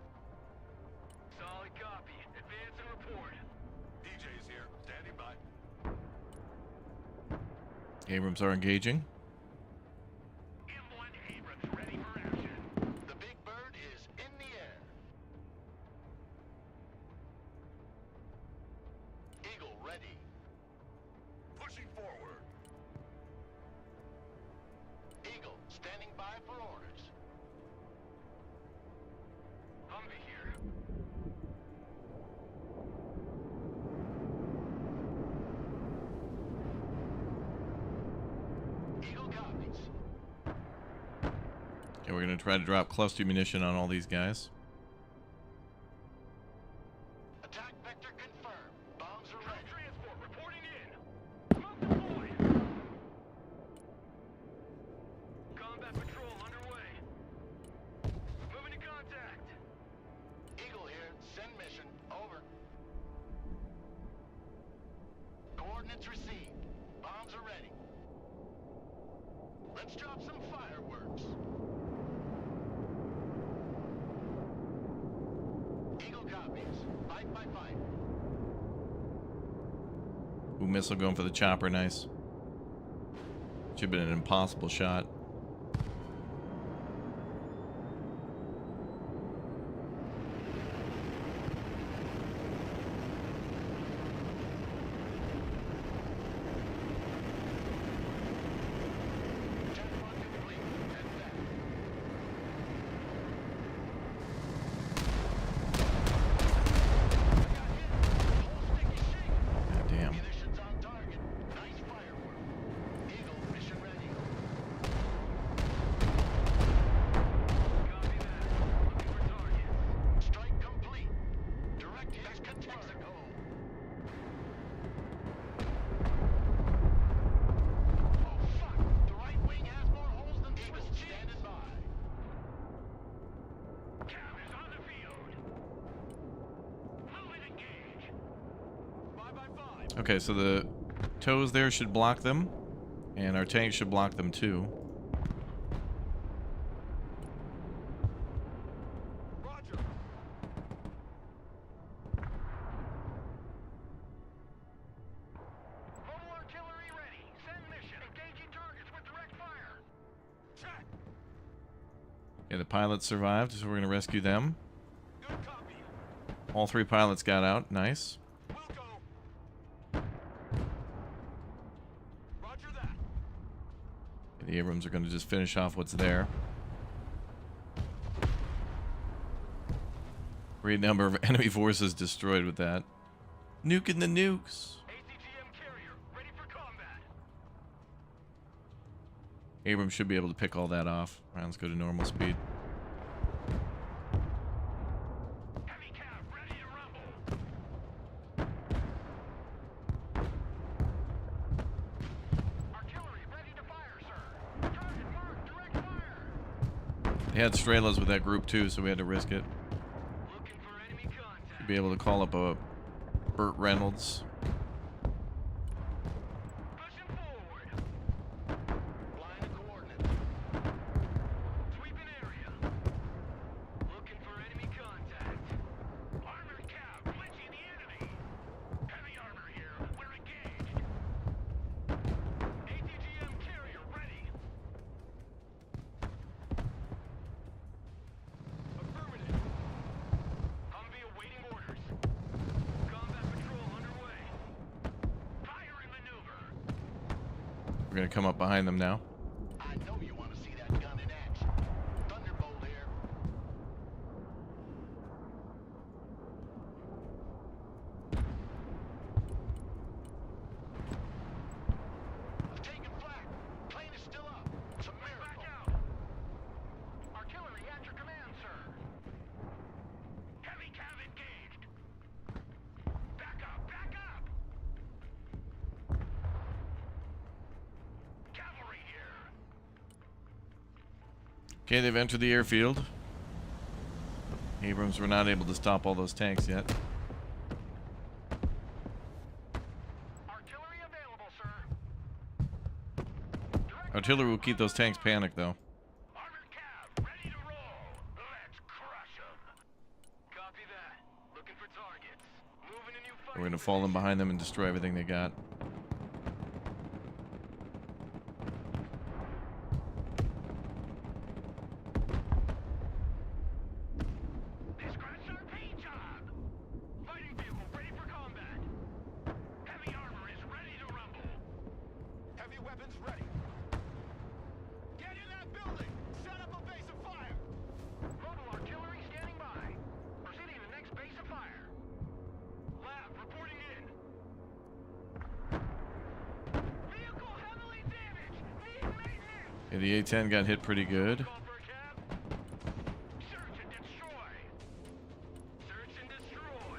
Solid copy. Advance and report. DJ's here. Standing by. Abrams are engaging. M1 Abrams ready for action. The big bird is in the air. Eagle ready. Pushing forward. Eagle standing by for orders. Humvee here. Eagle copies. Okay, we're gonna try to drop cluster munition on all these guys. Attack vector confirmed. Bombs are ready. Transport reporting in. Smoke deployed. Combat patrol underway. Moving to contact. Eagle here. Send mission. Over. Coordinates received. Bombs are ready. Let's drop some fireworks. Eagle copies. Fight by fight. Ooh, missile going for the chopper. Nice. Should have been an impossible shot. Jet run complete. And back. I got hit. Whole sticky shake. God damn. Munitions on target. Nice firework. Eagle mission ready. Copy that. Looking for targets. Strike complete. Direct hit confirmed. Oh fuck! The right wing has more holes than Swiss cheese. Standing by. Cav is on the field. Move and engage. 5x5. Okay, so the toes there should block them, and our tank should block them too. Roger. Mobile artillery ready. Send mission. Engaging targets with direct fire. Check. Yeah, the pilots survived, so we're gonna rescue them. Good copy. All 3 pilots got out. Nice. We'll go. Roger that. The Abrams are gonna just finish off what's there. Great number of enemy forces destroyed with that. Nuking the nukes. ACGM carrier ready for combat. Abrams should be able to pick all that off. All right, let's go to normal speed. Heavy cab ready to rumble. Artillery ready to fire, sir. Target marked. Direct fire. They had Strelas with that group too, so we had to risk it. Looking for enemy contact. To be able to call up a Burt Reynolds. Pushing forward. Line of coordinates. Sweeping area. Looking for enemy contact. Armored cab flinching the enemy. Heavy armor here. We're engaged. ATGM carrier ready. Affirmative. Humvee awaiting orders. Combat patrol underway. Fire and maneuver. We're gonna come up behind them now. I know you want to see that gun in action. Thunderbolt here. I've taken flak. Plane is still up. It's a miracle. Back out. Artillery at your command, sir. Heavy cav engaged. Back up, back up. Okay, they've entered the airfield. Abrams were not able to stop all those tanks yet. Artillery available, sir. Artillery will keep those tanks panicked, though. Armored cav, ready to roll. Let's crush them. Copy that. Looking for targets. Moving a new fight. We're going to fall in behind them and destroy everything they got. They scratched our paint job. Fighting vehicle ready for combat. Heavy armor is ready to rumble. Heavy weapons ready. Get in that building. Set up a base of fire. Mobile artillery standing by. Proceeding to the next base of fire. Lab reporting in. Vehicle heavily damaged. Need maintenance. Yeah, the A-10 got hit pretty good. Call for a cab. Search and destroy. Search and destroy.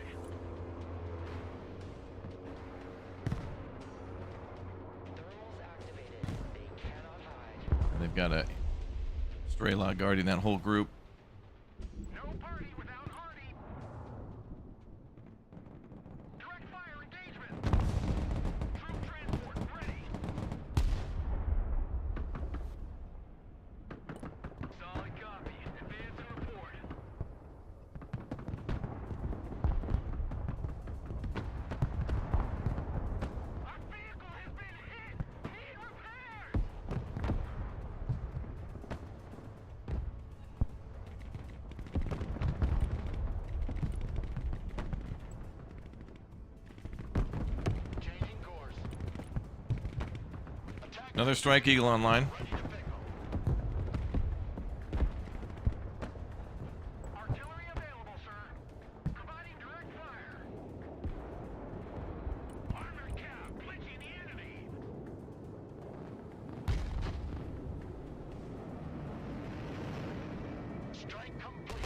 Thermals activated. They cannot hide. And they've got a stray lot guarding that whole group. No party without Hardy. Direct fire engagement. Troop transport ready. Solid copy. Advance and report. Our vehicle has been hit. Need repairs. Changing course. Attack Another Strike Eagle online. ready to pickle. Artillery available, sir. Providing direct fire. Armored cab clinching the enemy. Strike complete.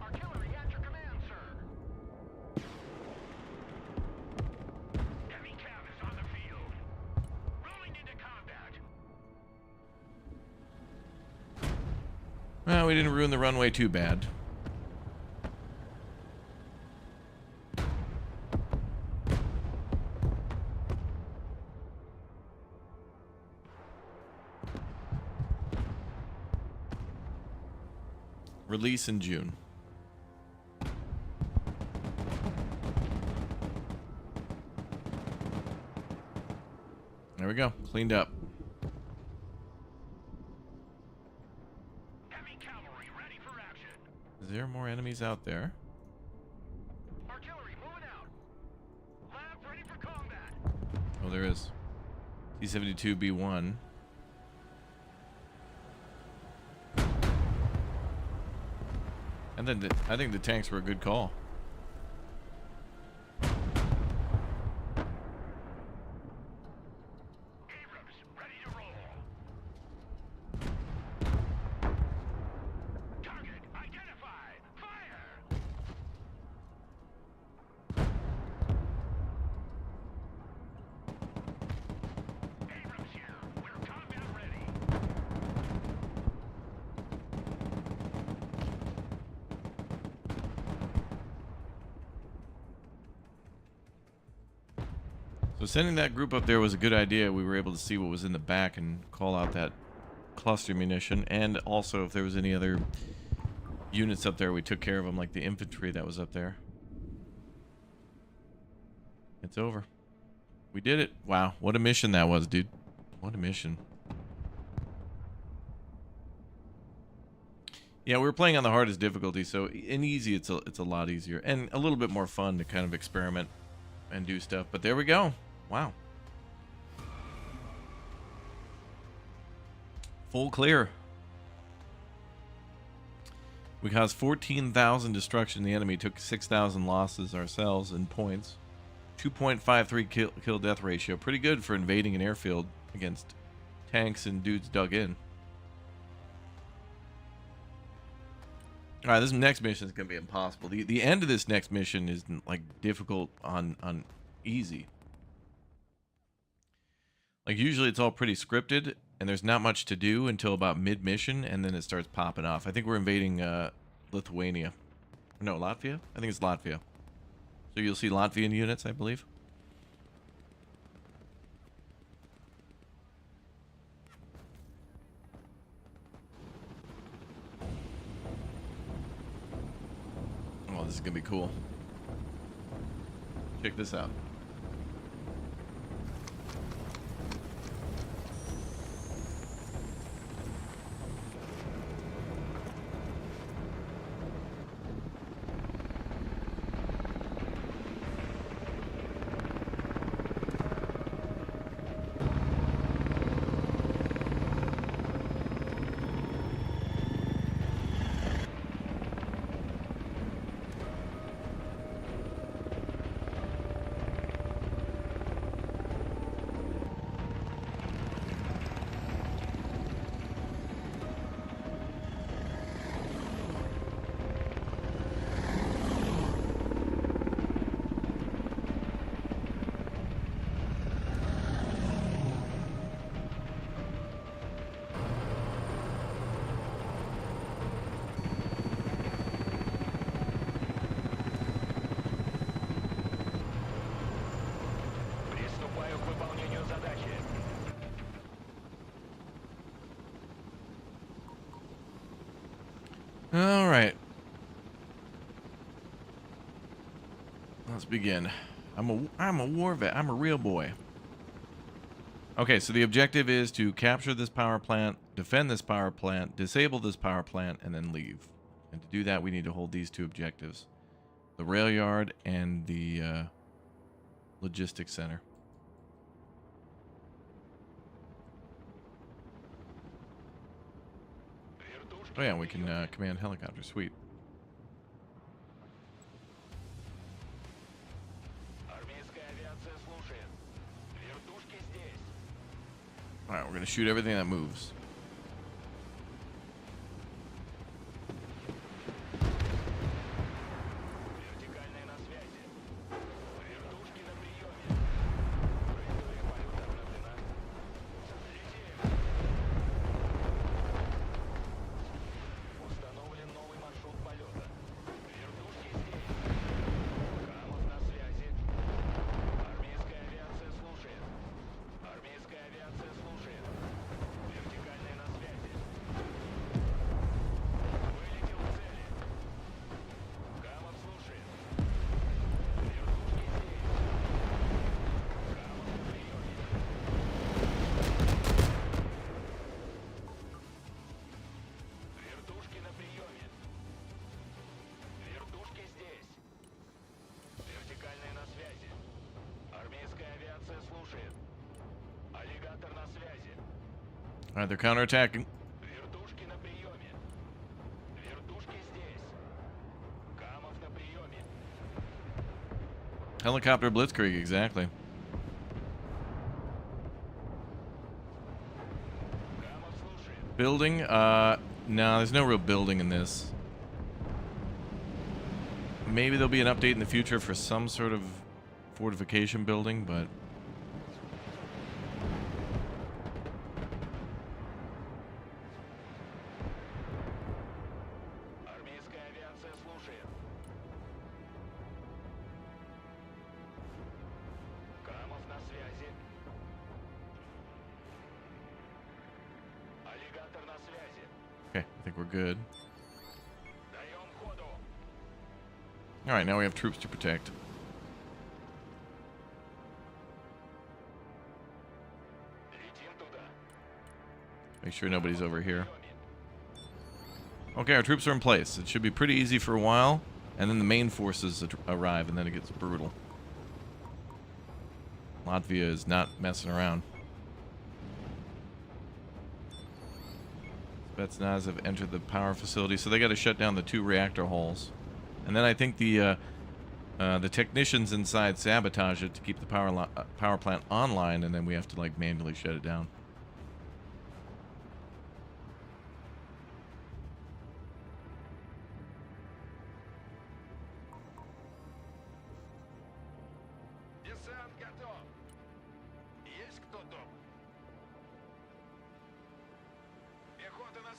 Artillery at your command, sir. Heavy cav is on the field. Rolling into combat. Well, we didn't ruin the runway too bad. Release in June. There we go. Cleaned up. Heavy cavalry ready for action. Is there more enemies out there? Artillery moving out. Lab ready for combat. Oh, there is. T-72B1. And then I think the tanks were a good call. Abrams ready to roll. Target identified. Fire. Abrams here. We're combat ready. So sending that group up there was a good idea. We were able to see what was in the back and call out that cluster munition. And also if there was any other units up there, we took care of them, like the infantry that was up there. It's over. We did it. Wow, what a mission that was, dude. What a mission. Yeah, we were playing on the hardest difficulty, so in easy it's a lot easier and a little bit more fun to kind of experiment and do stuff. But there we go. Wow. Full clear. We caused 14,000 destruction. The enemy took 6,000 losses ourselves in points. 2.53 kill death ratio. Pretty good for invading an airfield against tanks and dudes dug in. All right, this next mission is gonna be impossible. The end of this next mission is like difficult on easy. Like usually it's all pretty scripted and there's not much to do until about mid mission and then it starts popping off. I think we're invading Lithuania. No, Latvia? I think it's Latvia. So you'll see Latvian units, I believe. Oh, this is gonna be cool. Check this out. Приступаю к выполнению задачи. All right. Let's begin. I'm a war vet. I'm a real boy. Okay, so the objective is to capture this power plant, defend this power plant, disable this power plant, and then leave. And to do that, we need to hold these two objectives. The rail yard and the logistics center. Oh yeah, we can command helicopter. Sweet. Армейская авиация слушает. Вертушки здесь. All right, we're gonna shoot everything that moves. Вертикальная на связи. Вертушки на приеме. Траектория полета обновлена. Летим. Установлен новый маршрут полета. Вертушки здесь. Камов на связи. Армейская авиация слушает. Армейская авиация слушает. Вертикальная на связи. Вылетел к цели. Камов слушает. Вертушки здесь. Камов на приеме. Вертушки на приеме. Вертушки здесь. Вертикальная на связи. Армейская авиация слушает. Аллигатор на связи. All right, they're counterattacking. Вертушки на приеме. Вертушки здесь. Камов на приеме. Helicopter blitzkrieg, exactly. Камов слушает. Building? No, there's no real building in this. Maybe there'll be an update in the future for some sort of fortification building, but Армейская авиация слушает. Камов на связи. Аллигатор на связи. okay, I think we're good. Даем ходу. All right, now we have troops to protect. Летим туда. Make sure nobody's over here. Okay, our troops are in place. It should be pretty easy for a while, and then the main forces arrive, and then it gets brutal. Latvia is not messing around. Spetsnaz have entered the power facility, so they got to shut down the 2 reactor hulls. And then I think the technicians inside sabotage it to keep the power plant online, and then we have to like manually shut it down.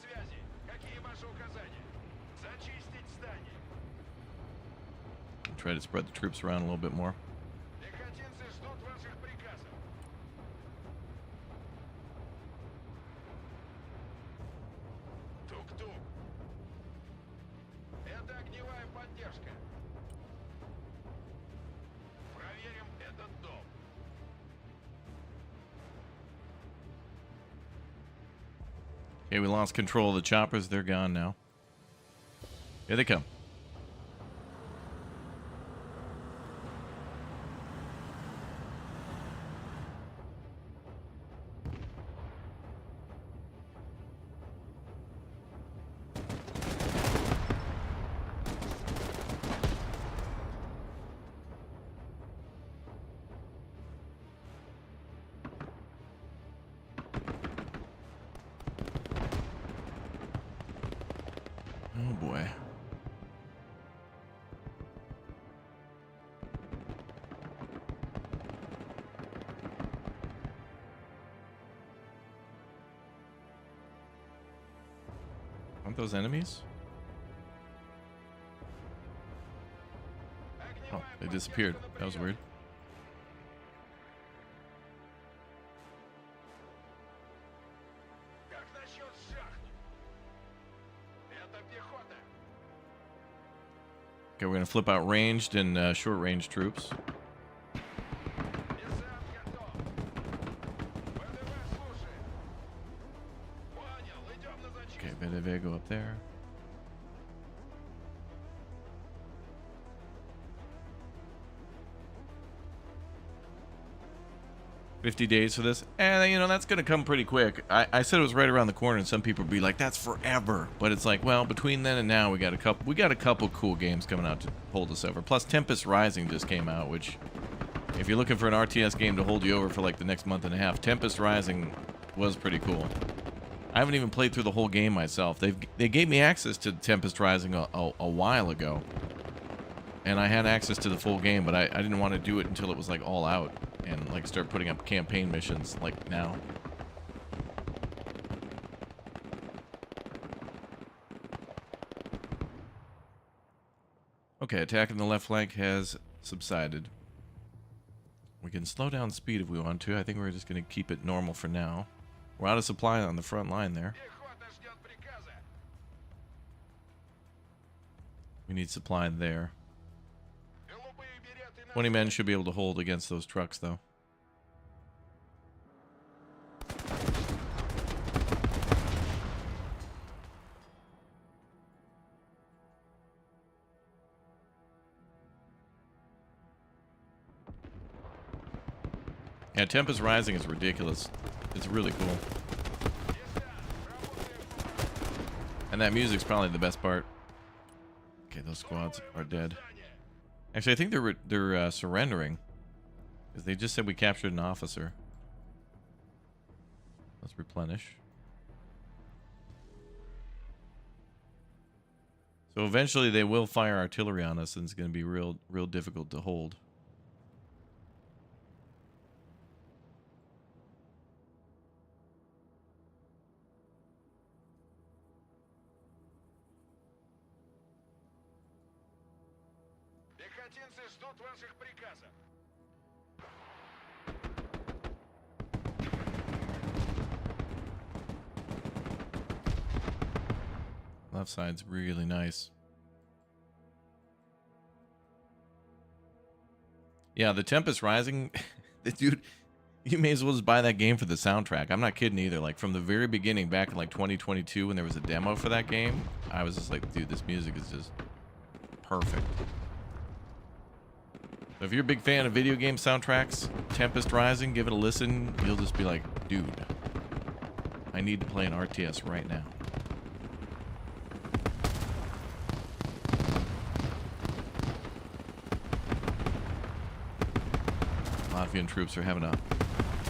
связи. Какие ваши указания? Зачистить здание. Try to spread the troops around a little bit more. Пехотинцы ждут ваших приказов. Тук-тук. Это огневая поддержка. Проверим этот дом. Okay, we lost control of the choppers. They're gone now. Here they come. Oh boy. Aren't those enemies? Oh, they disappeared. That was weird. Как насчет шахт? Это пехота. Okay, we're gonna flip out ranged and short-range troops. Десант готов. ВДВ слушает. Понял, идем на зачистку. Okay, VDV, go up there. $50 days for this, and you know that's gonna come pretty quick. I said it was right around the corner, and some people would be like, "That's forever," but it's like, well, between then and now, we got a couple cool games coming out to hold us over. Plus, Tempest Rising just came out, which, if you're looking for an RTS game to hold you over for like the next month and a half, Tempest Rising was pretty cool. I haven't even played through the whole game myself. They gave me access to Tempest Rising a while ago, and I had access to the full game, but I didn't want to do it until it was like all out and like start putting up campaign missions like now. Okay, attack in the left flank has subsided. We can slow down speed if we want to. I think we're just going to keep it normal for now. We're out of supply on the front line there. Пехота ждет приказа. We need supply there. Голубые береты на 20 men should be able to hold against those trucks, though. Yeah, Tempest Rising is ridiculous. It's really cool. And that music's probably the best part. Okay, those squads are dead. Actually, I think they're surrendering, because they just said we captured an officer. Let's replenish. So eventually they will fire artillery on us, and it's going to be real difficult to hold. Пехотинцы ждут ваших приказов. Left side's really nice. Yeah, the Tempest Rising, dude, you may as well just buy that game for the soundtrack. I'm not kidding either. Like, from the very beginning, back in like 2022 when there was a demo for that game, I was just like, dude, this music is just perfect. So if you're a big fan of video game soundtracks, Tempest Rising, give it a listen. You'll just be like, dude, I need to play an RTS right now. Latvian troops are having a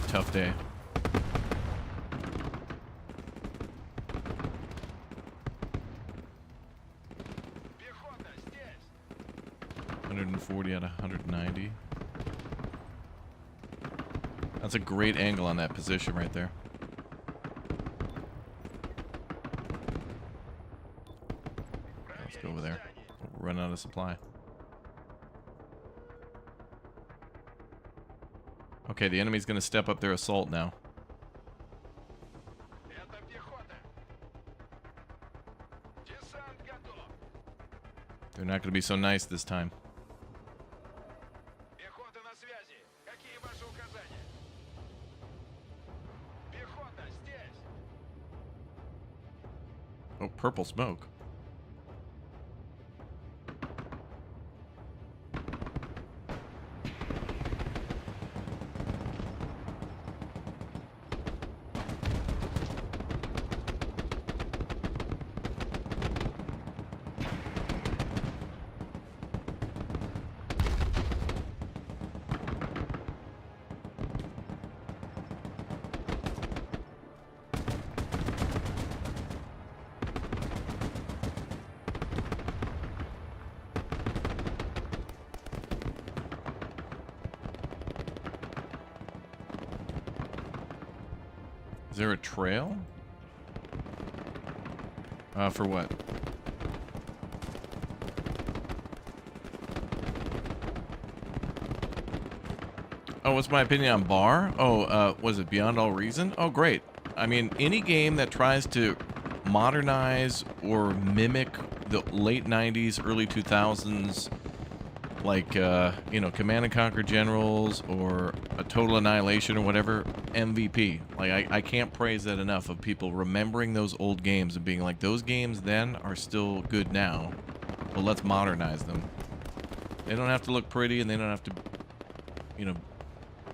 tough day. Пехота здесь. 140 out of 190. That's a great angle on that position right there. out of supply. Okay, the enemy's going to step up their assault now. Это пехота. Десант готов. They're not going to be so nice this time. Пехота на связи. Какие ваши указания? Пехота здесь. Oh, purple smoke. Is there a trail? For what? Oh, what's my opinion on Bar? Oh, was it Beyond All Reason? Oh, great. I mean, any game that tries to modernize or mimic the late 90s, early 2000s, like, you know, Command and Conquer Generals or a Total Annihilation or whatever, MVP. Like, I can't praise that enough of people remembering those old games and being like, those games then are still good now. Well, let's modernize them. They don't have to look pretty and they don't have to, you know,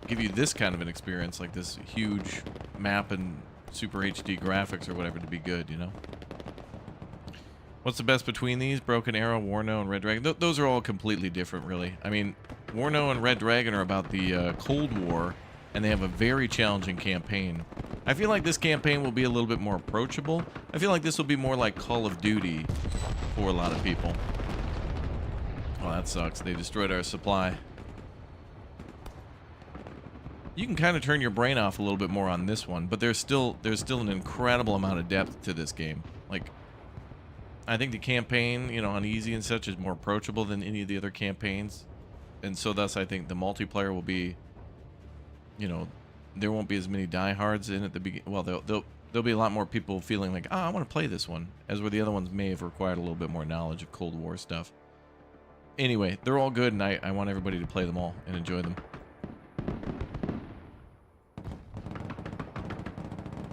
give you this kind of an experience, like this huge map and super HD graphics or whatever to be good, you know? What's the best between these? Broken Arrow, Warno, and Red Dragon? Those are all completely different, really. I mean, Warno and Red Dragon are about the Cold War, and they have a very challenging campaign. I feel like this campaign will be a little bit more approachable. I feel like this will be more like Call of Duty for a lot of people. Oh, that sucks. They destroyed our supply. You can kind of turn your brain off a little bit more on this one, but there's still an incredible amount of depth to this game. Like, I think the campaign, you know, on easy and such is more approachable than any of the other campaigns. And so thus I think the multiplayer will be, you know, there won't be as many diehards in at the beginning. Well, there'll be a lot more people feeling like, oh, I want to play this one, as where the other ones may have required a little bit more knowledge of Cold War stuff. Anyway, they're all good, and I want everybody to play them all and enjoy them.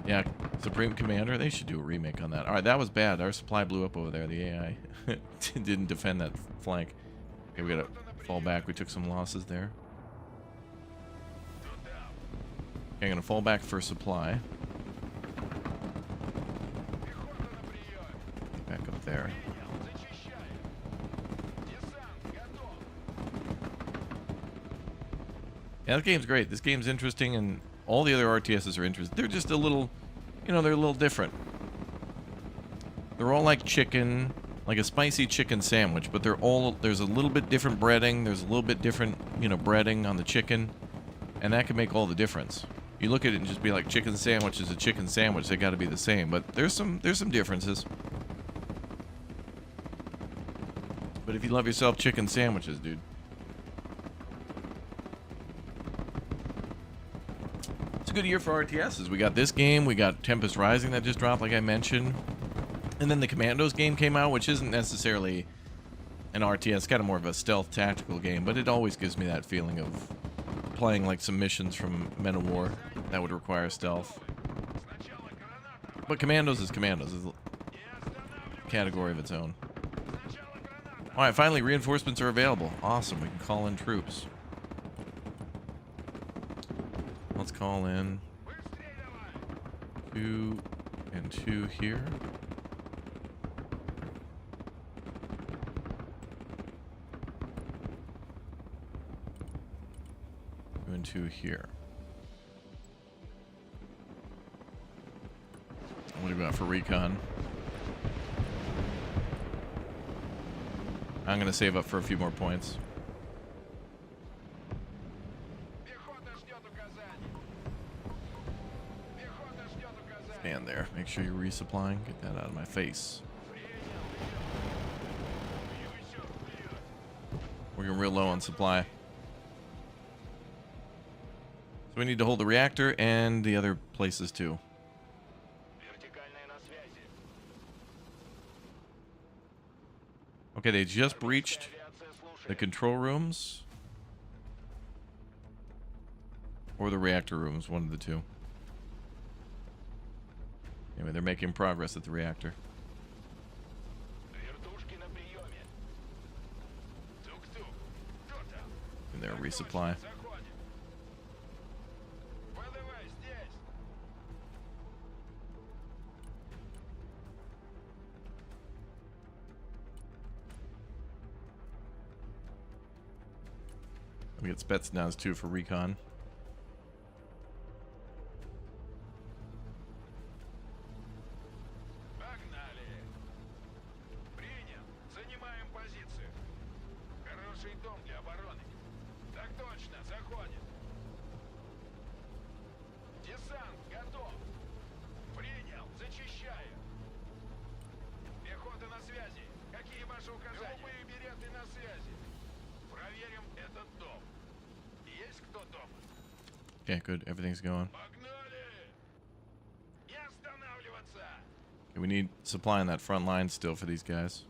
Yeah, Supreme Commander, they should do a remake on that. All right, that was bad. Our supply blew up over there. The AI didn't defend that flank. Okay, we gotta fall back. We took some losses there. Okay, I'm gonna fall back for supply. Back up there. Yeah, this game's great. This game's interesting, and all the other RTSs are interesting. They're just a little, you know, they're a little different. They're all like chicken, like a spicy chicken sandwich, but they're all, there's a little bit different breading. There's a little bit different, you know, breading on the chicken, and that can make all the difference. You look at it and just be like, chicken sandwich is a chicken sandwich. They got to be the same, but there's some differences. But if you love yourself chicken sandwiches, dude. A good year for RTSs. We got this game, we got Tempest Rising that just dropped, like I mentioned, and then the Commandos game came out, which isn't necessarily an RTS, kind of more of a stealth tactical game, but it always gives me that feeling of playing like some missions from Men of War that would require stealth. But Commandos is Commandos, is a category of its own. Alright, finally reinforcements are available. Awesome, we can call in troops. Let's call in 2 and 2 here. 2 and 2 here. What do we got for recon? I'm going to save up for a few more points. Stand there. Make sure you're resupplying. Get that out of my face. We're getting real low on supply. So we need to hold the reactor and the other places too. Вертикальная на связи. Okay, they just breached Авиация слушает. the control rooms. Or the reactor rooms, one of the two. Anyway, they're making progress at the reactor. Вертушки на приеме. Тук-тук. Кто там? And they're resupply. Заходим. Подавай здесь. We get Spetsnaz too for recon. Погнали. Принял. Занимаем позицию. Хороший дом для обороны. Так точно, заходим. Десант готов. Принял, зачищаю. Пехота на связи. Какие ваши указания? Любые береты на связи. Проверим этот дом. Есть кто дома? Okay, good. Everything's going. Погнали! Не останавливаться! Okay, we need supply on that front line still for these guys.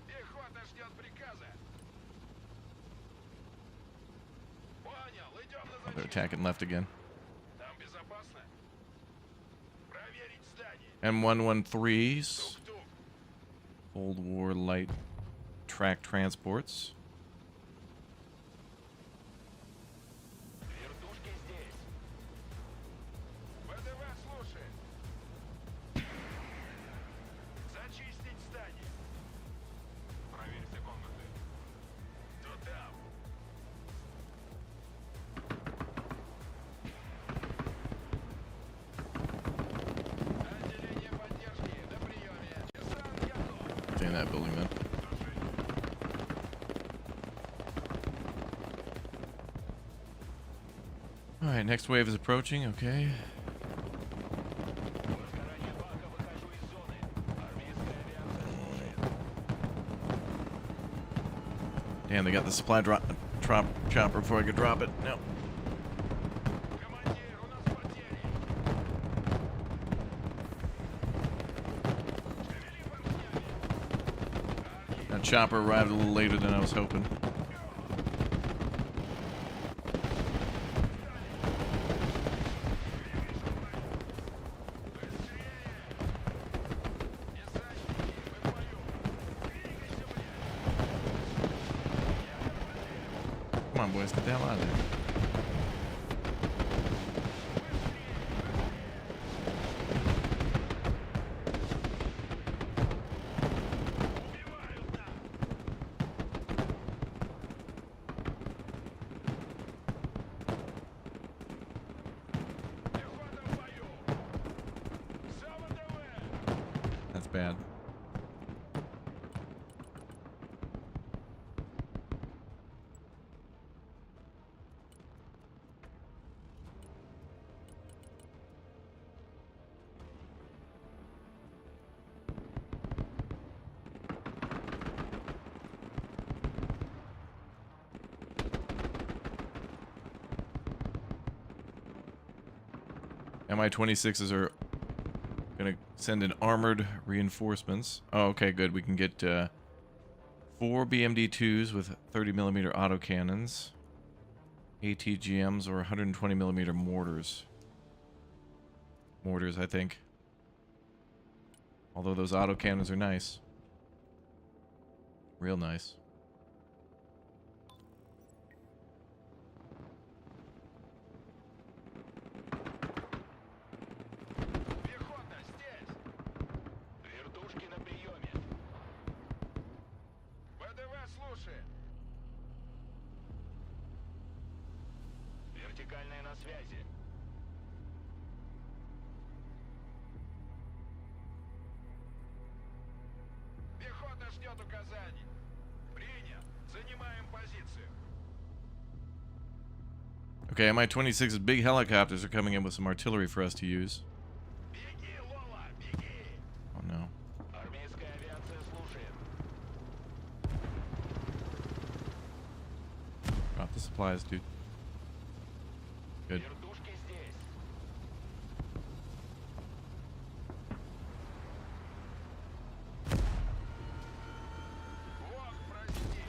Пехота ждет приказа. Понял, идем на They're зачистку. attacking left again. Там безопасно? Проверить здание. M113s. Тук-тук. Cold War light track transports. Вертушки здесь. ВДВ слушает. Зачистить здание. Проверь все комнаты. Кто там? Отделение поддержки на приеме. Десант готов. Stay in that building then. Alright, next wave is approaching, okay. Возгорание бака, выхожу из зоны. Армейская авиация слушает. Damn, they got the supply chopper before I could drop it. No. Командир, у нас потери. Шевели поршнями. That chopper arrived a little later than I was hoping. Come on, boys, get the hell out of there. That's bad. Mi-26s are gonna send in armored reinforcements. Oh, okay, good. We can get 4 BMD-2s with 30mm autocannons, ATGMs, or 120mm mortars. Mortars, I think. Although those autocannons are nice. Real nice. Пехота здесь. Вертушки на приеме. ВДВ слушает. Вертикальная на связи. Пехота ждет указаний. Принял. Занимаем позицию. Okay, Mi-26's big helicopters are coming in with some artillery for us to use. Беги, Лола, беги! Oh no. Армейская авиация слушает. Drop the supplies, dude. Good. Вертушки здесь. Вот, прости.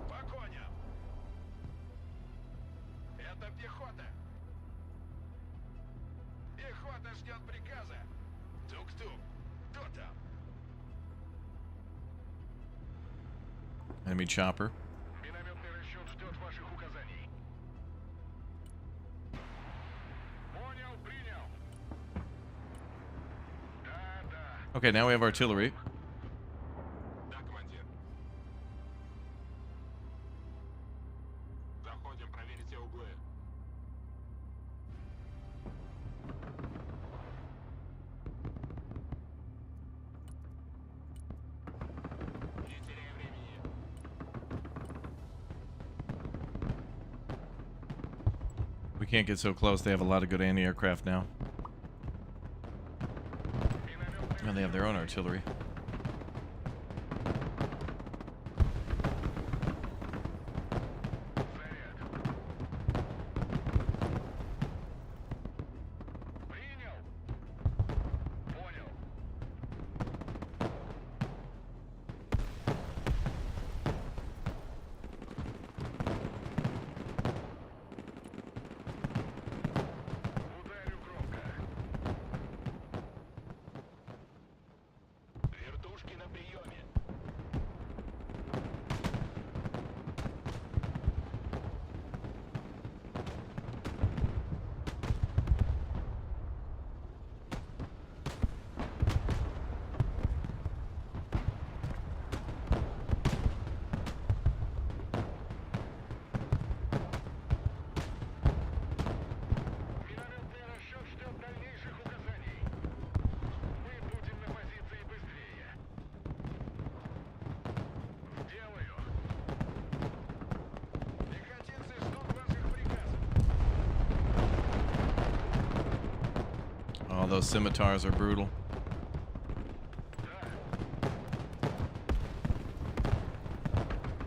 По коням. Это пехота. Пехота ждет приказа. Тук-тук. Кто там? Enemy chopper. Минометный расчет ждет ваших указаний. Понял, принял. Да, да. Okay, now we have artillery. Да, командир. Заходим, проверить все углы. Не теряй времени. We can't get so close. They have a lot of good anti-aircraft now. And they have their own artillery. Принял. Понял. Ударю громко. Вертушки на приеме. Минометный расчет ждет дальнейших указаний. Мы будем на позиции быстрее. Сделаю. Пехотинцы ждут ваших приказов. Oh, those scimitars are brutal. Да.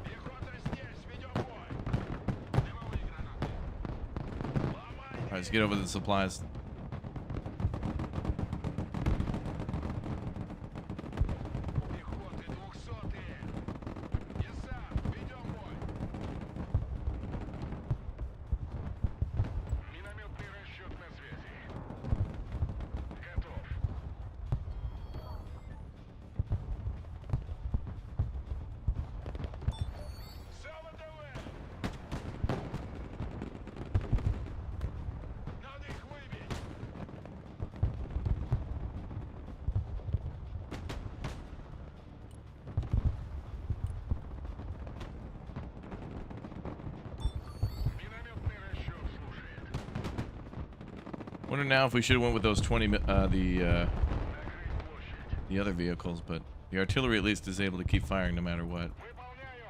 Пехота здесь, ведем бой. Дымовые гранаты. Ломай. All right, let's get over the supplies. У пехоты 200-е. Десант, ведем бой. Минометный расчет на связи. Готов. ЗВДВ! Надо их выбить! Минометный расчет слушает. Wonder now if we should have went with those 20 Накрыть площадь. the other vehicles, but the artillery at least is able to keep firing no matter what. Выполняю.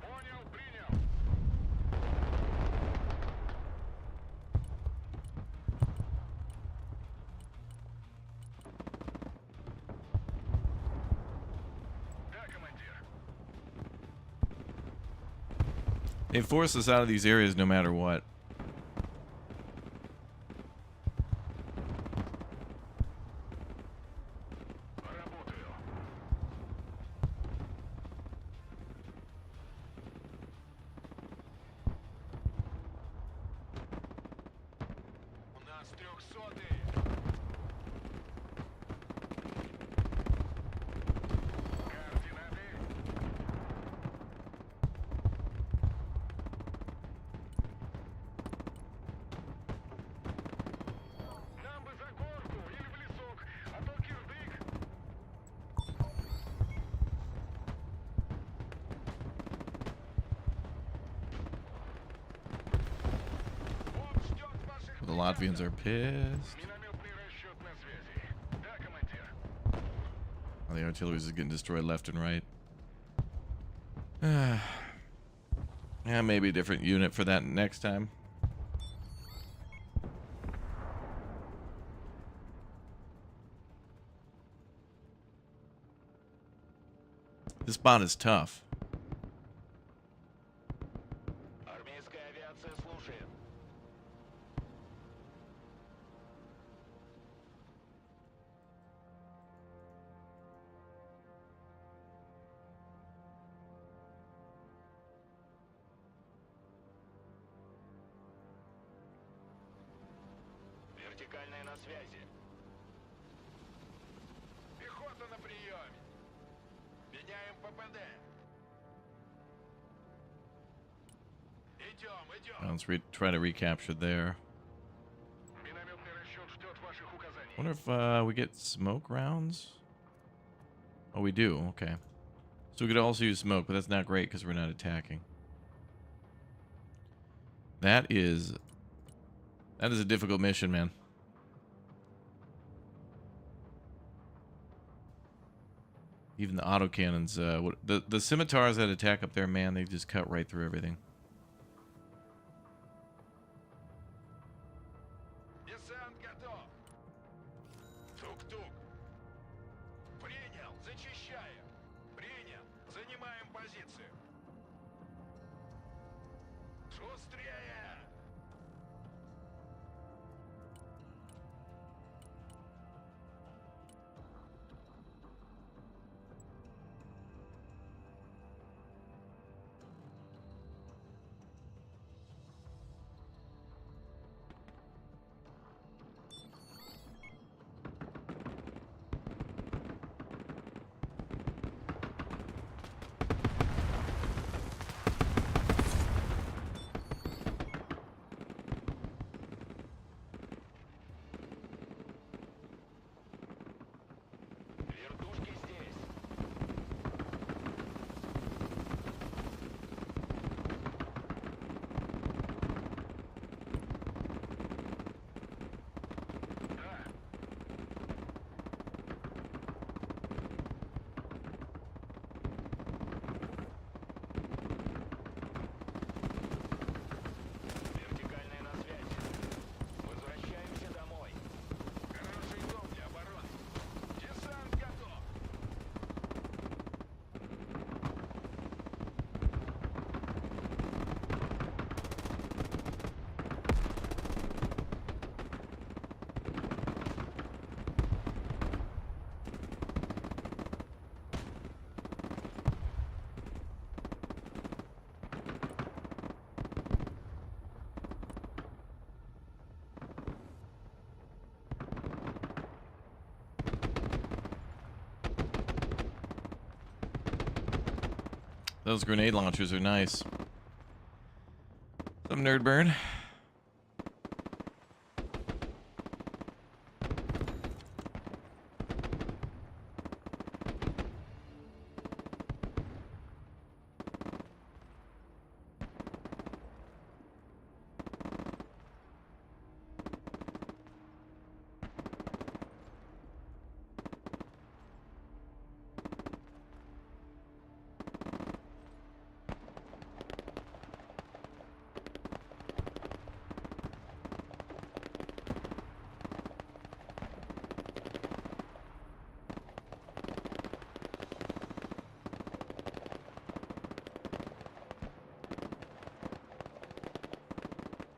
Понял, принял. Да, командир. They force us out of these areas no matter what. Работаю. У нас 300-е. Координаты. Нам бы за горку или в лесок, а то кирдык. Он ждет ваших The Latvians are pissed. Минометный расчет на связи. Да, командир. Oh, the artillery is getting destroyed left and right. Yeah, maybe a different unit for that next time. This bot is tough. Армейская авиация слушает. Вертикальная на связи. Пехота на приеме. Меняем ППД. Идем. Let's try to recapture there. Минометный расчет ждет ваших указаний. Wonder if we get smoke rounds? Oh, we do. Okay. So we could also use smoke, but that's not great because we're not attacking. That is a difficult mission, man. Even the autocannons, the scimitars that attack up there, man, they just cut right through everything. Десант готов. Тук-тук. Принял. Зачищаем. Принял. Занимаем позицию. Шустрее! Вертушки здесь. Да. Вертикальная на связи. Возвращаемся домой. Хороший дом для обороны. Десант готов. Those grenade launchers are nice. Some nerd burn.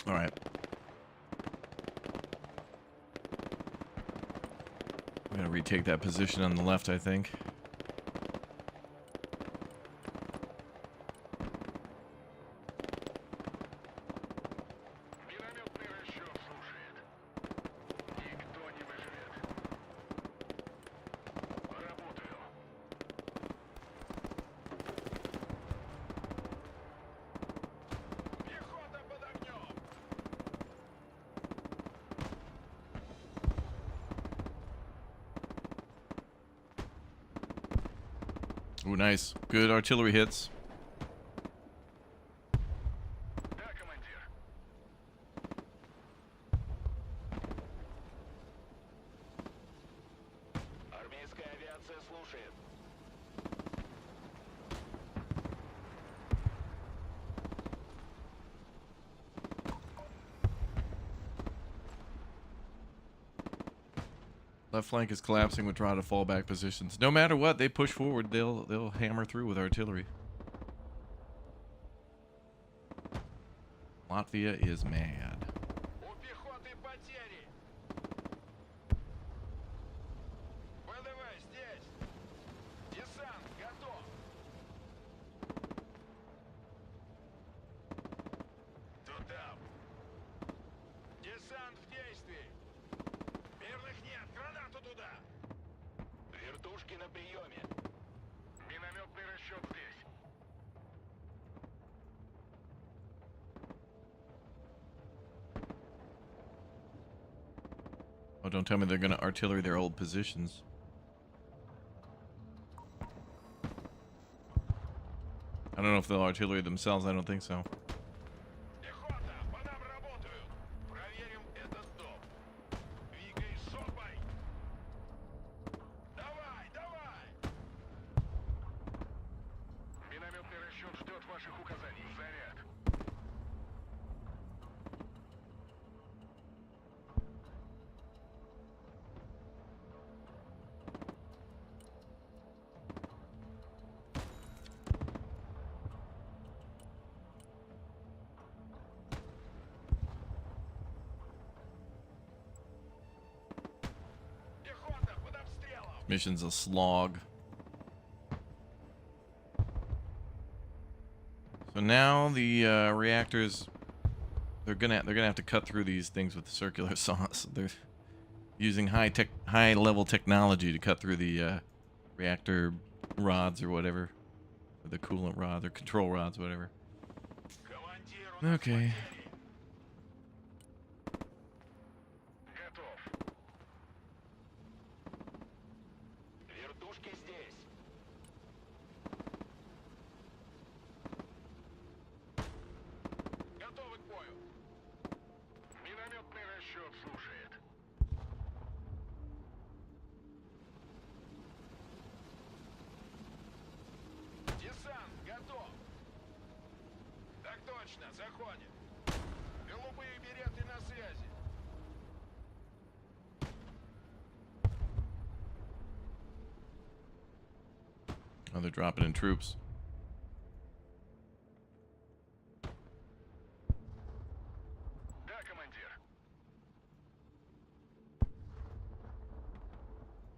All right. We're going to retake that position on the left, I think. Минометный расчет слушает. Никто не выживет. Работаю. Пехота под огнем. Ooh, nice. Good artillery hits. Да, командир. Армейская авиация слушает. Left flank is collapsing. Withdraw to fallback positions. No matter what, they push forward. They'll hammer through with artillery. Latvia is mad. У пехоты потери. ВДВ здесь. Десант готов. Туда. Десант в действии. Мирных нет. Гранату туда. Вертушки на приеме. Минометный расчет здесь. Oh, don't tell me they're going to artillery their old positions. I don't know if they'll artillery themselves. I don't think so. Пехота, по нам работают. Проверим этот дом. Двигай жопой. Давай, давай. Минометный расчет ждет ваших указаний. Заряд. Пехота, под обстрелом. Mission's a slog. So now the reactors, they're gonna have to cut through these things with the circular saws. They're using high level technology to cut through the reactor rods or whatever, or the coolant rods or control rods, whatever. Командир, у нас Okay. потери. Готов. Вертушки здесь. Готовы к бою. Минометный расчет слушает. Десант готов. Так точно, заходим. Голубые береты на связи. Oh, they're dropping in troops. Да, командир.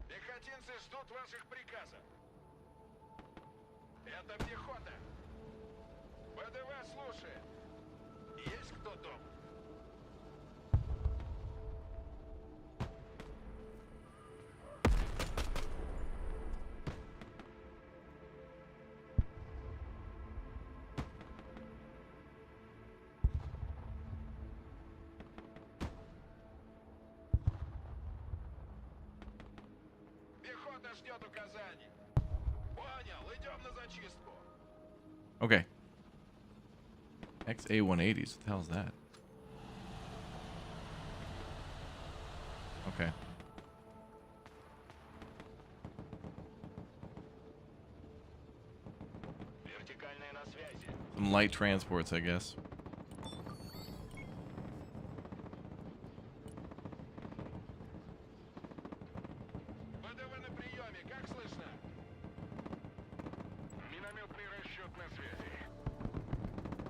Пехотинцы ждут ваших приказов. Это пехота. ВДВ слушает. Есть кто дома? Пехота ждет указаний. Понял, идем на зачистку. Okay. XA-180s. What the hell is that? Okay. Вертикальная на связи. Some light transports, I guess. ВДВ на приеме, как слышно? Минометный расчет на связи.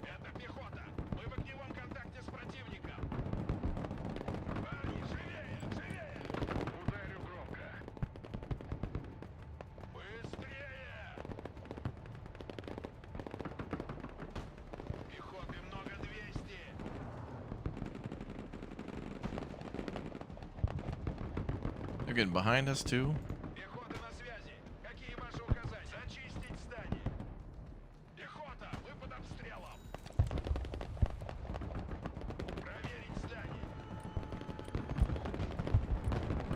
Это пехота. Мы в огневом контакте с противником. Парни, живее, живее! Ударю громко. Быстрее! Пехоты много 200. They're getting behind us too. Пехота на связи. Какие ваши указания? Зачистить здание. Пехота, вы под обстрелом. Проверить здание.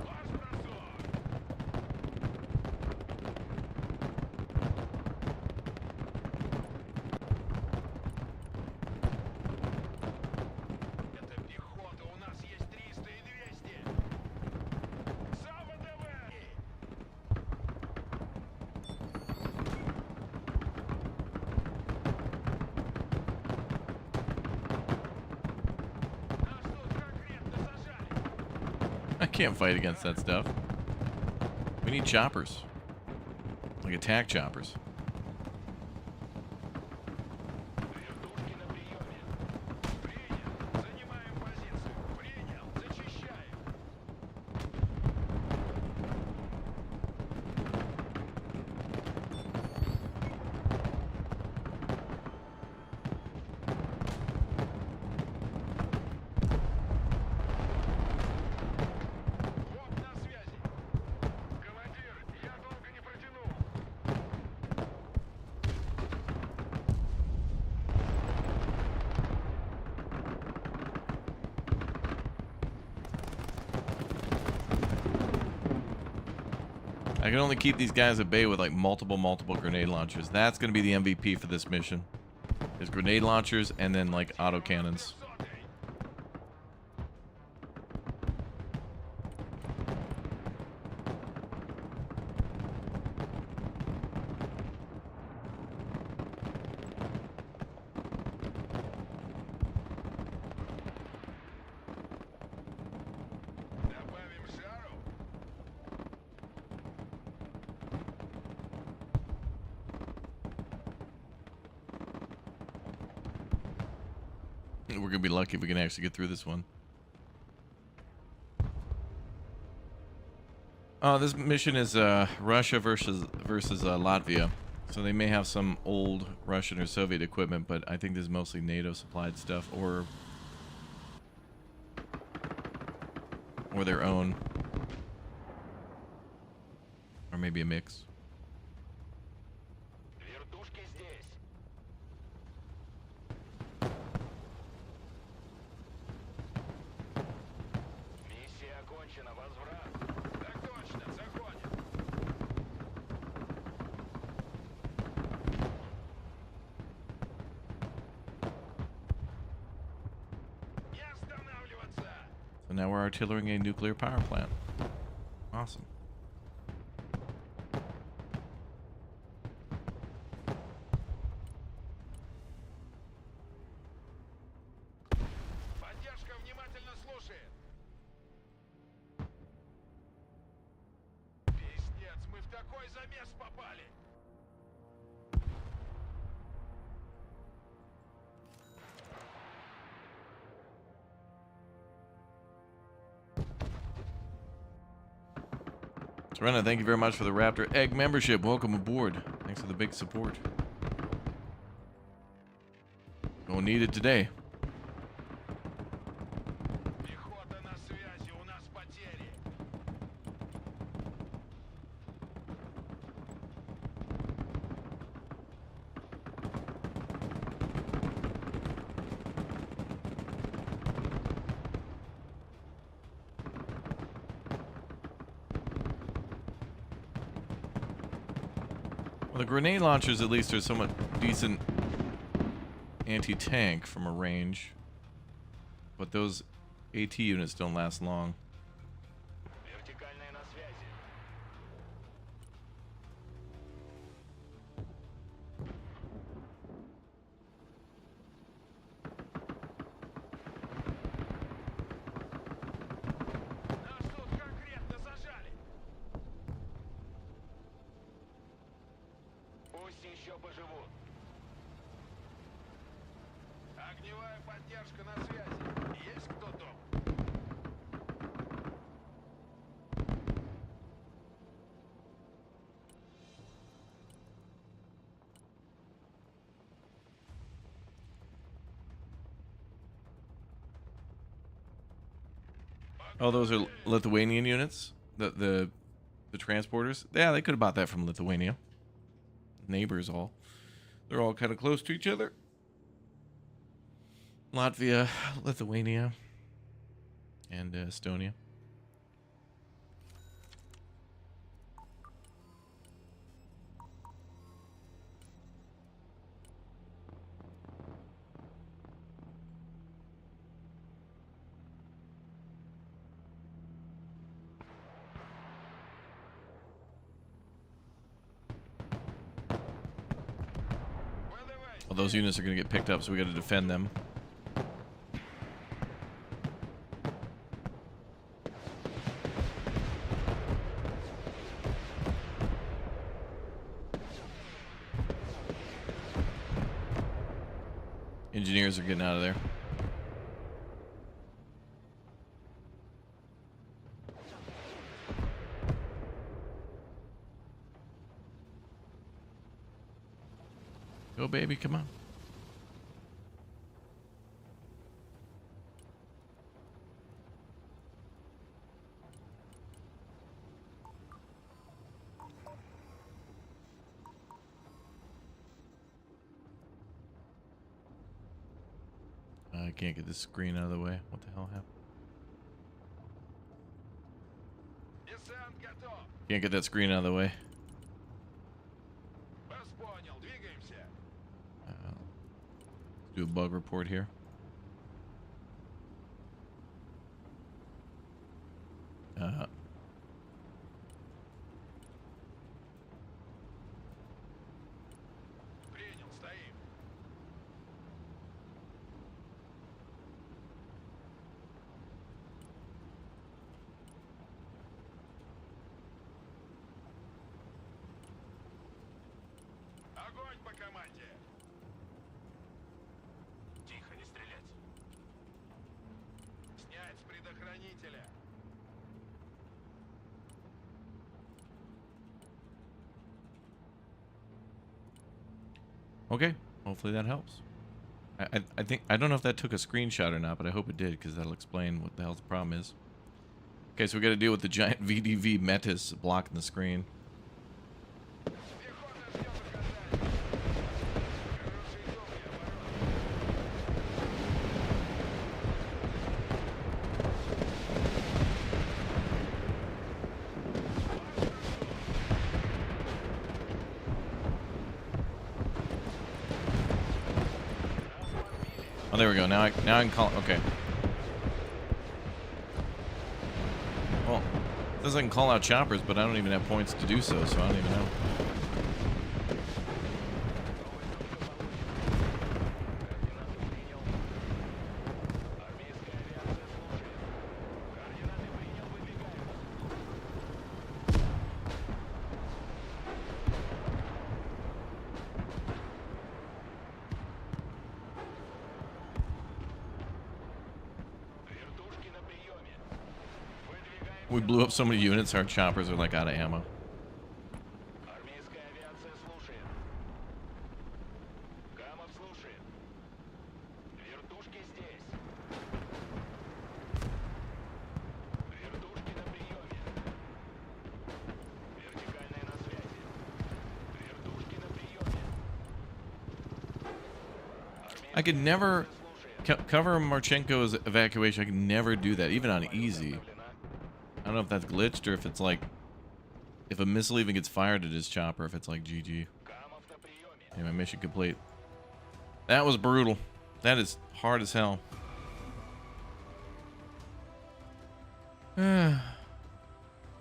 Ваш бросок. Это пехота. У нас есть 300 и 200. За ВДВ! Нас тут конкретно зажали. I can't fight against that stuff. We need choppers. Like attack choppers. Вертушки на приеме. Принял. Занимаем позицию. Принял. Зачищаем. Вот на связи. Командир, я долго не протяну. I can only keep these guys at bay with like multiple grenade launchers. That's going to be the MVP for this mission. Is grenade launchers and then like auto cannons. Добавим жару. We're going to be lucky if we can actually get through this one. Oh, this mission is Russia versus Latvia. So they may have some old Russian or Soviet equipment, but I think this is mostly NATO supplied stuff or their own. Or maybe a mix. Вертушки здесь. Миссия окончена. Возврат. Так точно, заходим. Не останавливаться. So now we're artillerying a nuclear power plant. Awesome. Поддержка внимательно слушает. Пиздец, мы в такой замес попали. Serena, thank you very much for the Raptor Egg membership. Welcome aboard. Thanks for the big support. Gonna need it today. Пехота на связи, у нас потери. Well, the grenade launchers at least are somewhat decent anti-tank from a range. But those AT units don't last long. Вертикальная на связи. Нас тут конкретно зажали. Пусть еще поживут. Огневая поддержка на связи. Есть кто дома? Oh, those are Lithuanian units? The transporters? Yeah, they could have bought that from Lithuania. Neighbors all. They're all kind of close to each other. Latvia, Lithuania, and Estonia. Well, those units are going to get picked up, so we got to defend them. Engineers are getting out of there. Go, baby, come on. I can't get this screen out of the way. What the hell happened? Десант готов. Can't get that screen out of the way. Вас понял. Двигаемся. Let's do a bug report here. Принял. Стоим. Огонь по команде. Тихо, не стрелять. Снять с предохранителя. Okay, hopefully that helps. I think I don't know if that took a screenshot or not, but I hope it did because that'll explain what the hell the problem is. Okay, so we got to deal with the giant VDV Metis blocking the screen. Пехотная съемка заказали. Хороший дом и оборот. Oh, there we go. Now I can call. Okay. Well, it says I can call out choppers, but I don't even have points to do so, so I don't even know. Вертушки на приеме. Выдвигаем. We blew up so many units, our choppers are like out of ammo. Армейская авиация слушает. Камов слушает. Вертушки здесь. Вертушки на приеме. Вертикальная на связи. Вертушки на приеме. I could never Слушает. cover Marchenko's evacuation. I could never do that, even on easy. I don't know if that's glitched or if it's like if a missile even gets fired at his chopper, if it's like GG. Камов на приеме. Yeah, my mission complete. That was brutal. That is hard as hell.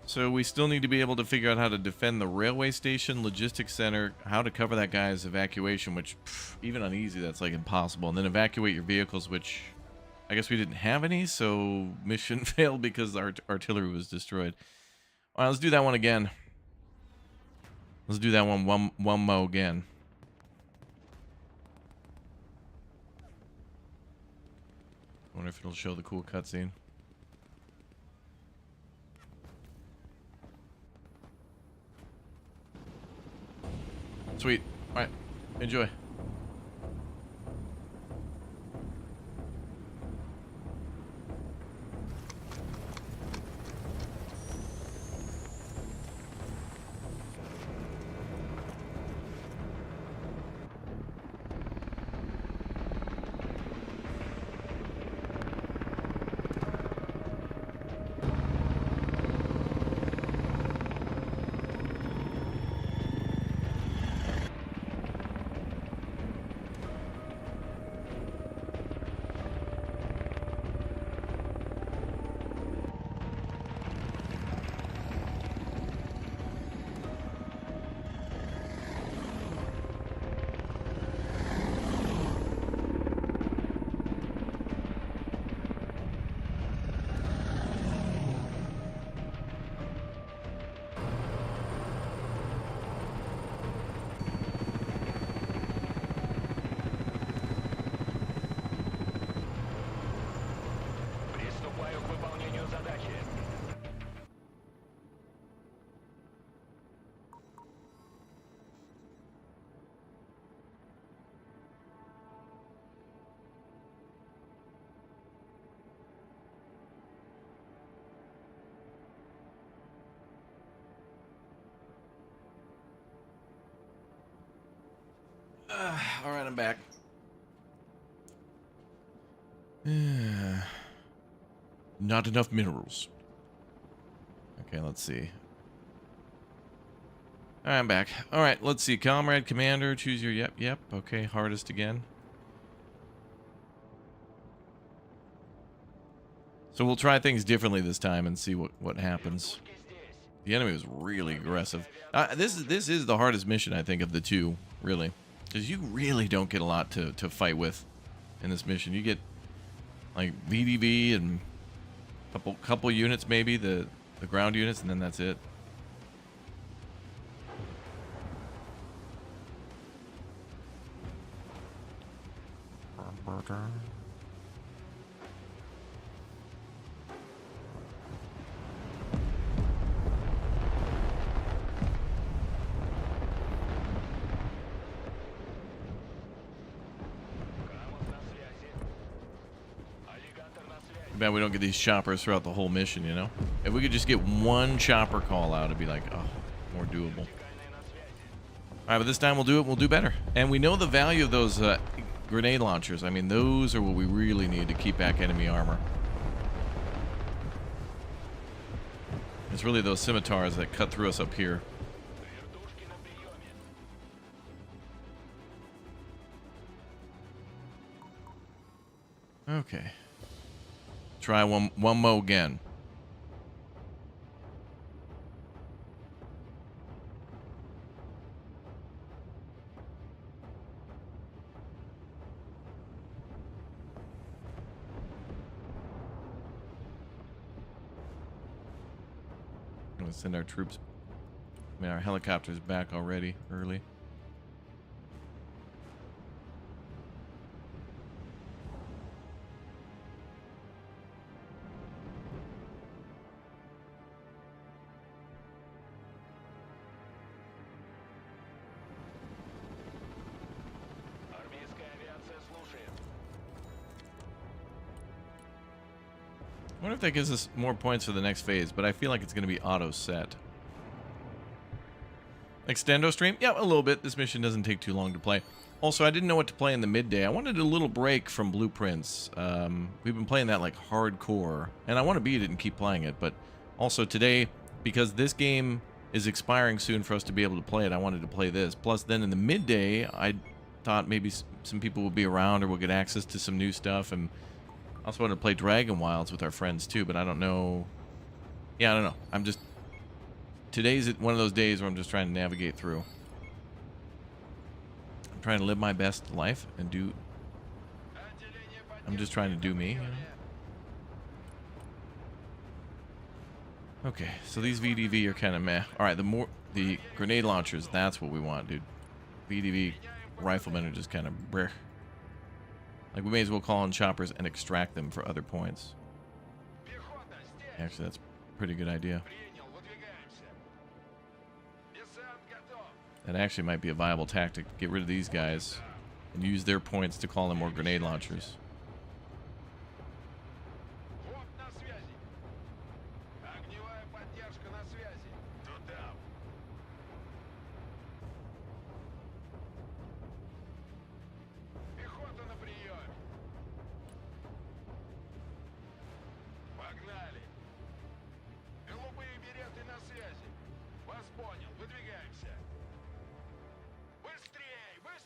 So we still need to be able to figure out how to defend the railway station, logistics center, how to cover that guy's evacuation, which even on easy, that's like impossible. And then evacuate your vehicles, which I guess we didn't have any, so mission failed because our artillery was destroyed. All right, let's do that one again. Let's do that one mo again. I wonder if it'll show the cool cutscene. Sweet. All right. Enjoy. Приступаю к выполнению задачи. All right, I'm back. Not enough minerals. Okay, let's see. All right, I'm back. All right, let's see. Comrade, commander, choose your yep. Okay, hardest again. So we'll try things differently this time and see what happens. The enemy was really aggressive. This is the hardest mission, I think, of the two, really. Because you really don't get a lot to fight with in this mission. You get, like, VDV and couple units, maybe, the ground units, and then that's it. Bad we don't get these choppers throughout the whole mission, you know? If we could just get one chopper call out, it'd be like, oh, more doable. Alright, but this time we'll do it, we'll do better. And we know the value of those grenade launchers. I mean, those are what we really need to keep back enemy armor. It's really those scimitars that cut through us up here. Okay. Try one more again. I'm gonna send our troops. I mean, our helicopters back already early. I wonder if that gives us more points for the next phase, but I feel like it's going to be auto set. Extendo stream? Yeah, a little bit. This mission doesn't take too long to play. Also, I didn't know what to play in the midday. I wanted a little break from Blueprints. We've been playing that like hardcore, and I want to beat it and keep playing it, but also today, because this game is expiring soon for us to be able to play it, I wanted to play this. Plus, then in the midday, I thought maybe some people would be around or we'll get access to some new stuff, and I also wanted to play Dragon Wilds with our friends too, but I don't know. Yeah, I don't know. I'm just... Today's one of those days where I'm just trying to navigate through. I'm trying to live my best life and do... I'm just trying to do me, you know? Okay, so these VDV are kind of meh. Alright, the grenade launchers, that's what we want, dude. VDV riflemen are just kind of brr. Like, we may as well call in choppers and extract them for other points. Actually, that's a pretty good idea. That actually might be a viable tactic. Get rid of these guys and use their points to call in more grenade launchers.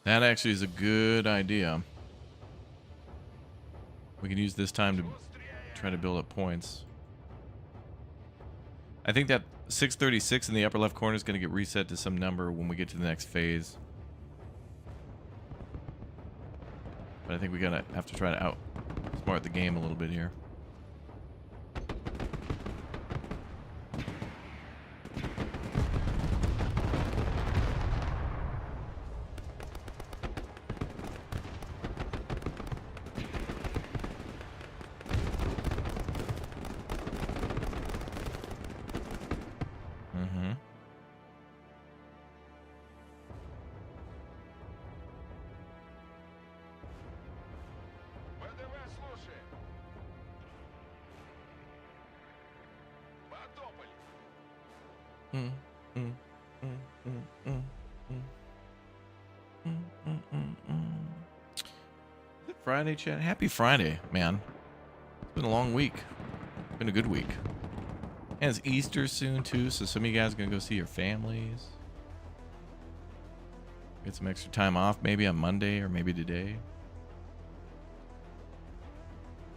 That actually is a good idea. We can use this time to try to build up points. I think that 636 in the upper left corner is going to get reset to some number when we get to the next phase. But I think we're going to have to try to outsmart the game a little bit here. Mm, mm, mm, mm, mm, mm, mm, mm, mm, mm. Is it Friday, chat? Happy Friday, man. It's been a long week. Been a good week. And it's Easter soon, too, so some of you guys are going to go see your families. Get some extra time off, maybe on Monday or maybe today.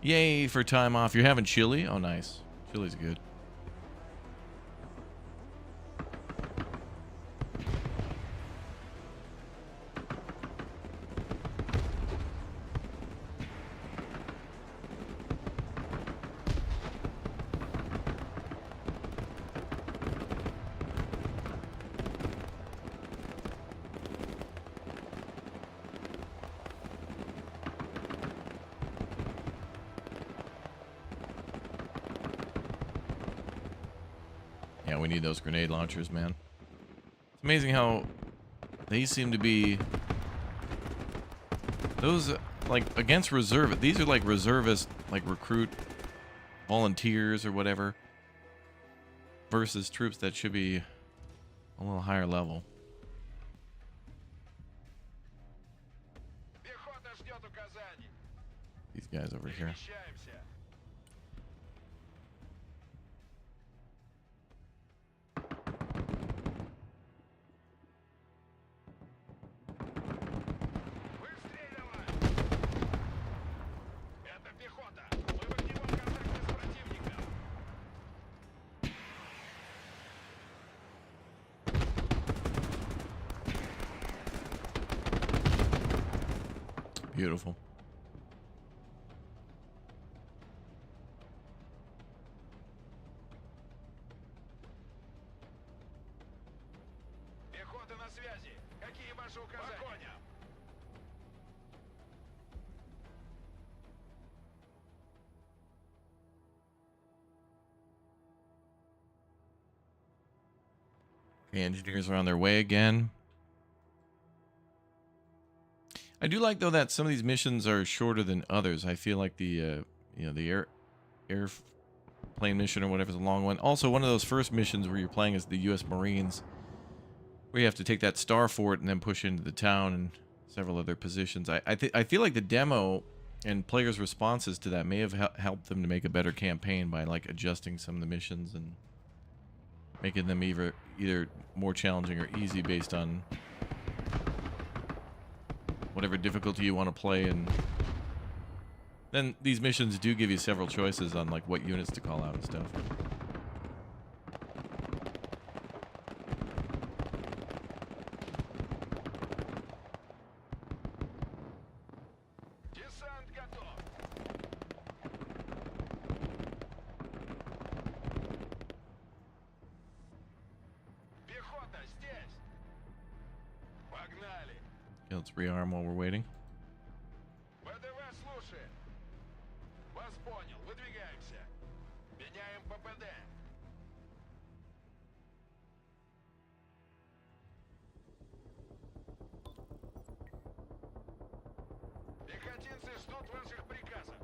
Yay for time off. You're having chili? Oh, nice. Chili's good. Yeah, we need those grenade launchers, man. It's amazing how they seem to be those like against reserve. These are like reservists, like recruit volunteers or whatever, versus troops that should be a little higher level. These guys over here. Beautiful. Пехота на связи. Какие ваши указания? The engineers are on their way again. I do like though that some of these missions are shorter than others. I feel like the the airplane mission or whatever is a long one. Also, one of those first missions where you're playing as the U.S. Marines, where you have to take that star fort and then push into the town and several other positions. I feel like the demo and players' responses to that may have helped them to make a better campaign by like adjusting some of the missions and making them either more challenging or easy based on whatever difficulty you want to play. And then these missions do give you several choices on like what units to call out and stuff. Десант готов. Пехота здесь. Погнали. Okay, let's rearm while we're waiting. ВДВ слушает. Вас понял. Выдвигаемся. Меняем ППД. Пехотинцы ждут ваших приказов.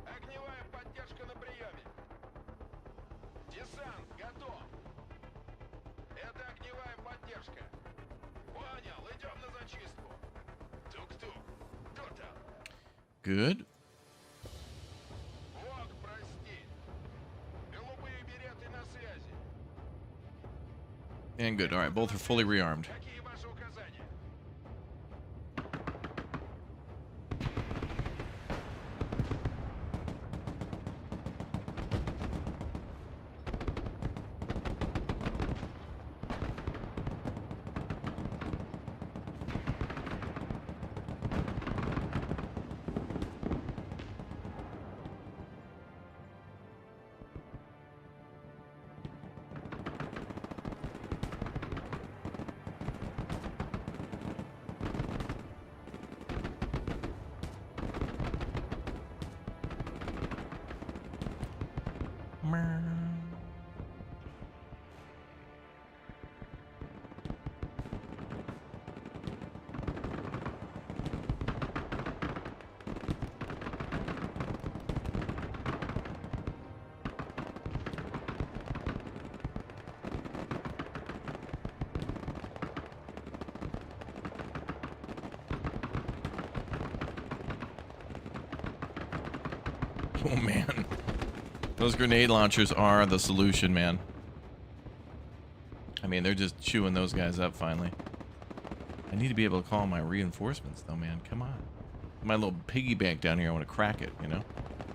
Огневая поддержка на приеме. Десант готов. Это огневая поддержка. Понял, идем на зачистку. Тук-тук. Кто там? Good. Бог прости. Голубые береты на связи. And good. All right, both are fully rearmed. Какие ваши указания? Oh, man. Those grenade launchers are the solution, man. I mean, they're just chewing those guys up finally. I need to be able to call my reinforcements, though, man. Come on. My little piggy bank down here, I want to crack it, you know?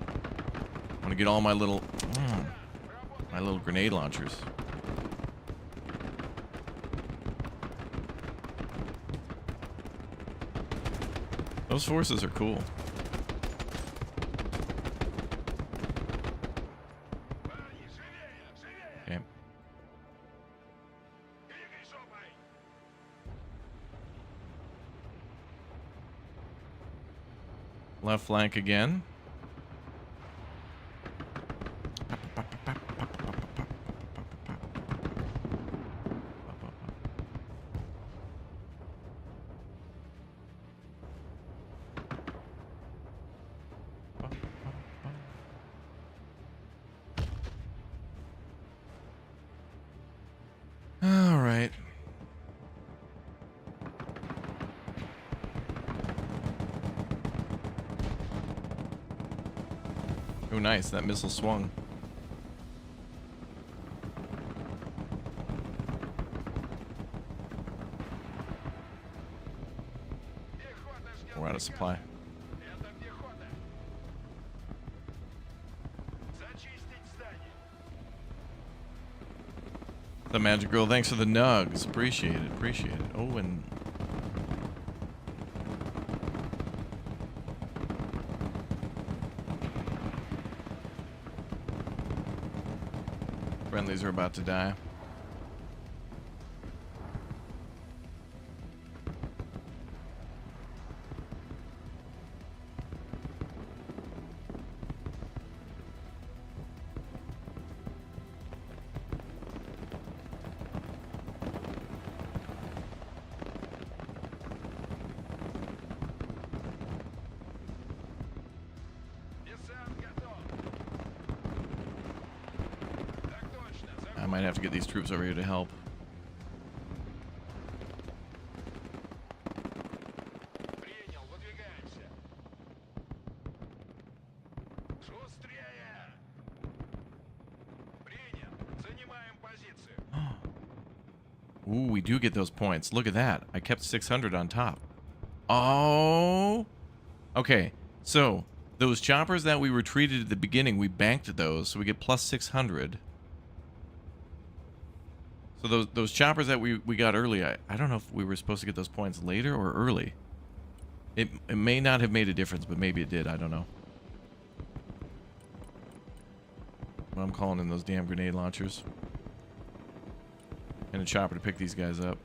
I want to get all my little grenade launchers. Those forces are cool. Okay. Left flank again. All right. Oh, nice. That missile swung. We're out of supply. The Magic Girl, thanks for the nugs. Appreciate it. Appreciate it. Oh, and friendlies are about to die. I might have to get these troops over here to help. Ooh, we do get those points. Look at that. I kept 600 on top. Oh. Okay, so those choppers that we retreated at the beginning, we banked those, so we get plus 600. So those choppers that we got early, I don't know if we were supposed to get those points later or early. It may not have made a difference, but maybe it did. I don't know. But I'm calling in those damn grenade launchers. And a chopper to pick these guys up.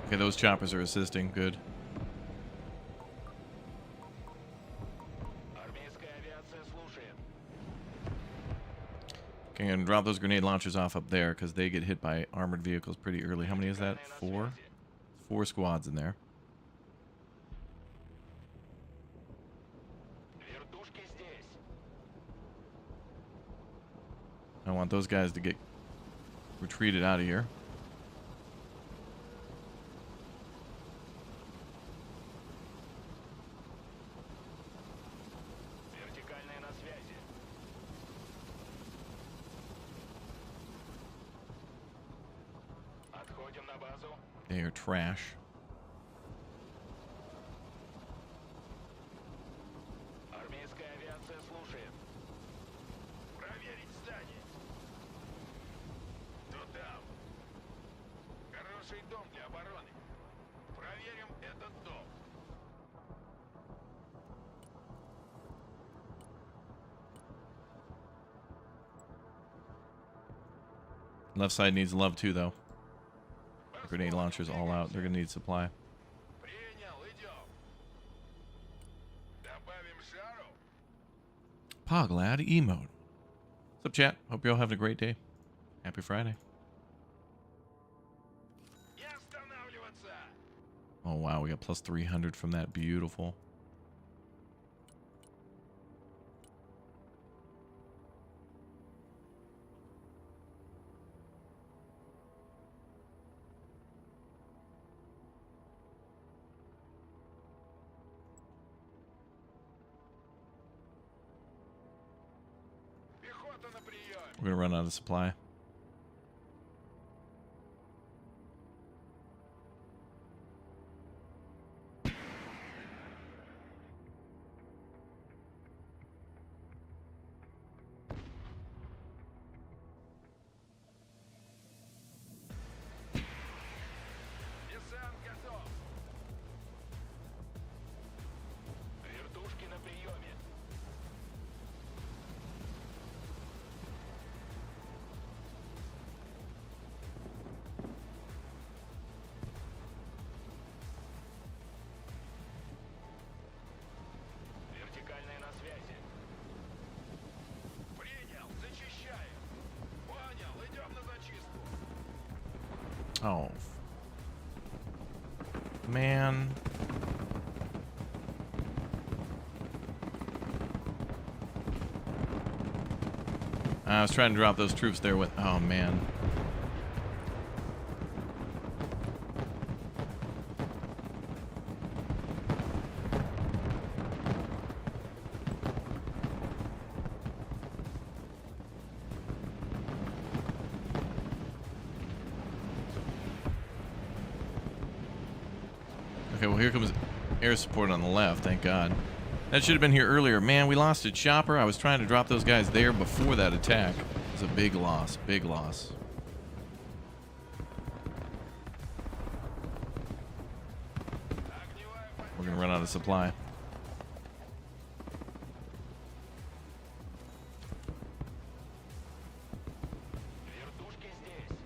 Okay, those choppers are assisting. Good. Okay, I'm gonna drop those grenade launchers off up there because they get hit by armored vehicles pretty early. How many is that? 4? 4 squads in there. I want those guys to get retreated out of here. They are trash. Left side needs love too, though. Grenade launchers all out. They're gonna need supply. Pog lad emote. What's up, chat? Hope you're all having a great day. Happy Friday. Oh wow, we got plus 300 from that. Beautiful. Пехота на приеме. We're gonna run out of supply. Десант готов. Вертушки на приеме. Вертикальная на связи. Принял, зачищаем. Понял, идем на зачистку. Oh. Man. I was trying to drop those troops there with... Oh, man. Okay, well, here comes air support on the left, thank God. That should have been here earlier. Man, we lost a chopper. I was trying to drop those guys there before that attack. It was a big loss, big loss. We're going to run out of supply. Вертушки здесь.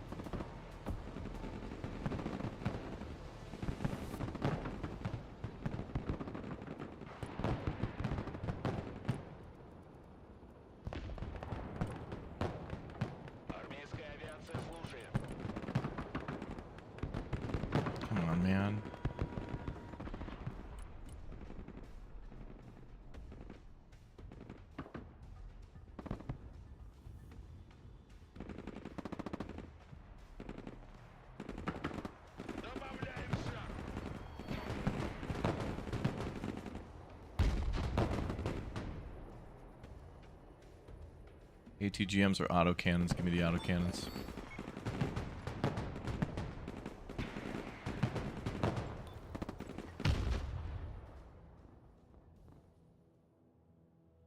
Армейская авиация слушает. Come on, man. Добавляем шаг. ATGMs or autocannons. Give me the autocannons.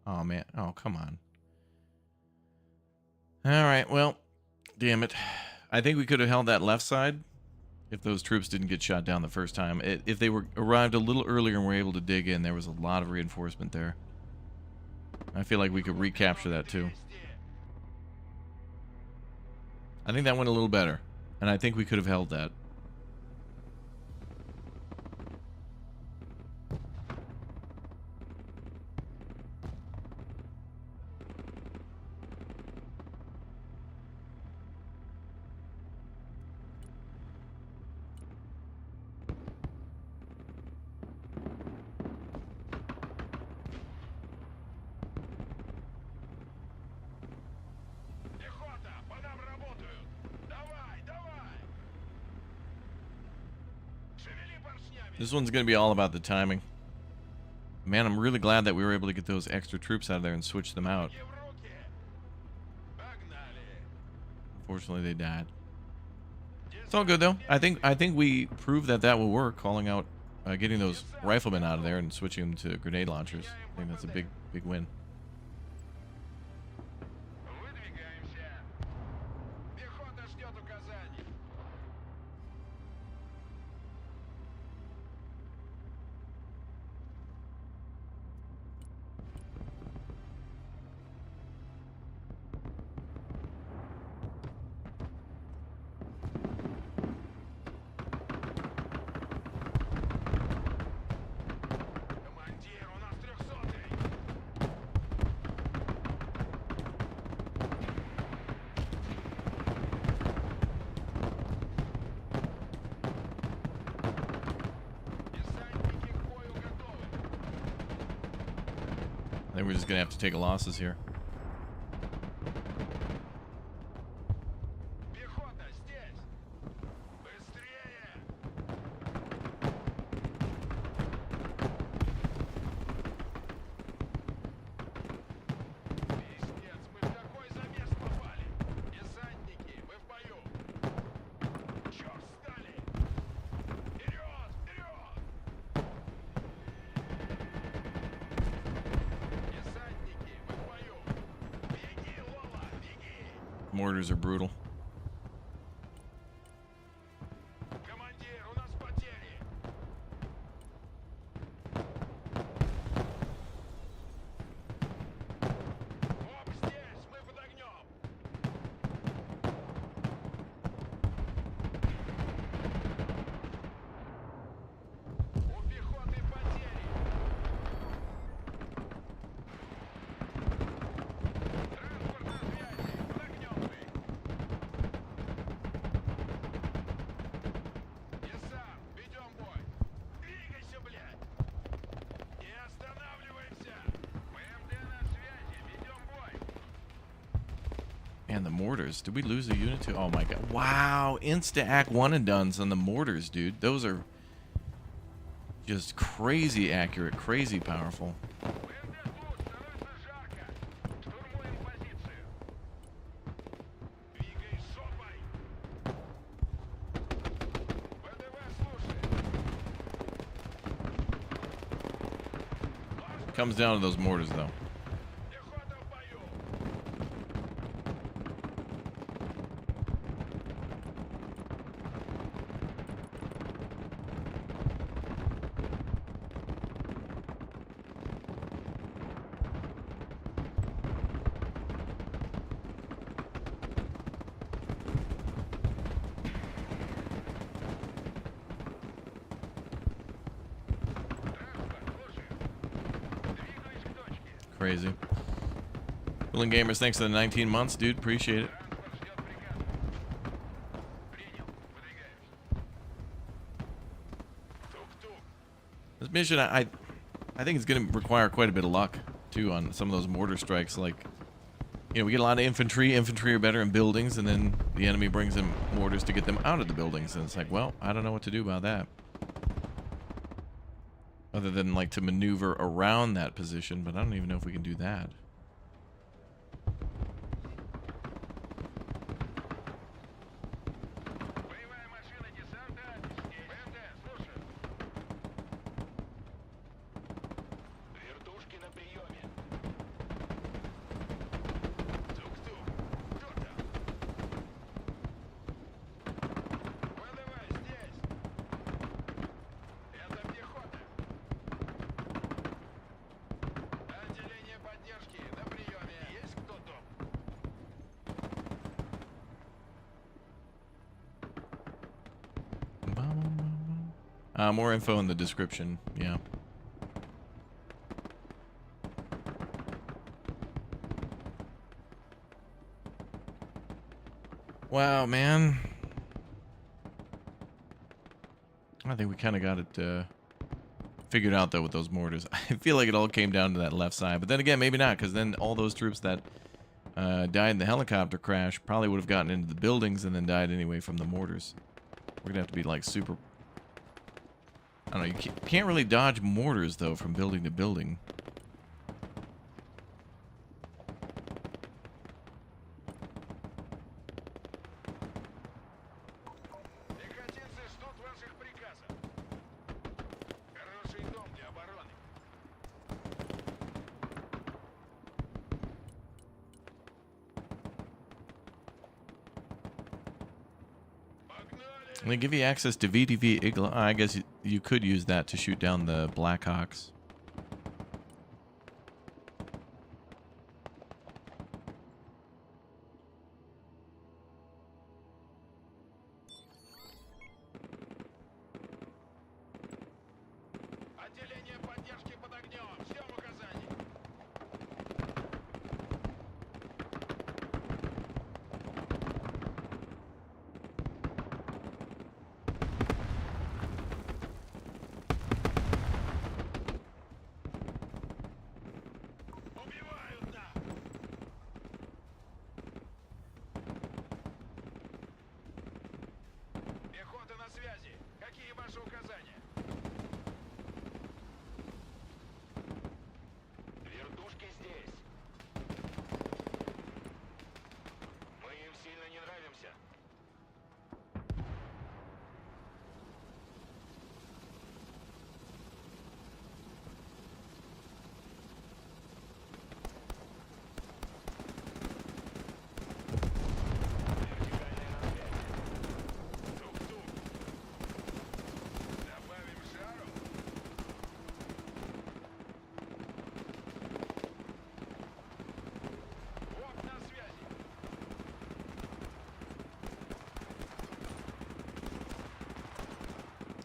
Oh, man. Oh, come on. All right. Well, damn it. I think we could have held that left side if those troops didn't get shot down the first time. If they arrived a little earlier and were able to dig in, there was a lot of reinforcement there. I feel like we could recapture that too. I think that went a little better, and I think we could have held that. Пехота, по нам работают. Давай, давай. Шевели поршнями. This one's going to be all about the timing. Man, I'm really glad that we were able to get those extra troops out of there and switch them out. Руки в руки. Погнали. Unfortunately, they died. It's all good though. I think we proved that will work. Calling out, getting those riflemen out of there and switching them to grenade launchers. I think that's a big win. Выдвигаемся. Пехота ждет указаний. Командир, у нас 300-й. Десантники к бою готовы. I think we're just gonna have to take losses here. Пехота здесь. Быстрее. Пиздец, мы в такой Mortars are brutal. Командир, у нас потери. Оп, здесь, мы под огнем. У пехоты потери. Транспорт на связи, под огнем мы. Я сам, ведем бой. Двигайся, блядь. Не останавливаемся. ПМД на связи, ведем бой. And the mortars. Did we lose a unit too? Oh my god. Wow. Insta-act one and dones on the mortars, dude. Those are just crazy accurate, crazy powerful. ПМД тут, становится жарко. Штурмуем позицию. Двигай сопой. ВДВ слушает. Comes down to those mortars, though. Пехота в бою. Транспорт, слушаю. Двигаюсь к точке. Crazy. Willing Gamers, thanks for the 19 months, dude. Appreciate it. Транспорт ждет приказа. Принял. Выдвигаемся. Тук-тук. This mission, I think it's going to require quite a bit of luck, too, on some of those mortar strikes. Like, you know, we get a lot of infantry. Infantry are better in buildings, and then the enemy brings in mortars to get them out of the buildings. And it's like, well, I don't know what to do about that. Other than, like, to maneuver around that position, but I don't even know if we can do that. Боевая машина десанта здесь. ПМД, слушаю. Вертушки на приеме. Тук-тук. Кто там? ВДВ здесь. Это пехота. Отделение поддержки на приеме. Есть кто дома? More info in the description. Yeah. Wow, man. I think we kind of got it figured out, though, with those mortars. I feel like it all came down to that left side. But then again, maybe not, because then all those troops that died in the helicopter crash probably would have gotten into the buildings and then died anyway from the mortars. We're going to have to be, like, super... I don't know, you can't really dodge mortars, though, from building to building. Пехотинцы ждут ваших приказов. Хороший дом для обороны. Погнали! They give you access to VDV Eagle. I guess you could use that to shoot down the Blackhawks. Отделение поддержки под огнем. Ждем указаний.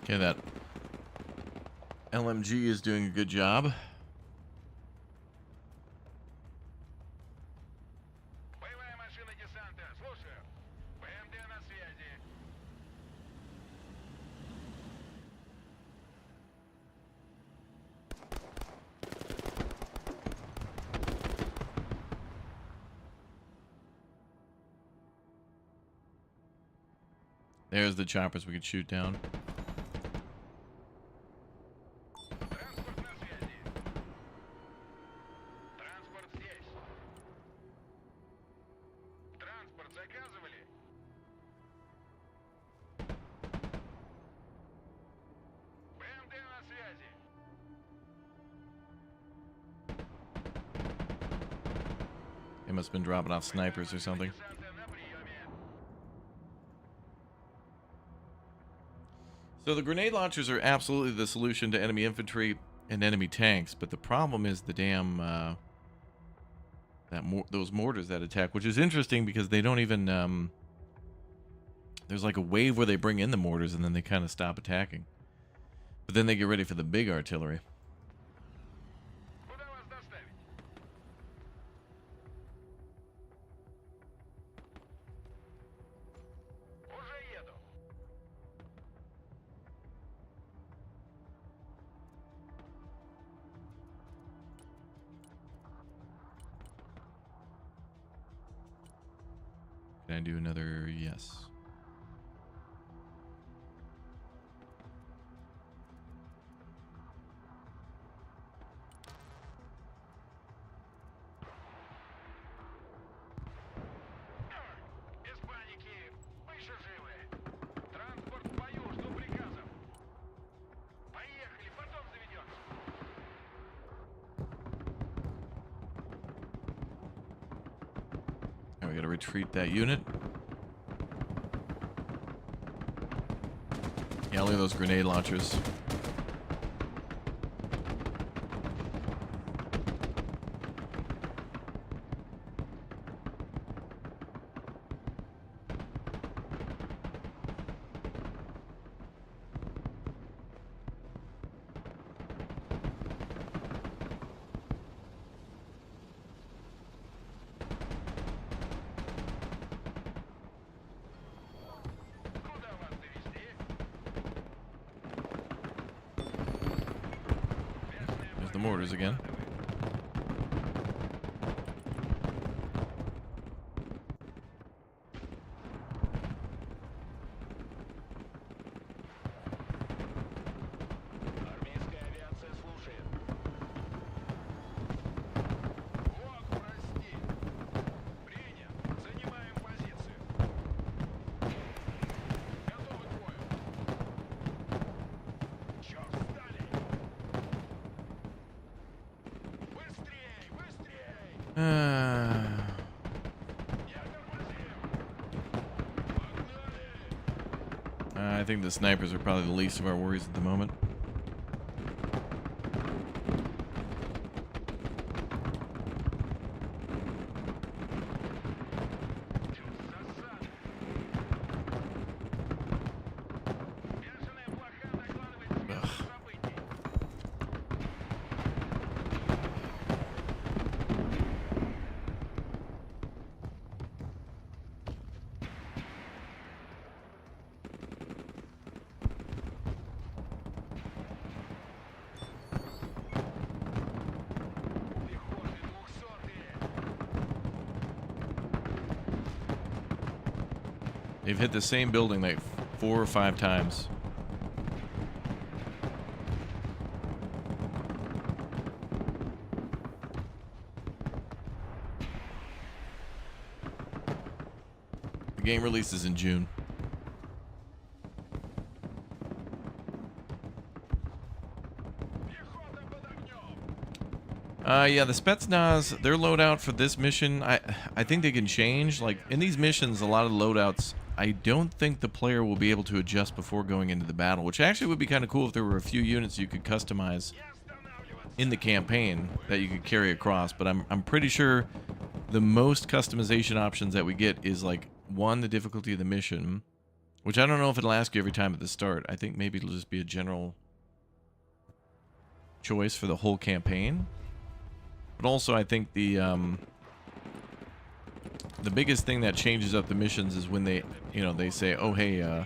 Okay, that LMG is doing a good job. Боевая машина десанта. Слушаю. ПМД на связи. There's the choppers we could shoot down. Транспорт на связи. Транспорт здесь. Транспорт заказывали? ПМД на связи. They must have been dropping off snipers or something. Десанта на приеме. So the grenade launchers are absolutely the solution to enemy infantry and enemy tanks, but the problem is the damn those mortars that attack, which is interesting because they don't even there's like a wave where they bring in the mortars and then they kind of stop attacking, but then they get ready for the big artillery. Куда вас доставить? Уже еду. Can I do another? Yes. Без паники. Мы еще живы. Транспорт в бою. Жду приказов. Поехали. Потом заведемся. Now we gotta retreat that unit. Yeah, look at those grenade launchers. Куда вас довезти? There's the mortars again. Армейская авиация слушает. Бог прости. Принят. Занимаем позицию. Готовы к бою. Чёрт, встали. Быстрей, быстрей. Я тормозим. Погнали. I think the snipers are probably the least of our worries at the moment. Засада. Бешеная блоха докладывает с места событий. Пехоты 200-е. They've hit the same building like 4 or 5 times. The game releases in June. Пехота под огнем. Yeah, the Spetsnaz, their loadout for this mission, I think they can change. Like, in these missions, a lot of the loadouts, I don't think the player will be able to adjust before going into the battle, which actually would be kind of cool if there were a few units you could customize Не останавливаться. in the campaign that you could carry across. But I'm pretty sure the most customization options that we get is, like, 1, the difficulty of the mission, Which I don't know if it'll ask you every time at the start. I think maybe it'll just be a general choice for the whole campaign. But also I think the biggest thing that changes up the missions is when they, you know, they say, oh hey,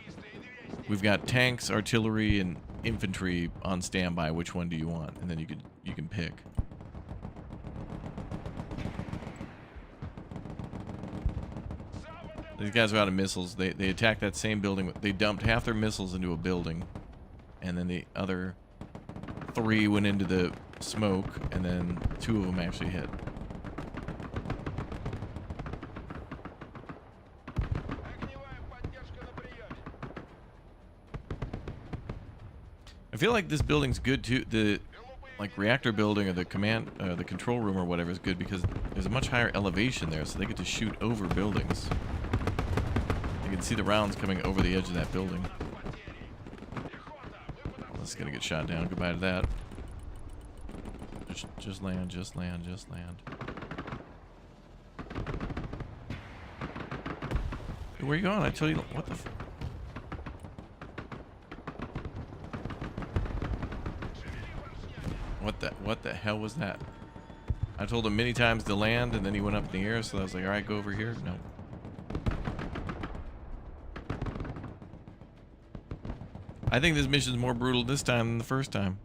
we've got tanks, artillery, and infantry on standby. Which one do you want? And then you can pick. These guys are out of missiles. They attacked that same building. They dumped half their missiles into a building, and then the other 3 went into the smoke, and then 2 of them actually hit. I feel like this building's good too. The like reactor building or the command, the control room or whatever is good because there's a much higher elevation there, so they get to shoot over buildings. You can see the rounds coming over the edge of that building. This is gonna get shot down. Goodbye to that. Just land, just land, just land. Hey, where you going? I tell you, what the. What the hell was that? I told him many times to land, and then he went up in the air. So I was like, all right, go over here. No. I think this mission's more brutal this time than the first time.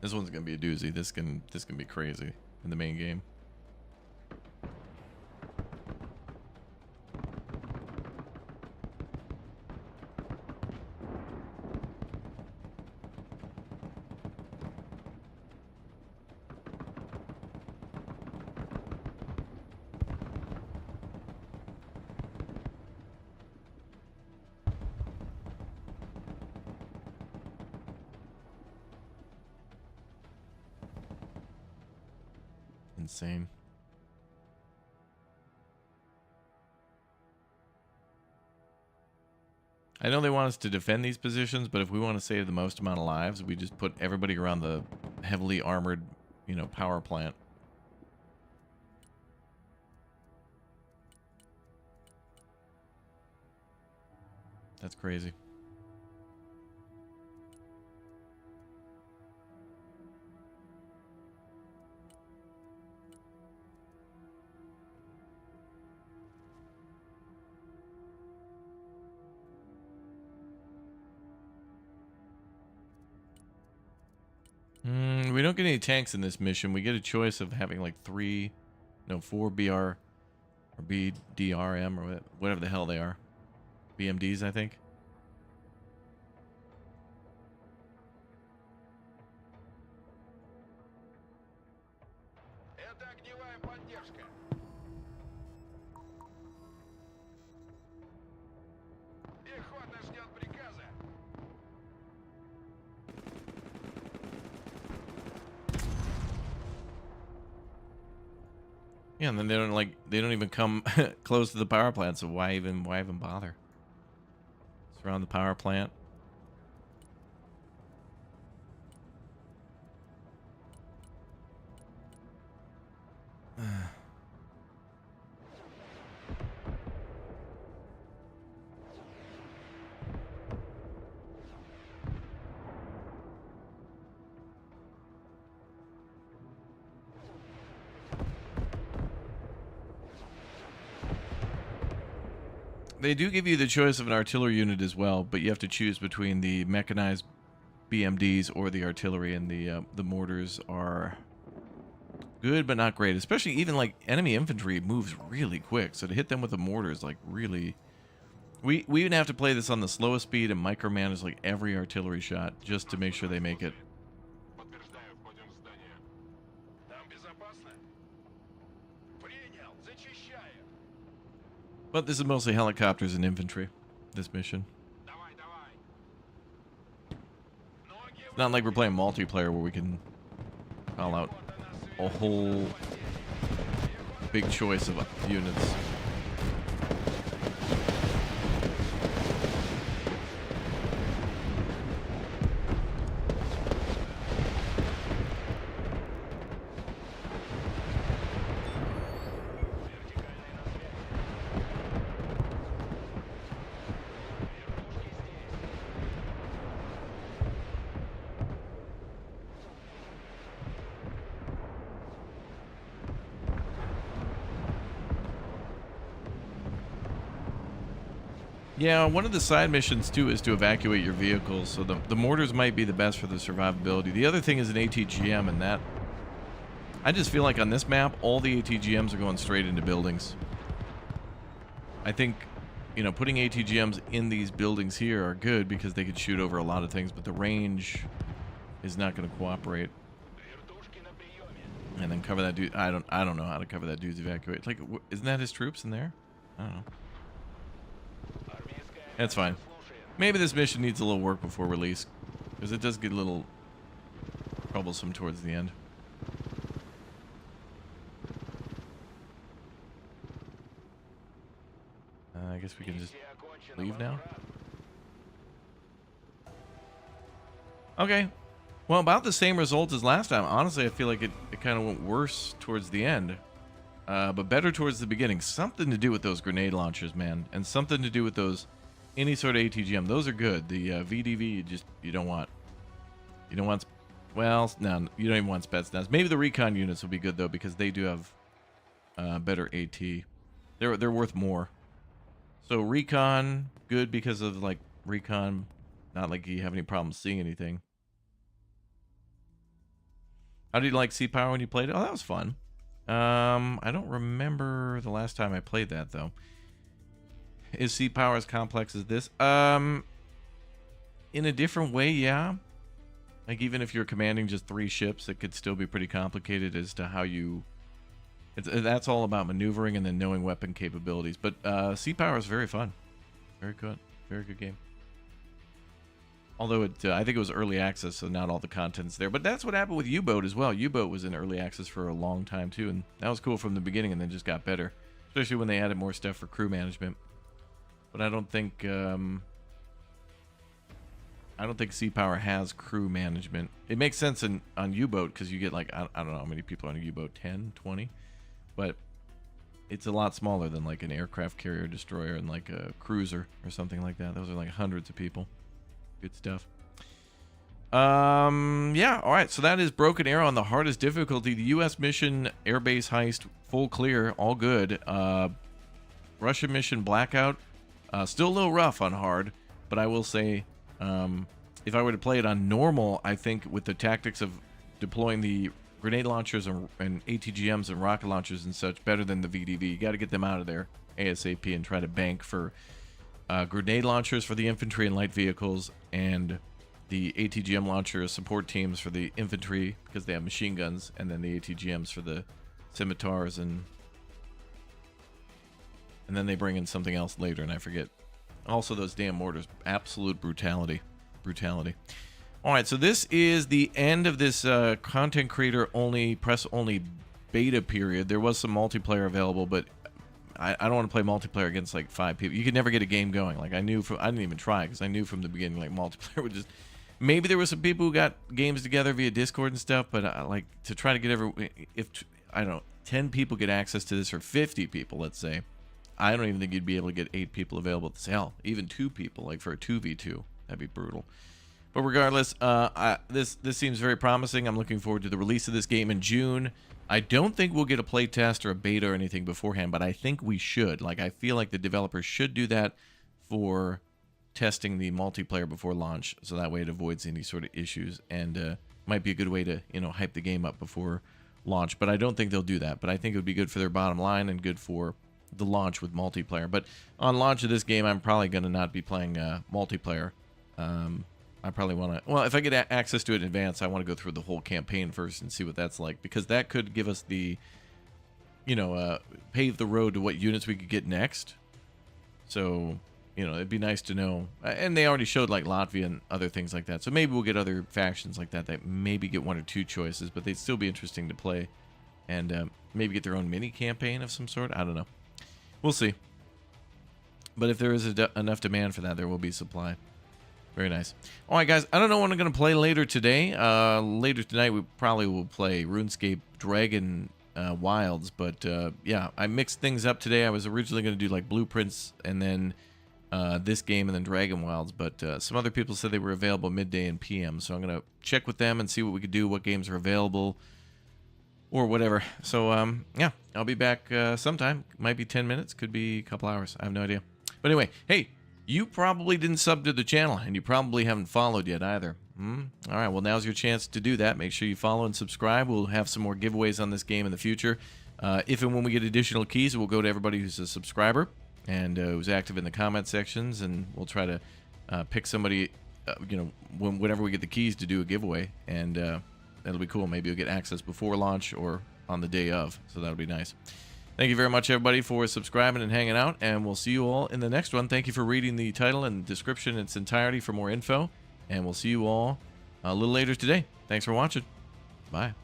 This one's gonna be a doozy. This can be crazy in the main game. Insane. I know they want us to defend these positions, but if we want to save the most amount of lives, we just put everybody around the heavily armored, you know, power plant. That's crazy. We don't get any tanks in this mission. We get a choice of having like 4 BR or BDRM or whatever the hell they are. BMDs, I think. Yeah, and then they don't even come close to the power plant, so why even bother? Surround the power plant. They do give you the choice of an artillery unit as well, but you have to choose between the mechanized BMDs or the artillery, and the mortars are good but not great. Especially even like enemy infantry moves really quick, so to hit them with a mortar is like really. We even have to play this on the slowest speed and micromanage like every artillery shot just to make sure they make it. But this is mostly helicopters and infantry, this mission. It's not like we're playing multiplayer where we can call out a whole big choice of units. Yeah, one of the side missions too is to evacuate your vehicles, so the mortars might be the best for the survivability. The other thing is an ATGM, and that I just feel like on this map, all the ATGMs are going straight into buildings. I think, you know, putting ATGMs in these buildings here are good because they could shoot over a lot of things, but the range is not going to cooperate. And then cover that dude. I don't know how to cover that dude's evacuate. Like, isn't that his troops in there? I don't know. That's fine. Maybe this mission needs a little work before release, because it does get a little troublesome towards the end. I guess we can just leave now. Okay. Well, about the same result as last time. Honestly, I feel like it kind of went worse towards the end. But better towards the beginning. Something to do with those grenade launchers, man. And something to do with those, any sort of ATGM. Those are good. The VDV, you don't want. You don't want, well, no, you don't even want Spetsnaz. Maybe the recon units will be good, though, because they do have better AT. They're worth more. So recon, good because of, like, recon. Not like you have any problems seeing anything. How did you like Sea Power when you played it? Oh, that was fun. I don't remember the last time I played that, though. Is Sea Power as complex as this? In a different way, yeah. Like, even if you're commanding just 3 ships, it could still be pretty complicated as to how you... that's all about maneuvering and then knowing weapon capabilities. But Sea Power is very fun. Very good. Very good game. Although I think it was early access, so not all the content's there. But that's what happened with U-Boat as well. U-Boat was in early access for a long time, too. And that was cool from the beginning and then just got better. Especially when they added more stuff for crew management. But I don't think... I don't think Sea Power has crew management. It makes sense on U-Boat because you get, like, I don't know how many people on a U-Boat, 10, 20? But it's a lot smaller than, like, an aircraft carrier destroyer and, like, a cruiser or something like that. Those are, like, hundreds of people. Good stuff. Yeah, all right. So that is Broken Arrow on the hardest difficulty. The U.S. mission, airbase heist, full clear, all good. Russian mission, Blackout, still a little rough on hard, but I will say, if I were to play it on normal, I think with the tactics of deploying the grenade launchers and ATGMs and rocket launchers and such, better than the VDV. You got to get them out of there ASAP and try to bank for grenade launchers for the infantry and light vehicles, and the ATGM launcher support teams for the infantry because they have machine guns, and then the ATGMs for the scimitars, and then they bring in something else later, and I forget. Also, those damn mortars, absolute brutality. All right, so this is the end of this content creator only, press only beta period. There was some multiplayer available, but I don't want to play multiplayer against like 5 people. You could never get a game going. Like I didn't even try because I knew from the beginning like multiplayer would just. Maybe there were some people who got games together via Discord and stuff, but like to try to get if I don't know, 10 people get access to this or 50 people, let's say, I don't even think you'd be able to get 8 people available to hell, even 2 people, like for a 2v2, that'd be brutal. But regardless, this seems very promising. I'm looking forward to the release of this game in June. I don't think we'll get a play test or a beta or anything beforehand, but I think we should. Like, I feel like the developers should do that for testing the multiplayer before launch, so that way it avoids any sort of issues, and might be a good way to, you know, hype the game up before launch. But I don't think they'll do that. But I think it would be good for their bottom line and good for the launch with multiplayer. But on launch of this game, I'm probably going to not be playing multiplayer. I probably want to, well, if I get access to it in advance, I want to go through the whole campaign first and see what that's like, because that could give us the, you know, pave the road to what units we could get next. So, you know, it'd be nice to know. And they already showed like Latvia and other things like that. So maybe we'll get other factions like that maybe get 1 or 2 choices, but they'd still be interesting to play. And maybe get their own mini campaign of some sort. I don't know. We'll see. But if there is enough demand for that, there will be supply. Very nice. All right, guys. I don't know what I'm going to play later today. Later tonight, we probably will play RuneScape Dragon Wilds. But, yeah, I mixed things up today. I was originally going to do, like, Blueprints and then this game and then Dragon Wilds. But some other people said they were available midday and PM. So I'm going to check with them and see what we could do, what games are available or whatever. So, yeah, I'll be back sometime. Might be 10 minutes. Could be a couple hours. I have no idea. But anyway, hey. you probably didn't sub to the channel, and you probably haven't followed yet either. All right, well, now's your chance to do that. Make sure you follow and subscribe. We'll have some more giveaways on this game in the future. If and when we get additional keys, we'll go to everybody who's a subscriber and who's active in the comment sections, and we'll try to pick somebody, whenever we get the keys to do a giveaway, and that'll be cool. Maybe you'll get access before launch or on the day of, so that'll be nice. Thank you very much, everybody, for subscribing and hanging out, and we'll see you all in the next one. Thank you for reading the title and description in its entirety for more info, and we'll see you all a little later today. Thanks for watching. Bye.